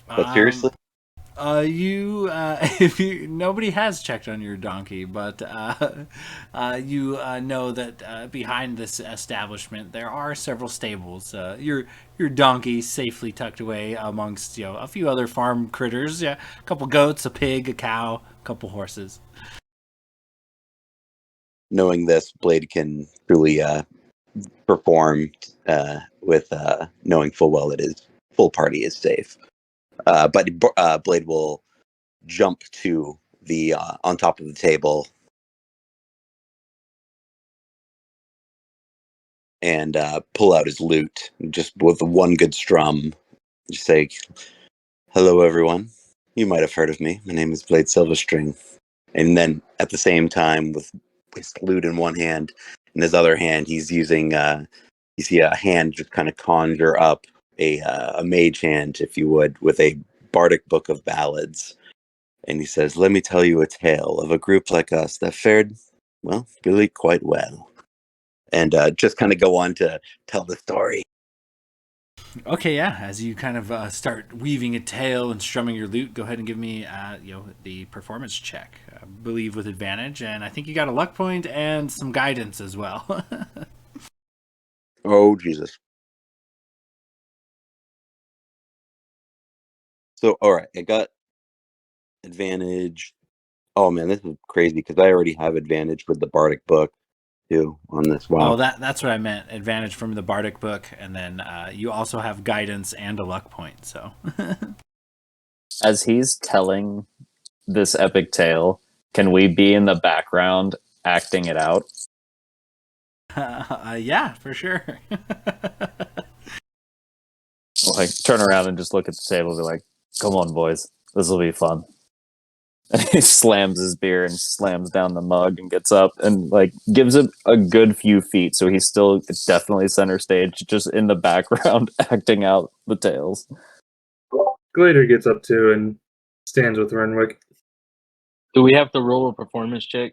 But seriously, You if you nobody has checked on your donkey, but you know that behind this establishment there are several stables. Your donkey safely tucked away amongst a few other farm critters. Yeah, a couple goats, a pig, a cow, a couple horses. knowing this, Blade can truly perform with knowing full well that his full party is safe. But Blade will jump to the on top of the table and pull out his lute just with one good strum. Just say, "Hello, everyone. You might have heard of me. My name is Blade Silverstring." And then at the same time, with his lute in one hand, in his other hand, he's using you see a hand just kind of conjure up a mage hand, if you would, with a bardic book of ballads. And he says, "Let me tell you a tale of a group like us that fared, well, really quite well." And just kind of go on to tell the story. Okay, yeah. As you kind of start weaving a tale and strumming your lute, go ahead and give me the performance check. I believe with advantage, and I think you got a luck point and some guidance as well. Oh, Jesus. So, all right, I got advantage. Oh, man, this is crazy because I already have advantage with the bardic book, too, on this. Oh, Wow. that's what I meant. Advantage from the Bardic book, and then you also have guidance and a luck point. So, As he's telling this epic tale, can we be in the background acting it out? yeah, for sure. Like turn around and just look at the table and be like, "Come on, boys, this will be fun." And he slams his beer and slams down the mug and gets up and like gives it a good few feet, so he's still definitely center stage, just in the background acting out the tales. Glader gets up too and stands with Renwick. Do we have to roll a performance check?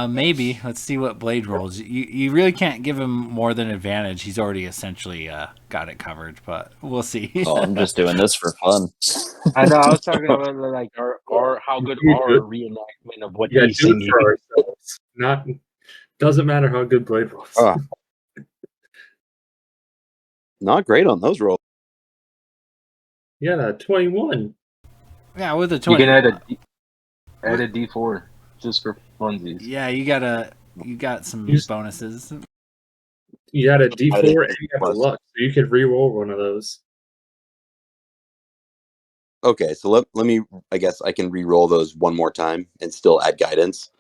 Maybe. Let's see what Blade rolls. You really can't give him more than advantage. He's already essentially got it covered, but we'll see. Oh, I'm just doing this for fun. I know. I was talking about like our how good You our do it. reenactment of what You gotta he's do it singing. for ourselves. Not doesn't matter how good Blade was. Oh, not great on those rolls. Yeah, 21. Yeah, with a You 20. can add a D4 just for funsies. Yeah, you got some bonuses. You had a I did D4 and you got a plus. luck, so you could re-roll one of those. Okay, so let me. I guess I can re-roll those one more time and still add guidance.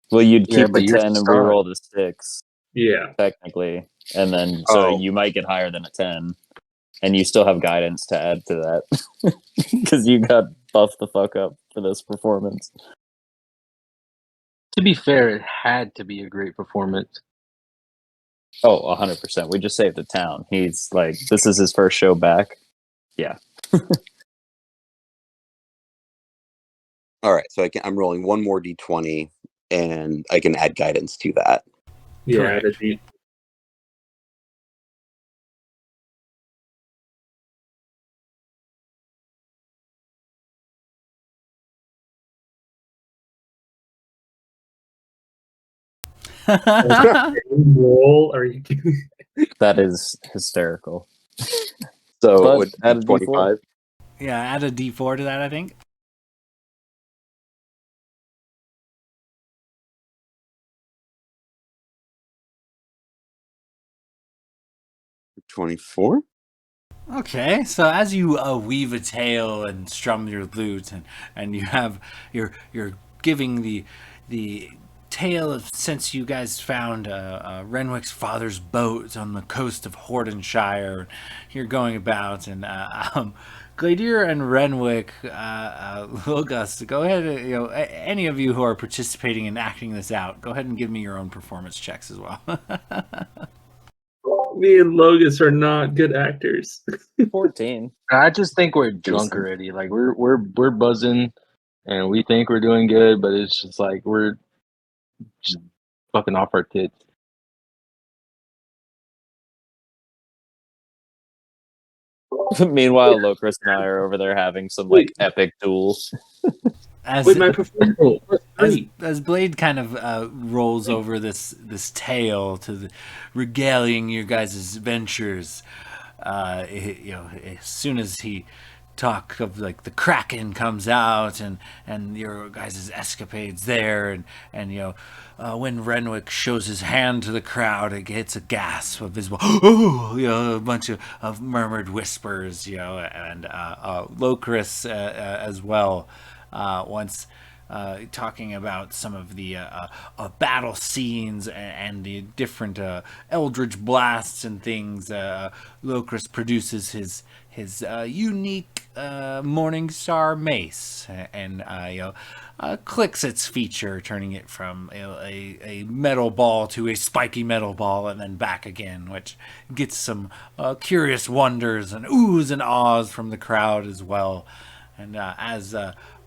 Well, you'd Yeah, keep but the you're 10 and stuck. re-roll the 6, Yeah. technically. And then, so Oh. you might get higher than a 10. And you still have guidance to add to that. Because you got buffed the fuck up for this performance. To be fair, it had to be a great performance. Oh, 100%. We just saved the town. He's like, this is his first show back. Yeah. All right, so I'm rolling one more D20, and I can add guidance to that. Yeah, Correct. add a D. Roll? Are you kidding? That is hysterical. So But it would add a be D4. 25. Yeah, add a D4 to that, I think. $24. Okay, so as you weave a tale and strum your lute, and you're giving the tale of since you guys found Renwick's father's boat on the coast of Hordenshire, you're going about and Gladier and Renwick, Logos, go ahead. Any of you who are participating in acting this out, go ahead and give me your own performance checks as well. Me and Logus are not good actors. 14. I just think we're drunk Decent. already. Like we're buzzing, and we think we're doing good, but it's just like we're just fucking off our tits. Meanwhile, Locris and I are over there having some like epic duels. As Wait, my performance was as great. as Blade kind of rolls over this tale to regaling your guys' adventures, as soon as he talk of like the Kraken comes out and your guys' escapades there and when Renwick shows his hand to the crowd, it gets a gasp, a visible oh, a bunch of murmured whispers, and Locris as well. Once talking about some of the battle scenes and the different eldritch blasts and things, Locris produces his unique Morningstar mace and clicks its feature, turning it from a metal ball to a spiky metal ball and then back again, which gets some curious wonders and oohs and ahs from the crowd as well. And as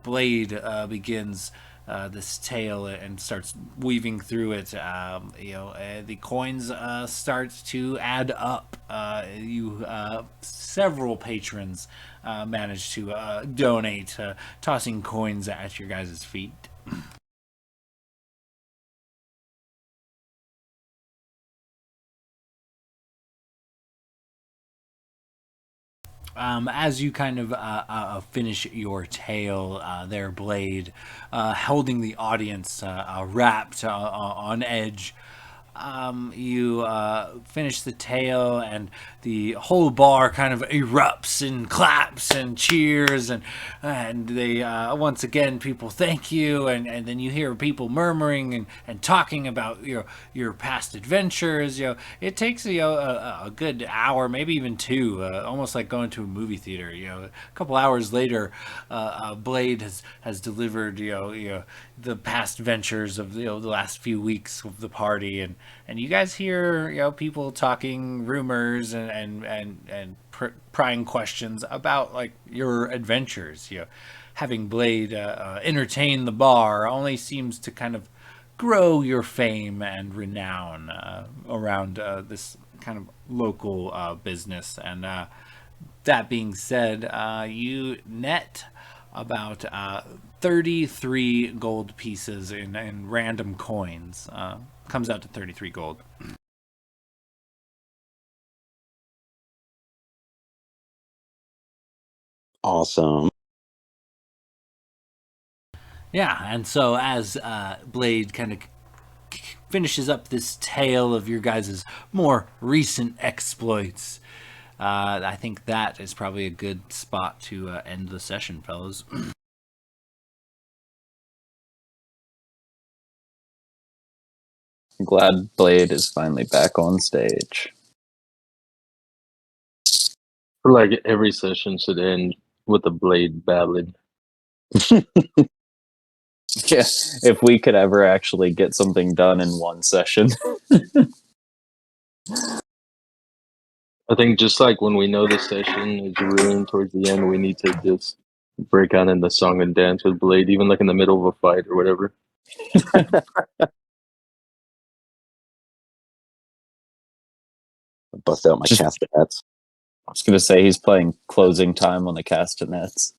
Blade begins this tale and starts weaving through it, the coins start to add up. Several patrons manage to donate, tossing coins at your guys' feet. As you kind of finish your tale, there, Blade, holding the audience wrapped on edge, you finish the tale, and the whole bar kind of erupts and claps and cheers, and they once again people thank you, and then you hear people murmuring and talking about your past adventures. It takes a good hour, maybe even two, almost like going to a movie theater. A couple hours later, Blade has delivered the past ventures of the last few weeks of the party, and you guys hear people talking rumors and prying questions about like your adventures. Having Blade entertain the bar only seems to kind of grow your fame and renown around this kind of local business. And that being said, you net about 33 gold pieces in random coins. Comes out to 33 gold. Awesome. Yeah, and so as Blade kind of finishes up this tale of your guys' more recent exploits, I think that is probably a good spot to end the session, fellas. I'm glad Blade is finally back on stage. For like every session should end with a Blade ballad. Yeah, if we could ever actually get something done in one session. I think just like when we know the session is ruined towards the end, we need to just break out into song and dance with Blade, even like in the middle of a fight or whatever. Bust out my Just- castanets. I was going to say he's playing closing time on the castanets.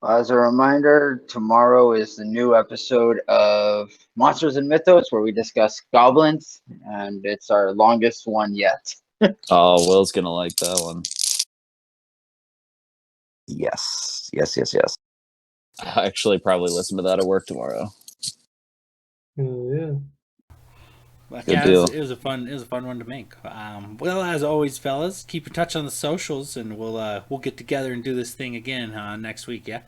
As a reminder, tomorrow is the new episode of Monsters and Mythos where we discuss goblins, and it's our longest one yet. Oh, Will's gonna like that one. Yes. I'll actually probably listen to that at work tomorrow. Oh, yeah. But Good yeah, deal. it was a fun one to make. Well, as always, fellas, keep in touch on the socials, and we'll get together and do this thing again next week. Yeah.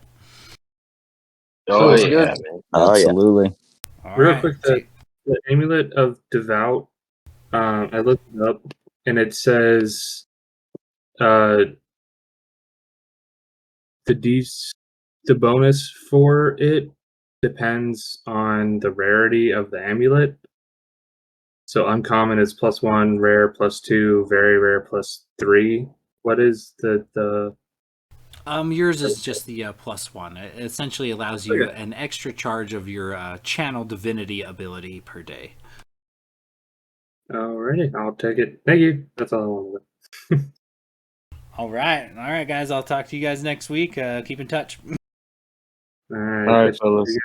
Oh Sounds yeah, good. man. Oh, yeah. Absolutely. All Real right. quick, the amulet of devout, I looked it up, and it says the the bonus for it depends on the rarity of the amulet. So uncommon is +1, rare +2, very rare +3. What is the Yours is just the +1. It essentially allows you Okay. an extra charge of your channel divinity ability per day. Alrighty, I'll take it. Thank you. That's all I wanted. All right, guys. I'll talk to you guys next week. Keep in touch. All right, All right, catch you fellas. again.